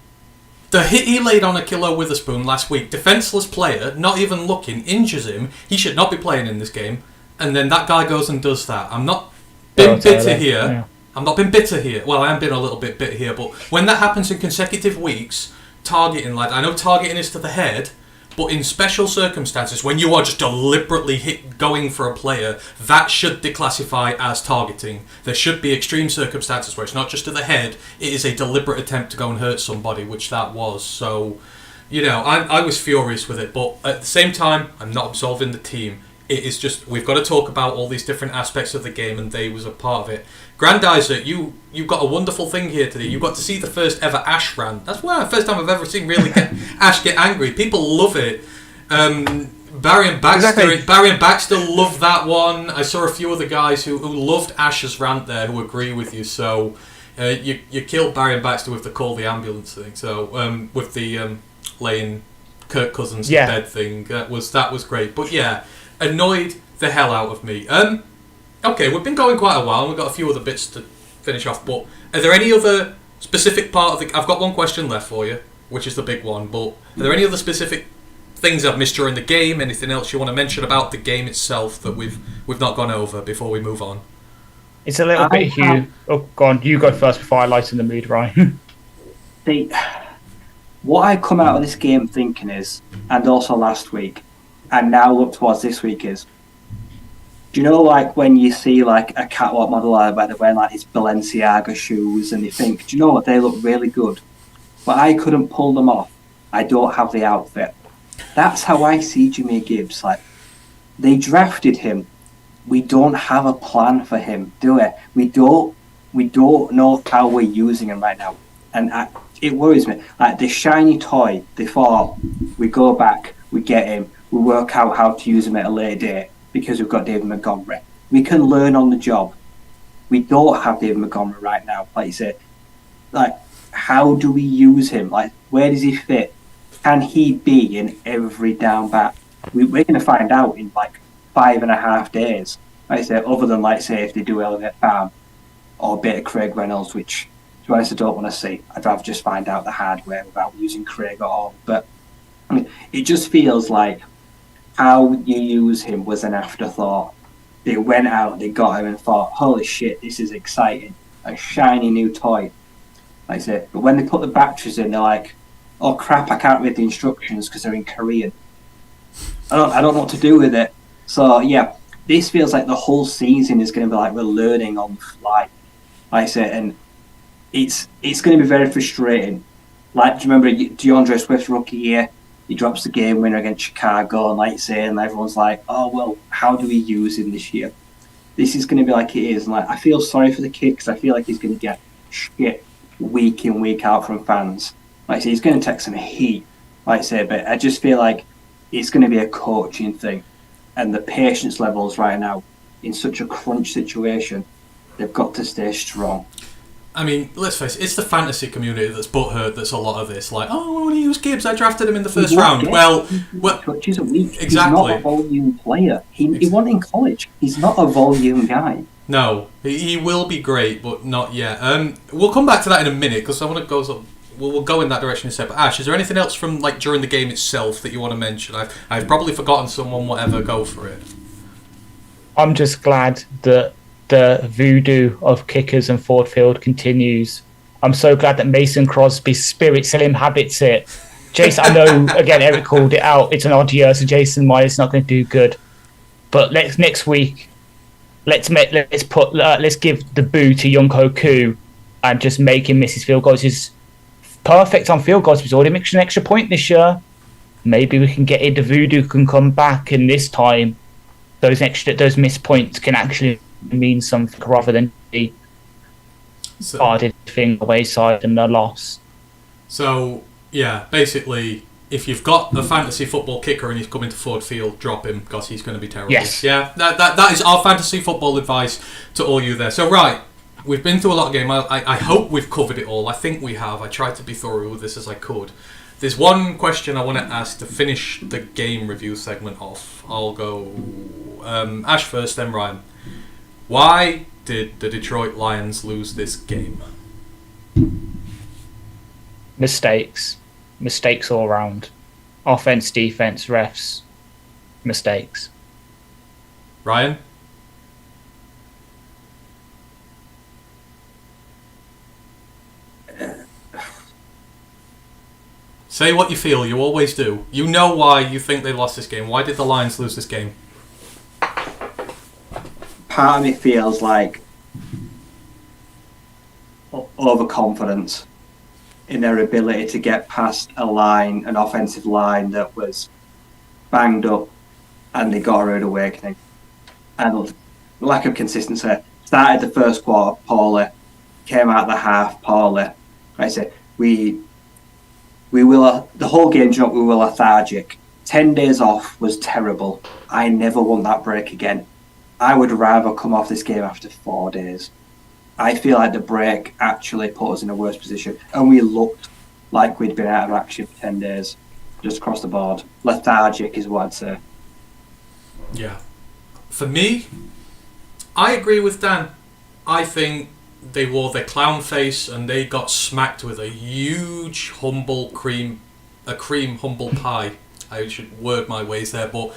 The hit he laid on Akilo Witherspoon last week, defenseless player, not even looking, injures him. He should not be playing in this game. and then that guy goes and does that. I'm not been bitter here. Yeah. I'm not been bitter here. Well, I am been a little bit bitter here, but when that happens in consecutive weeks, targeting, like, I know targeting is to the head, but in special circumstances, when you are just deliberately going for a player, that should declassify as targeting. There should be extreme circumstances where it's not just to the head, it is a deliberate attempt to go and hurt somebody, which that was. So, you know, I was furious with it, but at the same time, I'm not absolving the team. It is just, we've got to talk about all these different aspects of the game, and they was a part of it. Grandizer, you've got a wonderful thing here today. You got to see the first ever Ash rant. That's the first time I've ever seen Ash get angry. People love it. Barry and Baxter love that one. I saw a few other guys who loved Ash's rant there who agree with you. So you killed Barry and Baxter with the call the ambulance thing. So with the laying Kirk Cousins to bed thing. That was great. But yeah, annoyed the hell out of me. Okay, we've been going quite a while, and we've got a few other bits to finish off, but are there any other specific part of the... I've got one question left for you, which is the big one, but are there any other specific things I've missed during the game? Anything else you want to mention about the game itself that we've not gone over before we move on? It's a little bit Hugh. Oh, go on, you go first before I lighten the mood, Ryan. What I come out of this game thinking is, and also last week, and now look towards this week is, do you know, like, when you see, like, a catwalk model where they're wearing, like, these Balenciaga shoes and you think, do you know what, they look really good, but I couldn't pull them off. I don't have the outfit. That's how I see Jahmyr Gibbs. Like, they drafted him. We don't have a plan for him, do we? We don't know how we're using him right now. And it worries me. Like, the shiny toy, they thought, we go back, we get him, we work out how to use him at a later date, because we've got David Montgomery. We can learn on the job. We don't have David Montgomery right now. Like you say, like, how do we use him? Like, where does he fit? Can he be in every down back? We're going to find out in like 5.5 days. Like I say, other than, like, say, if they do Elliot Farm or a bit of Craig Reynolds, which, to be honest, I don't want to see. I'd rather just find out the hardware without using Craig at all. But I mean, it just feels like how you use him was an afterthought. They went out, they got him and thought, holy shit, this is exciting. A shiny new toy. Like I said, but when they put the batteries in, they're like, oh crap, I can't read the instructions because they're in Korean. I don't know what to do with it. So yeah, this feels like the whole season is going to be like we're learning on the fly. Like I said, and it's going to be very frustrating. Like, do you remember DeAndre Swift's rookie year? He drops the game winner against Chicago, and like you say, and everyone's like, oh, well, how do we use him this year? This is going to be like it is. And like, I feel sorry for the kid because I feel like he's going to get shit week in, week out from fans. Like I say, he's going to take some heat, like I say, but I just feel like it's going to be a coaching thing. And the patience levels right now, in such a crunch situation, they've got to stay strong. I mean, let's face it, it's the fantasy community that's butthurt that's a lot of this. Like, oh, I want to use Gibbs, I drafted him in the first round. Well, touches a week. Exactly. He's not a volume player. He won in college. He's not a volume guy. No, he will be great, but not yet. We'll come back to that in a minute, because I want to go... We'll go in that direction in a second. But Ash, is there anything else from, like, during the game itself that you want to mention? I've probably forgotten someone, whatever, go for it. I'm just glad that the voodoo of kickers and Ford Field continues. I'm so glad that Mason Crosby's spirit still inhabits it. Jason, I know, again, Eric called it out. It's an odd year, so Jason Myers not going to do good. But next week, let's give the boo to Youngho Koo and just make him miss his field goals. He's perfect on field goals. He's already mixed an extra point this year. Maybe we can get it. The voodoo can come back, and this time, those missed points can actually mean something rather than the hardest thing away side and the loss. So yeah, basically, if you've got a fantasy football kicker and he's coming to Ford Field, drop him because he's going to be terrible. Yes. Yeah, that is our fantasy football advice to all you there. So right, we've been through a lot of game. I hope we've covered it all. I think we have. I tried to be thorough with this as I could. There's one question I want to ask to finish the game review segment off. I'll go Ash first, then Ryan. Why did the Detroit Lions lose this game? Mistakes all around. Offense, defense, refs, mistakes. Ryan? Say what you feel, you always do. You know why you think they lost this game. Why did the Lions lose this game? Part of me feels like overconfidence in their ability to get past an offensive line that was banged up, and they got a rude awakening. And lack of consistency. Started the first quarter poorly, came out the half poorly. Like I say, we will the whole game jump. We were lethargic. 10 days off was terrible. I never want that break again. I would rather come off this game after 4 days. I feel like the break actually put us in a worse position, and we looked like we'd been out of action for 10 days, just across the board. Lethargic is what I'd say. Yeah. For me, I agree with Dan. I think they wore their clown face and they got smacked with a huge humble cream humble pie. I should word my ways there, but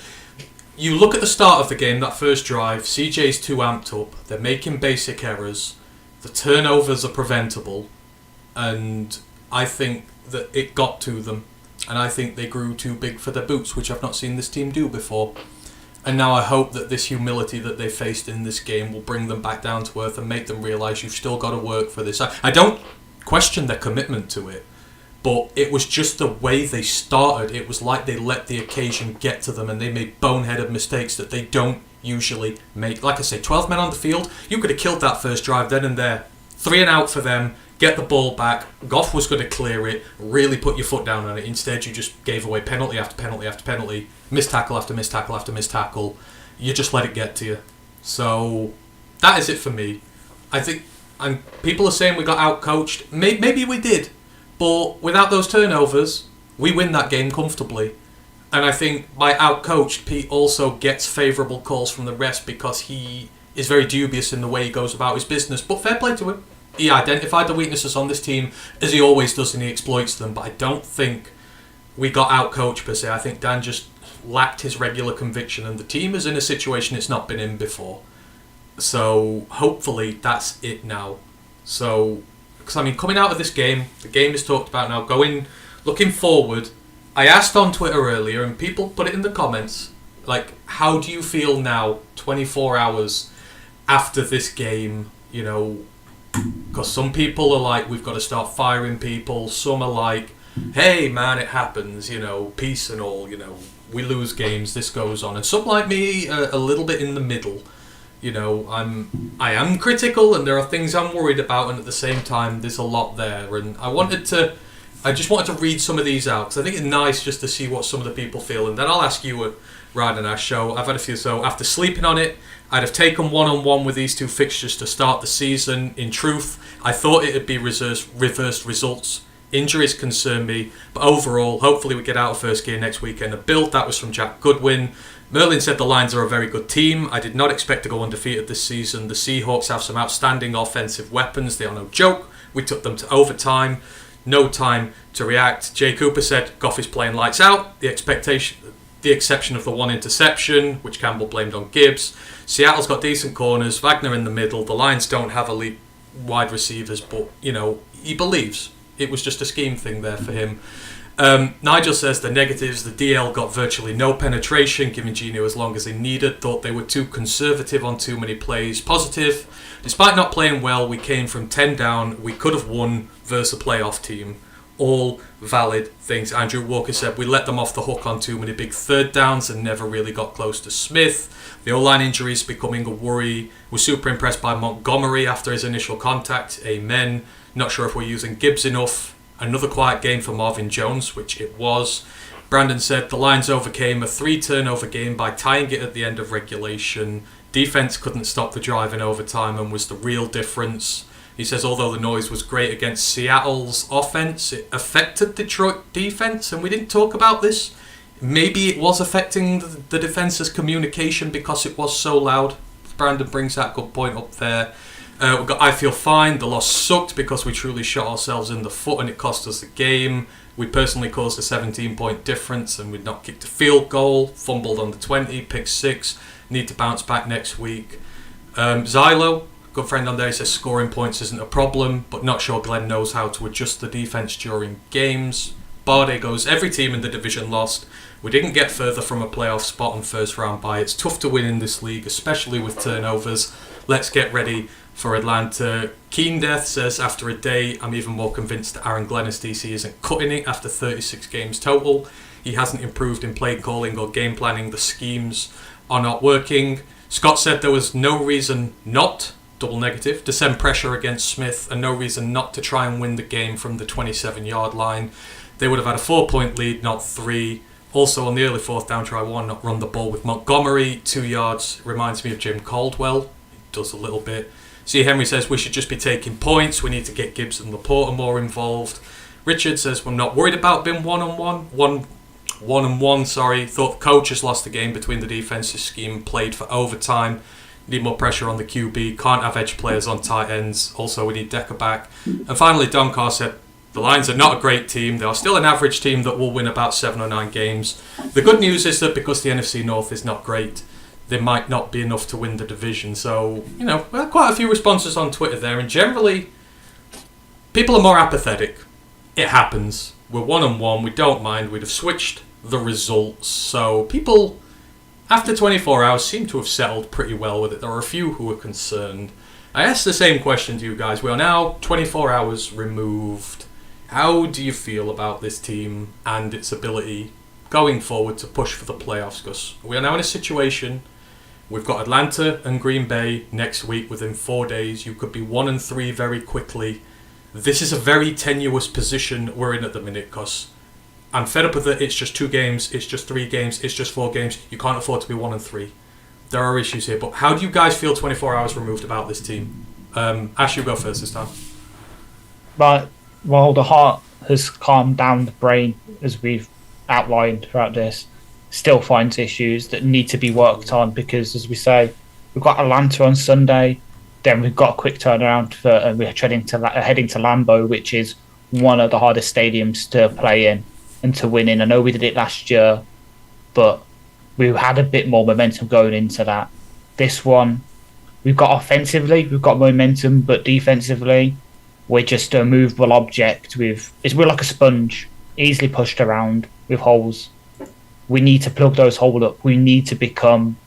you look at the start of the game, that first drive, CJ's too amped up, they're making basic errors, the turnovers are preventable, and I think that it got to them, and I think they grew too big for their boots, which I've not seen this team do before. And now I hope that this humility that they faced in this game will bring them back down to earth and make them realise you've still got to work for this. I don't question their commitment to it, but it was just the way they started. It was like they let the occasion get to them and they made boneheaded mistakes that they don't usually make. Like I say, 12 men on the field, you could have killed that first drive then and there. 3 and out for them, get the ball back. Goff was going to clear it, really put your foot down on it. Instead, you just gave away penalty after penalty after penalty, missed tackle after missed tackle after missed tackle. You just let it get to you. So that is it for me. I think, and people are saying we got out-coached. Maybe we did, but without those turnovers, we win that game comfortably. And I think by out-coached, Pete also gets favourable calls from the rest because he is very dubious in the way he goes about his business. But fair play to him. He identified the weaknesses on this team, as he always does, and he exploits them. But I don't think we got out-coached per se. I think Dan just lacked his regular conviction, and the team is in a situation it's not been in before. So hopefully that's it now. So, because I mean, coming out of this game, the game is talked about now. Looking forward, I asked on Twitter earlier, and people put it in the comments, like, how do you feel now, 24 hours after this game, you know? Because some people are like, we've got to start firing people. Some are like, hey man, it happens, you know, peace and all, you know, we lose games, this goes on. And some like me are a little bit in the middle. You know, I am critical and there are things I'm worried about, and at the same time there's a lot there. And I just wanted to read some of these out because I think it's nice just to see what some of the people feel, and then I'll ask you, Ryan and Ash. So I've had a few. So after sleeping on it, I'd have taken one-on-one with these two fixtures to start the season. In truth, I thought it'd be reversed results. Injuries concern me, but overall, hopefully we get out of first gear next weekend. A build, that was from Jack Goodwin. Merlin said the Lions are a very good team. I did not expect to go undefeated this season. The Seahawks have some outstanding offensive weapons. They are no joke. We took them to overtime. No time to react. Jay Cooper said Goff is playing lights out. The exception of the one interception, which Campbell blamed on Gibbs. Seattle's got decent corners. Wagner in the middle. The Lions don't have elite wide receivers, but, you know, he believes. It was just a scheme thing there for him. Nigel says the negatives, the DL got virtually no penetration, giving Geno as long as they needed. Thought they were too conservative on too many plays. Positive, despite not playing well, we came from 10 down. We could have won versus a playoff team. All valid things. Andrew Walker said we let them off the hook on too many big third downs and never really got close to Smith. The O-line injuries becoming a worry. We're super impressed by Montgomery after his initial contact. Amen. Not sure if we're using Gibbs enough. Another quiet game for Marvin Jones, which it was. Brandon said the Lions overcame a 3-turnover game by tying it at the end of regulation. Defense couldn't stop the drive in overtime and was the real difference. He says although the noise was great against Seattle's offense, it affected Detroit defense, and we didn't talk about this. Maybe it was affecting the defense's communication because it was so loud. Brandon brings that good point up there. We've got I feel fine. The loss sucked because we truly shot ourselves in the foot and it cost us the game. We personally caused a 17-point difference and we'd not kicked a field goal. Fumbled on the 20, pick 6. need to bounce back next week. Zylo, good friend on there, says scoring points isn't a problem, but not sure Glenn knows how to adjust the defence during games. Barde goes, every team in the division lost. We didn't get further from a playoff spot on first round bye. It's tough to win in this league, especially with turnovers. Let's get ready for Atlanta. Keen Death says, after a day, I'm even more convinced that Aaron Glenn as DC isn't cutting it after 36 games total. He hasn't improved in play calling or game planning. The schemes are not working. Scott said there was no reason not, double negative, to send pressure against Smith and no reason not to try and win the game from the 27-yard line. They would have had a 4-point lead, not 3. Also on the early fourth down try, why not run the ball with Montgomery? 2 yards, reminds me of Jim Caldwell. He does a little bit. C. Henry says we should just be taking points. We need to get Gibbs and Laporta more involved. Richard says we're not worried about being one-on-one. Thought the coach has lost the game between the defensive scheme played for overtime. Need more pressure on the QB. Can't have edge players on tight ends. Also, we need Decker back. And finally, Don Carr said the Lions are not a great team. They are still an average team that will win about 7 or 9 games. The good news is that because the NFC North is not great, there might not be enough to win the division. So, we had quite a few responses on Twitter there, and generally, people are more apathetic. It happens. We're 1-1. We don't mind. We'd have switched the results. So, people, after 24 hours, seem to have settled pretty well with it. There are a few who are concerned. I asked the same question to you guys. We are now 24 hours removed. How do you feel about this team and its ability going forward to push for the playoffs? Because we are now in a situation. We've got Atlanta and Green Bay next week within 4 days. You could be 1-3 very quickly. This is a very tenuous position we're in at the minute because I'm fed up with it. It's just 2 games. It's just 3 games. It's just 4 games. You can't afford to be 1-3. There are issues here. But how do you guys feel 24 hours removed about this team? Ash, you go first this time. But while the heart has calmed down the brain, as we've outlined throughout this, still finds issues that need to be worked on because, as we say, we've got Atlanta on Sunday, then we've got a quick turnaround and we're heading to Lambeau, which is one of the hardest stadiums to play in and to win in. I know we did it last year, but we had a bit more momentum going into that. This one, we've got offensively, we've got momentum, but defensively, we're just a movable object. We're like a sponge, easily pushed around with holes. We need to plug those holes up. We need to become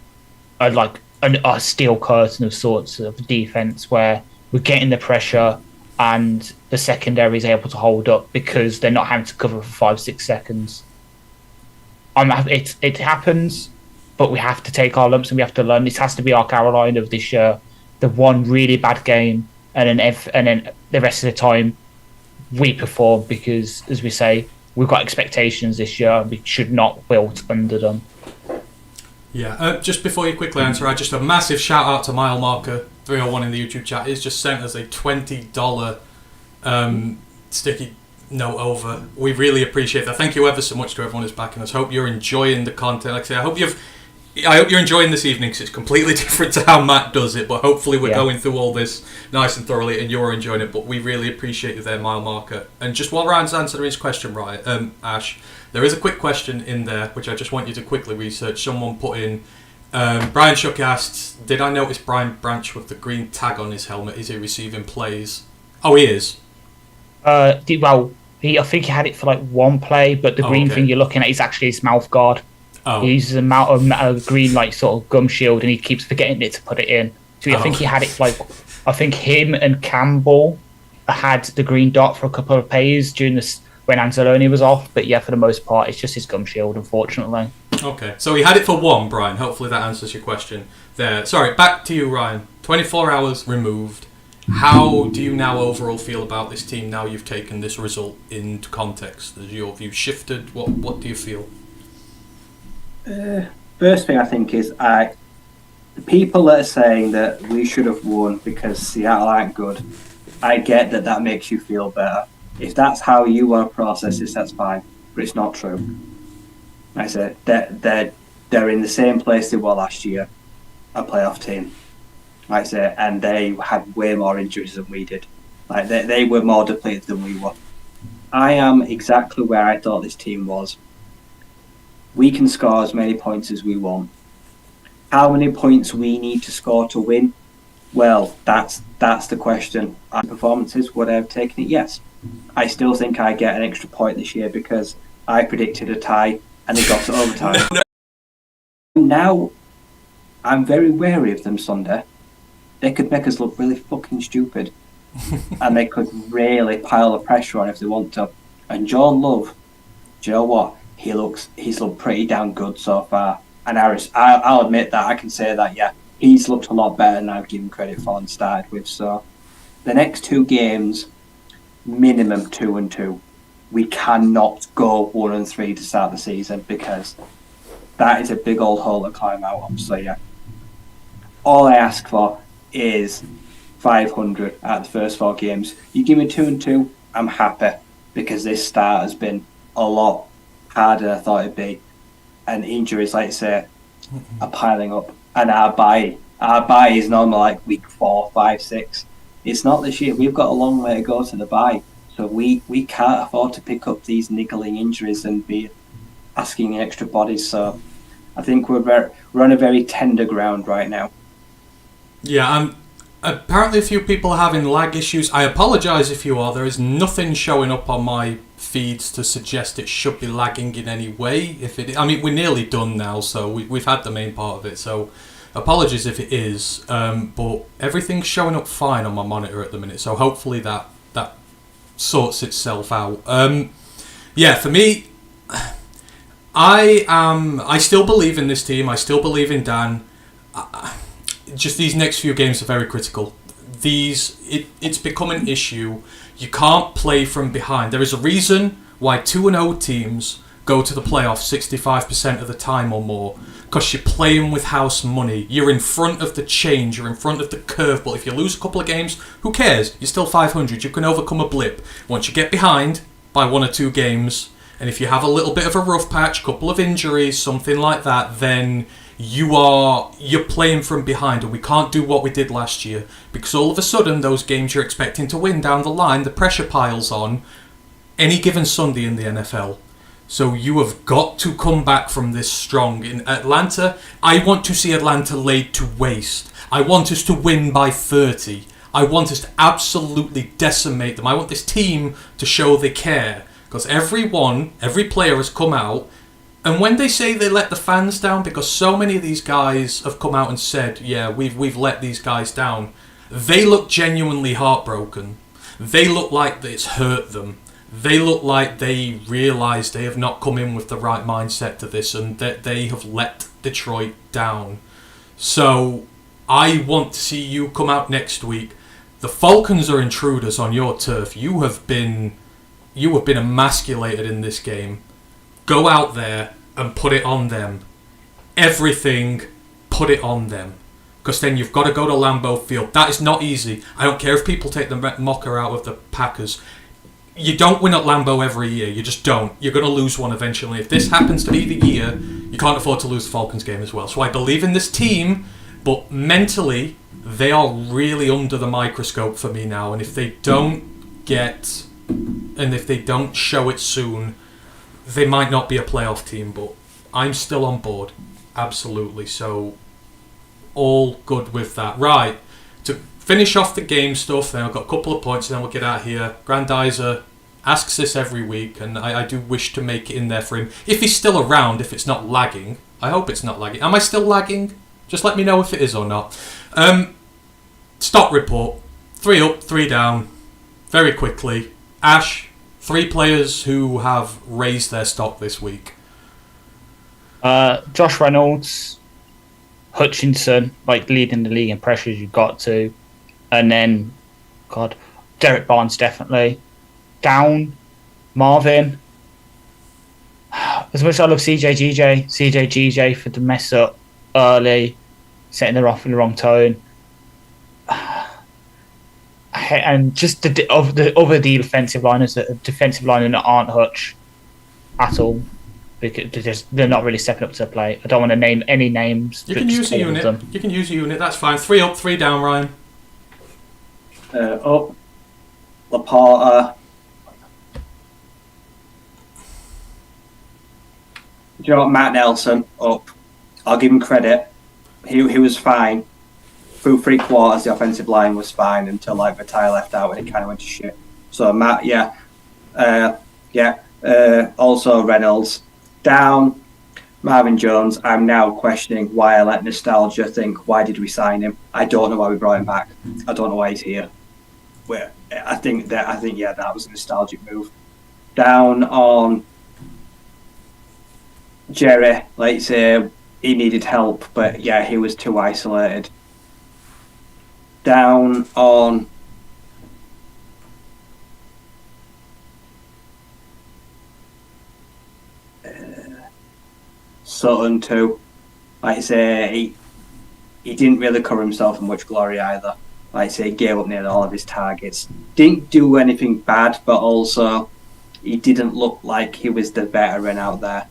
a steel curtain of sorts of defense where we're getting the pressure and the secondary is able to hold up because they're not having to cover for 5-6 seconds. It happens, but we have to take our lumps and we have to learn. This has to be our Carolina of this year. The one really bad game, and then the rest of the time we perform because, as we say, we've got expectations this year and we should not wilt under them. Yeah, just before you quickly answer, just a massive shout out to Mile Marker 301 in the YouTube chat. He's just sent us a $20 sticky note over. We really appreciate that. Thank you ever so much to everyone who's backing us. Hope you're enjoying the content. Like I say, I hope you're enjoying this evening because it's completely different to how Matt does it, but hopefully we're going through all this nice and thoroughly and you're enjoying it. But we really appreciate you there, Mile Marker. And just while Ryan's answering his question, right, Ash, there is a quick question in there which I just want you to quickly research. Someone put in, Brian Shook asked, did I notice Brian Branch with the green tag on his helmet? Is he receiving plays? Oh, he is. I think he had it for like one play, but the green thing you're looking at is actually his mouth guard. Oh. He uses a green sort of gum shield, and he keeps forgetting it to put it in. So I think he had it I think him and Campbell had the green dot for a couple of plays during this when Anzalone was off. But yeah, for the most part, it's just his gum shield, unfortunately. Okay, so he had it for one, Brian. Hopefully that answers your question there. Sorry, back to you, Ryan. 24 hours removed. How do you now overall feel about this team now you've taken this result into context? Has your view shifted? What do you feel? First thing I think is the people that are saying that we should have won because Seattle aren't good, I get that makes you feel better. If that's how you want to process this, that's fine, but it's not true. Like I said, they're in the same place they were last year, a playoff team. Like I say, and they had way more injuries than we did. Like they were more depleted than we were. I am exactly where I thought this team was. We can score as many points as we want. how many points we need to score to win. Well, that's the question. Performances, would I have taken it? Yes. I still think I get an extra point this year because I predicted a tie and it got to overtime. Now, I'm very wary of them Sunday. They could make us look really fucking stupid. And they could really pile the pressure on if they want to. And John Love, do you know what? He's looked pretty damn good so far. And I'll admit that, I can say that, yeah. He's looked a lot better than I've given credit for and started with. So the next 2 games, minimum 2-2. We cannot go 1-3 to start the season because that is a big old hole to climb out of. So yeah, all I ask for is 500 out of the first 4 games. You give me 2-2, I'm happy because this start has been a lot harder than I thought it'd be, and injuries, like I say, are piling up. And our bye is normally like week 4, 5, 6. It's not this year. We've got a long way to go to the bye, so we can't afford to pick up these niggling injuries and be asking extra bodies. So I think we're on a very tender ground right now. Yeah, apparently a few people are having lag issues. I apologise if you are. There is nothing showing up on my feeds to suggest it should be lagging in any way. We're nearly done now, so we've had the main part of it. So apologies if it is, but everything's showing up fine on my monitor at the minute. So hopefully that sorts itself out. Yeah, for me, I still believe in this team. I still believe in Dan. Just these next few games are very critical. It's become an issue. You can't play from behind. There is a reason why 2-0 teams go to the playoffs 65% of the time or more, because you're playing with house money. You're in front of the change. You're in front of the curve. But if you lose a couple of games, who cares? You're still 500. You can overcome a blip. Once you get behind by 1 or 2 games, and if you have a little bit of a rough patch, couple of injuries, something like that, then you're playing from behind, and we can't do what we did last year, because all of a sudden those games you're expecting to win down the line, the pressure piles on any given Sunday in the NFL. So you have got to come back from this strong. In Atlanta, I want to see Atlanta laid to waste. I want us to win by 30. I want us to absolutely decimate them. I want this team to show they care, because every player has come out. And when they say they let the fans down, because so many of these guys have come out and said, yeah, we've let these guys down, they look genuinely heartbroken. They look like it's hurt them. They look like they realise they have not come in with the right mindset to this, and that they have let Detroit down. So I want to see you come out next week. The Falcons are intruders on your turf. You have been emasculated in this game. Go out there and put it on them. Everything, put it on them. Because then you've got to go to Lambeau Field. That is not easy. I don't care if people take the mocker out of the Packers. You don't win at Lambeau every year. You just don't. You're going to lose one eventually. If this happens to be the year, you can't afford to lose the Falcons game as well. So I believe in this team, but mentally, they are really under the microscope for me now. And if they don't show it soon, they might not be a playoff team, but I'm still on board. Absolutely. So, all good with that. Right. To finish off the game stuff, then I've got a couple of points and then we'll get out of here. Grandizer asks this every week, and I do wish to make it in there for him. If he's still around, if it's not lagging. I hope it's not lagging. Am I still lagging? Just let me know if it is or not. Stock report. 3 up, 3 down. Very quickly. Ash, 3 players who have raised their stock this week. Josh Reynolds, Hutchinson, leading the league in pressures you've got to. And then, Derek Barnes definitely. Down, Marvin. As much as I love CJ for the mess up early, setting her off in the wrong tone. And just the other defensive liners that aren't Hutch at all, because they're not really stepping up to the plate. I don't want to name any names. You can use a unit. You can use a unit. That's fine. 3 up, 3 down, Ryan. Up, Laporta. Do you know what? Matt Nelson up. I'll give him credit. he was fine. Through 3/4, the offensive line was fine until like Vitale left out and it kind of went to shit. So Matt, also Reynolds down. Marvin Jones, I'm now questioning why I let nostalgia think, why did we sign him? I don't know why we brought him back. I don't know why he's here. I think that was a nostalgic move. Down on Jerry, like you say, he needed help, but yeah, he was too isolated. Down on Sutton too. Like I say, he didn't really cover himself in much glory either. Like I say, he gave up nearly all of his targets. Didn't do anything bad, but also he didn't look like he was the veteran out there.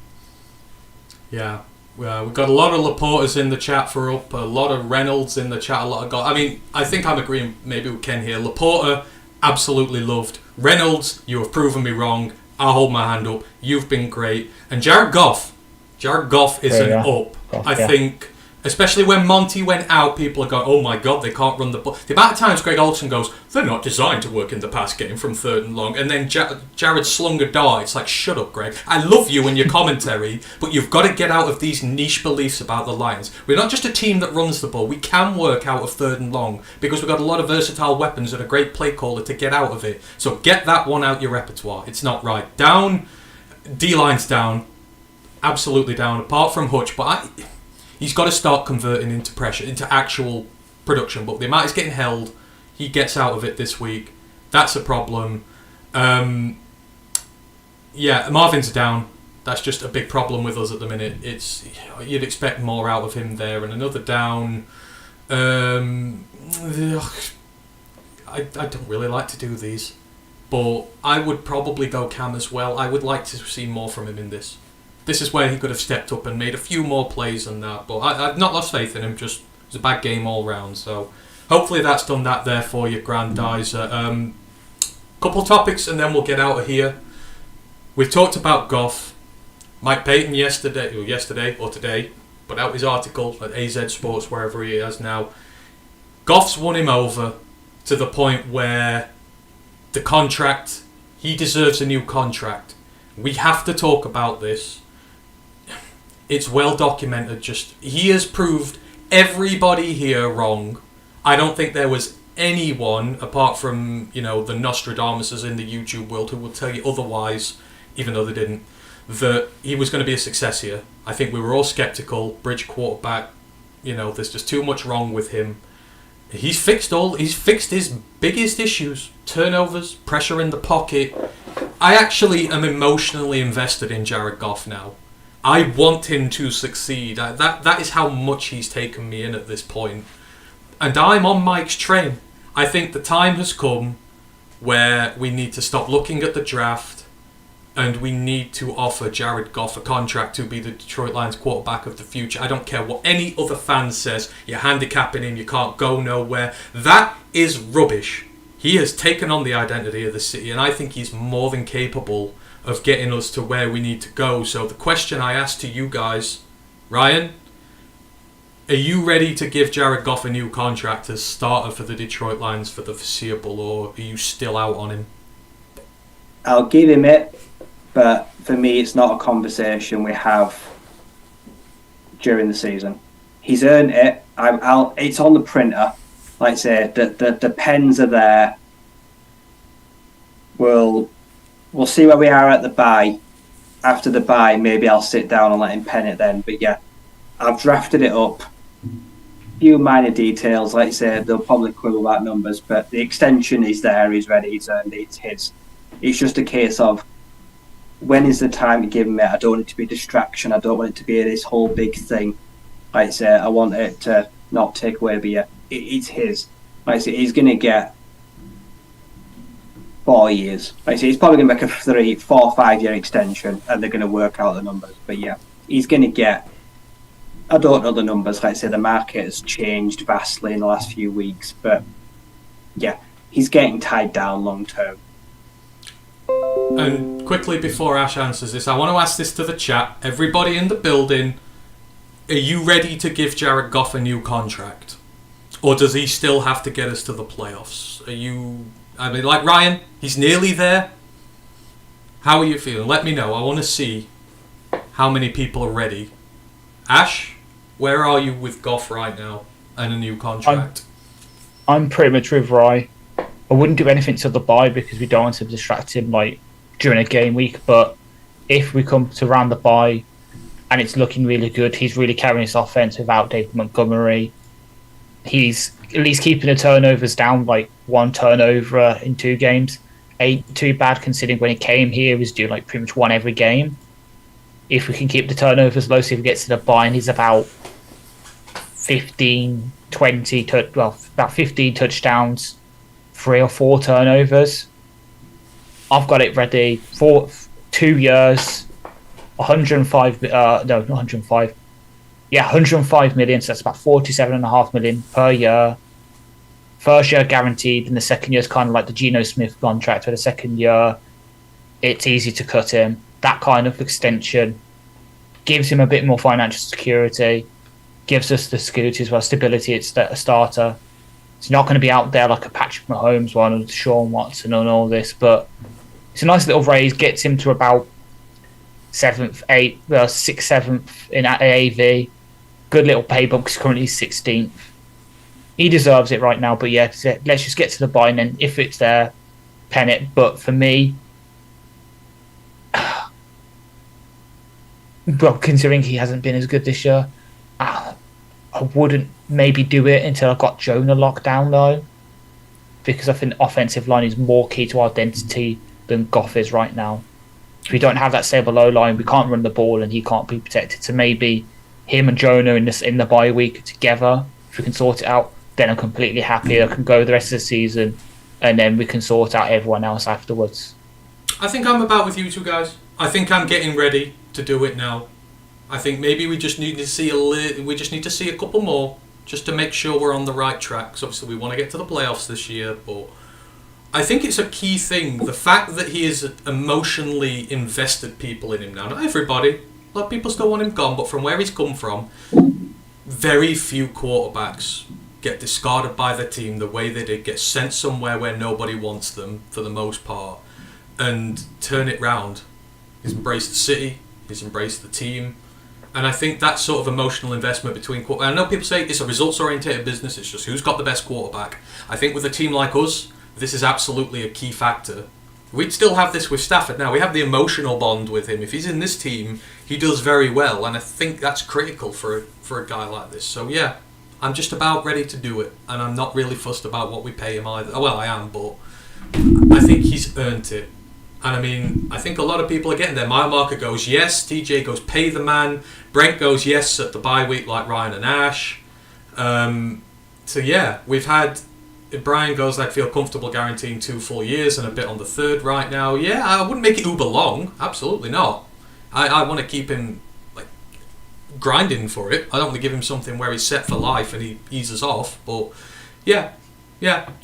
Yeah. We've got a lot of Laportas in the chat for up, a lot of Reynolds in the chat, a lot of God. I mean, I think I'm agreeing maybe with Ken here. Laporta, absolutely loved. Reynolds, you have proven me wrong. I'll hold my hand up. You've been great. And Jared Goff is an up. I think, especially when Monty went out, people are going, oh my God, they can't run the ball. The amount of times Greg Olsen goes, they're not designed to work in the pass game from 3rd and long. And then Jared slung a dart. It's like, shut up, Greg. I love you and your commentary, but you've got to get out of these niche beliefs about the Lions. We're not just a team that runs the ball. We can work out of 3rd and long because we've got a lot of versatile weapons and a great play caller to get out of it. So get that one out your repertoire. It's not right. Down, D-line's down. Absolutely down, apart from Hutch, but he's got to start converting into pressure, into actual production. But the amount he's getting held, he gets out of it this week. That's a problem. Marvin's down. That's just a big problem with us at the minute. You'd expect more out of him there. And another down. I don't really like to do these, but I would probably go Cam as well. I would like to see more from him in this. This is where he could have stepped up and made a few more plays than that. But I've not lost faith in him. Just it was a bad game all round. So hopefully that's done that there for you, Grandizer. Couple topics and then we'll get out of here. We've talked about Goff. Mike Payton yesterday or today put out his article at AZ Sports, wherever he is now. Goff's won him over to the point where the contract, he deserves a new contract. We have to talk about this. It's well documented. He has proved everybody here wrong. I don't think there was anyone apart from the Nostradamuses in the YouTube world who will tell you otherwise, even though they didn't, that he was going to be a success here. I think we were all skeptical. Bridge quarterback, there's just too much wrong with him. He's fixed his biggest issues: turnovers, pressure in the pocket. I actually am emotionally invested in Jared Goff now. I want him to succeed. That is how much he's taken me in at this point. And I'm on Mike's train. I think the time has come where we need to stop looking at the draft and we need to offer Jared Goff a contract to be the Detroit Lions quarterback of the future. I don't care what any other fan says. You're handicapping him, you can't go nowhere. That is rubbish. He has taken on the identity of the city, and I think he's more than capable of getting us to where we need to go. So the question I ask to you guys, Ryan, are you ready to give Jared Goff a new contract as starter for the Detroit Lions for the foreseeable, or are you still out on him? I'll give him it, but for me it's not a conversation we have during the season. He's earned it. It's on the printer. Like I said, the pens are there. We'll see where we are at the bye. After the bye, maybe I'll sit down and let him pen it then. But yeah, I've drafted it up. Few minor details. Like I said, they'll probably quibble about numbers, but the extension is there. He's ready. He's earned it. It's his. It's just a case of when is the time to give him it. I don't want it to be a distraction. I don't want it to be this whole big thing. Like I said, I want it to not take away, but yeah, it's his. Like I said, he's going to get 4 years. Like I said, he's probably going to make a 3, 4, 5 year extension, and they're going to work out the numbers. But yeah, he's going to get. I don't know the numbers. Like I said, the market has changed vastly in the last few weeks, but yeah, he's getting tied down long term. And quickly before Ash answers this, I want to ask this to the chat. Everybody in the building, are you ready to give Jared Goff a new contract? Or does he still have to get us to the playoffs? Like Ryan, he's nearly there. How are you feeling? Let me know. I want to see how many people are ready. Ash, where are you with Goff right now and a new contract? I'm pretty much with Rye. I wouldn't do anything till the bye because we don't want to distract him during a game week. But if we come to round the bye and it's looking really good, he's really carrying his offense without David Montgomery. He's at least keeping the turnovers down, like 1 turnover in 2 games. Ain't too bad considering when he came here, he was doing like pretty much 1 every game. If we can keep the turnovers low, so if he gets to the bye and he's about 15 touchdowns, 3 or 4 turnovers. I've got it ready for 2 years, 105 million, so that's about 47.5 million per year. First year guaranteed, and the second year is kind of like the Geno Smith contract, where the second year it's easy to cut him. That kind of extension gives him a bit more financial security, gives us the security as well, stability. It's a starter. It's not going to be out there like a Patrick Mahomes one and Sean Watson and all this, but it's a nice little raise, gets him to about 6th, 7th in AAV. Good little pay bump because currently he's 16th. He deserves it right now, but yeah, let's just get to the buy and then if it's there, pen it. But for me, well, considering he hasn't been as good this year, I wouldn't maybe do it until I got Jonah locked down though, because I think the offensive line is more key to our identity than Goff is right now. If we don't have that stable low line, we can't run the ball and he can't be protected. So maybe him and Jonah in the bye week together, if we can sort it out, then I'm completely happy. I can go the rest of the season and then we can sort out everyone else afterwards. I think I'm about with you two guys. I think I'm getting ready to do it now. I think maybe we just need to see a couple more just to make sure we're on the right track. Because obviously we want to get to the playoffs this year, but I think it's a key thing. The fact that he has emotionally invested people in him now. Not everybody. A lot of people still want him gone, but from where he's come from, very few quarterbacks get discarded by the team the way they did, get sent somewhere where nobody wants them for the most part, and turn it round. He's embraced the city, he's embraced the team, and I think that sort of emotional investment between quarterbacks. I know people say it's a results-oriented business, it's just who's got the best quarterback. I think with a team like us, this is absolutely a key factor. We'd still have this with Stafford now. We have the emotional bond with him. If he's in this team, he does very well, and I think that's critical for a guy like this. So yeah, I'm just about ready to do it, and I'm not really fussed about what we pay him either. Well, I am, but I think he's earned it. And I mean, I think a lot of people are getting there. Mile marker goes yes, TJ goes pay the man, Brent goes yes at the bye week like Ryan and Ash. So yeah, we've had... Brian goes, I feel comfortable guaranteeing 2 full years and a bit on the 3rd right now. Yeah, I wouldn't make it uber long. Absolutely not. I want to keep him like grinding for it. I don't want to give him something where he's set for life and he eases off. But yeah.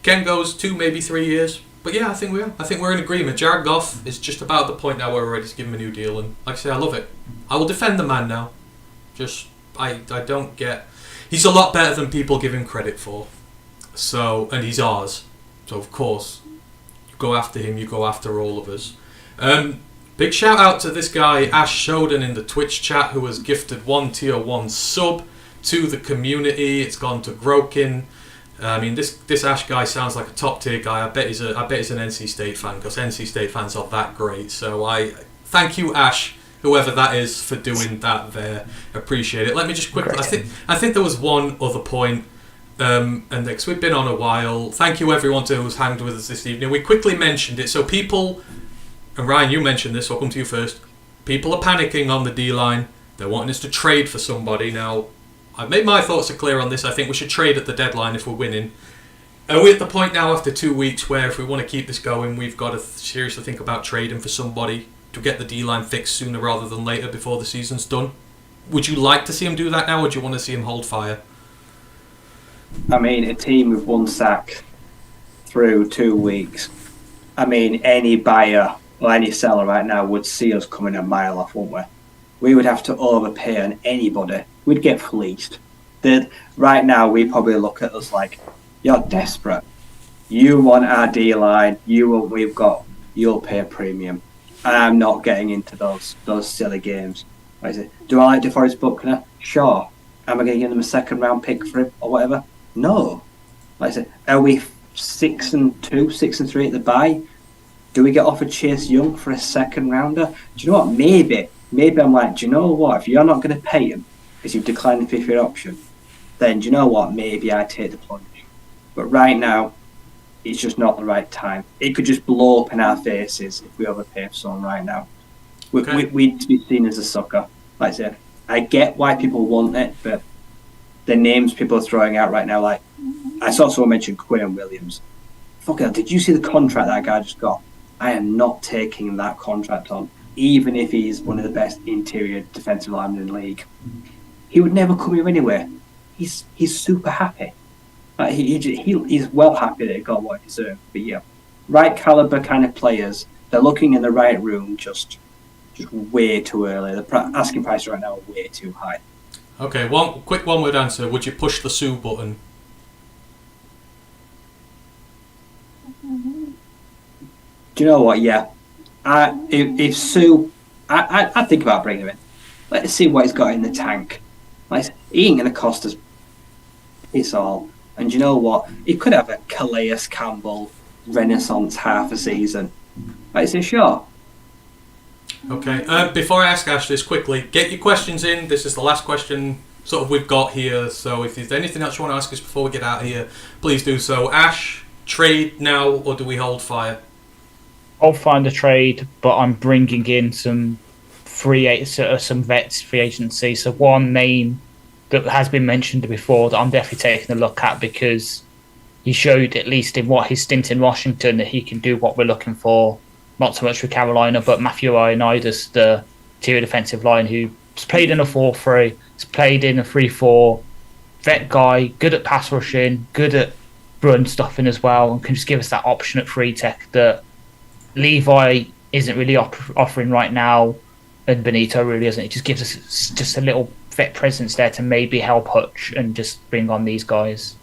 Ken goes 2, maybe 3 years. But yeah, I think we are. I think we're in agreement. Jared Goff is just about the point now where we're ready to give him a new deal. And like I say, I love it. I will defend the man now. I don't get... He's a lot better than people give him credit for. So, and he's ours. So, of course, you go after him, you go after all of us. Big shout out to this guy, Ash Shoden, in the Twitch chat, who has gifted 1 tier 1 sub to the community. It's gone to Grokin. I mean, this Ash guy sounds like a top tier guy. I bet he's an NC State fan, because NC State fans are that great. So, I thank you, Ash, whoever that is, for doing that there. Appreciate it. Let me just quickly... I think there was one other point. And because we've been on a while, thank you everyone who's hanged with us this evening. We quickly mentioned it, so people, and Ryan, you mentioned this, so I'll come to you first. People are panicking on the D-line. They're wanting us to trade for somebody. Now, I've made my thoughts are clear on this. I think we should trade at the deadline if we're winning. Are we at the point now after 2 weeks where if we want to keep this going, we've got to seriously think about trading for somebody to get the D-line fixed sooner rather than later before the season's done? Would you like to see him do that now, or do you want to see him hold fire? I mean, a team with 1 sack through 2 weeks. I mean, any buyer or any seller right now would see us coming a mile off, wouldn't we? We would have to overpay on anybody. we'd get fleeced. Right now, we probably look at us like, you're desperate. You want our D line. You'll pay a premium. And I'm not getting into those silly games. Like I say, do I like DeForest Buckner? Sure. Am I going to give them a second round pick for him or whatever? No. Like I said, are we 6-2, 6-3 at the bye? Do we get offered Chase Young for a second rounder? Do you know what? Maybe I'm like, do you know what? If you're not going to pay him because you've declined the fifth-year option, then do you know what? Maybe I take the plunge. But right now, it's just not the right time. It could just blow up in our faces if we overpay for someone right now. We'd be seen as a sucker. Like I said, I get why people want it, but the names people are throwing out right now, like I saw someone mention Quinn Williams. Fuck hell, did you see the contract that guy just got? I am not taking that contract on, even if he's one of the best interior defensive linemen in the league. He would never come here anyway. He's super happy. Like he's well happy that he got what he deserved. But yeah, right caliber kind of players. They're looking in the right room, just way too early. The asking price right now are way too high. Okay, one quick one-word answer. Would you push the Sue button? Do you know what? Yeah, if Sue, I think about bringing him in. Let's see what he's got in the tank. Like, he ain't gonna cost us piss all. And you know what? He could have a Calais Campbell renaissance half a season. Like I say, sure. Okay. Before I ask Ash this quickly, get your questions in. This is the last question sort of we've got here. So if there's anything else you want to ask us before we get out of here, please do so. Ash, trade now or do we hold fire? I'll find a trade, but I'm bringing in some vets free agency. So one name that has been mentioned before that I'm definitely taking a look at because he showed, at least in what his stint in Washington, that he can do what we're looking for. Not so much for Carolina, but Matthew Ioannidis, the interior defensive line, who's played in a 4-3, has played in a 3-4, vet guy, good at pass rushing, good at run stuffing as well, and can just give us that option at free tech that Levi isn't really offering right now, and Benito really isn't. It just gives us just a little vet presence there to maybe help Hutch and just bring on these guys.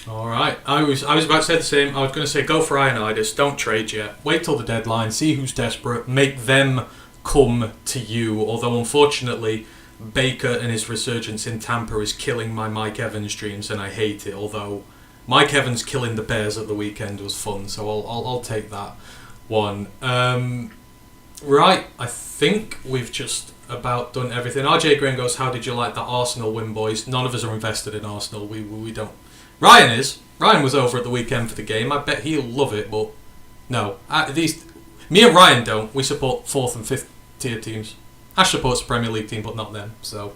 All right. I was about to say the same. I was going to say go for Ioannidis. Don't trade yet. Wait till the deadline. See who's desperate. Make them come to you. Although unfortunately, Baker and his resurgence in Tampa is killing my Mike Evans dreams, and I hate it. Although Mike Evans killing the Bears at the weekend was fun, so I'll take that one. Right. I think we've just about done everything. RJ Graham goes, "How did you like that Arsenal win, boys?" None of us are invested in Arsenal. We don't. Ryan is. Ryan was over at the weekend for the game. I bet he'll love it, but no. Me and Ryan don't. We support 4th and 5th tier teams. Ash supports the Premier League team, but not them. So,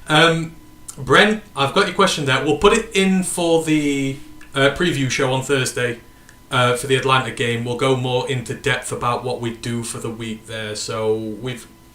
Bren, I've got your question there. We'll put it in for the preview show on Thursday for the Atlanta game. We'll go more into depth about what we do for the week there. So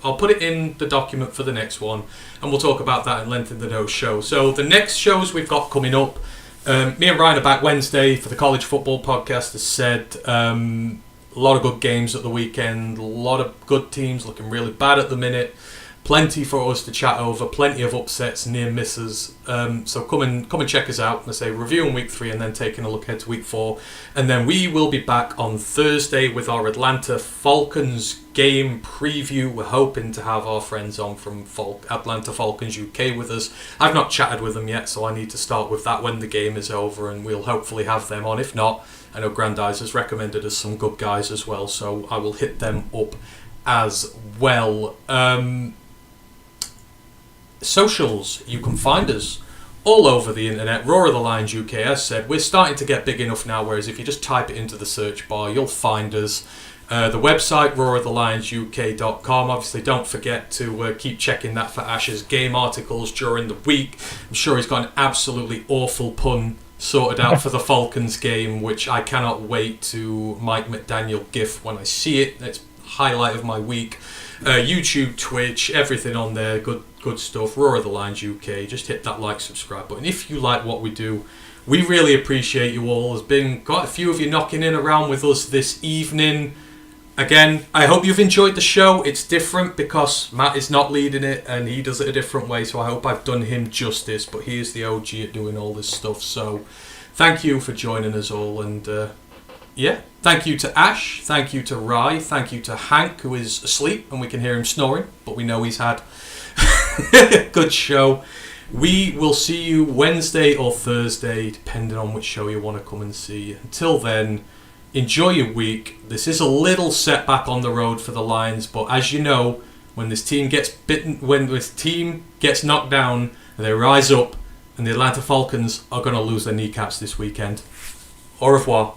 I'll put it in the document for the next one, and we'll talk about that in Length in the Nose show. So the next shows we've got coming up, me and Ryan are back Wednesday for the college football podcast, as said. A lot of good games at the weekend, a lot of good teams looking really bad at the minute. Plenty for us to chat over, plenty of upsets, near misses. So come and check us out. Let's say reviewing week 3 and then taking a look ahead to week 4. And then we will be back on Thursday with our Atlanta Falcons game preview. We're hoping to have our friends on from Atlanta Falcons UK with us. I've not chatted with them yet, so I need to start with that when the game is over, and we'll hopefully have them on. If not, I know Grandize has recommended us some good guys as well, so I will hit them up as well. Socials, you can find us all over the internet. Roar of the Lions UK, as said, we're starting to get big enough now, whereas if you just type it into the search bar, you'll find us. The website, roarofthelionsuk.com. Obviously, don't forget to keep checking that for Ash's game articles during the week. I'm sure he's got an absolutely awful pun sorted out for the Falcons game, which I cannot wait to Mike McDaniel gif when I see it. It's highlight of my week. YouTube, Twitch, everything on there. Good stuff. Roar of the Lions UK. Just hit that like, subscribe button if you like what we do. We really appreciate you all. There's been quite a few of you knocking in around with us this evening. Again, I hope you've enjoyed the show. It's different because Matt is not leading it and he does it a different way, so I hope I've done him justice, but he is the OG at doing all this stuff. So thank you for joining us all, and thank you to Ash, thank you to Rye, thank you to Hank, who is asleep and we can hear him snoring, but we know he's had a good show. We will see you Wednesday or Thursday, depending on which show you want to come and see. Until then, enjoy your week. This is a little setback on the road for the Lions, but as you know, when this team gets bitten, when this team gets knocked down, they rise up, and the Atlanta Falcons are going to lose their kneecaps this weekend. Au revoir.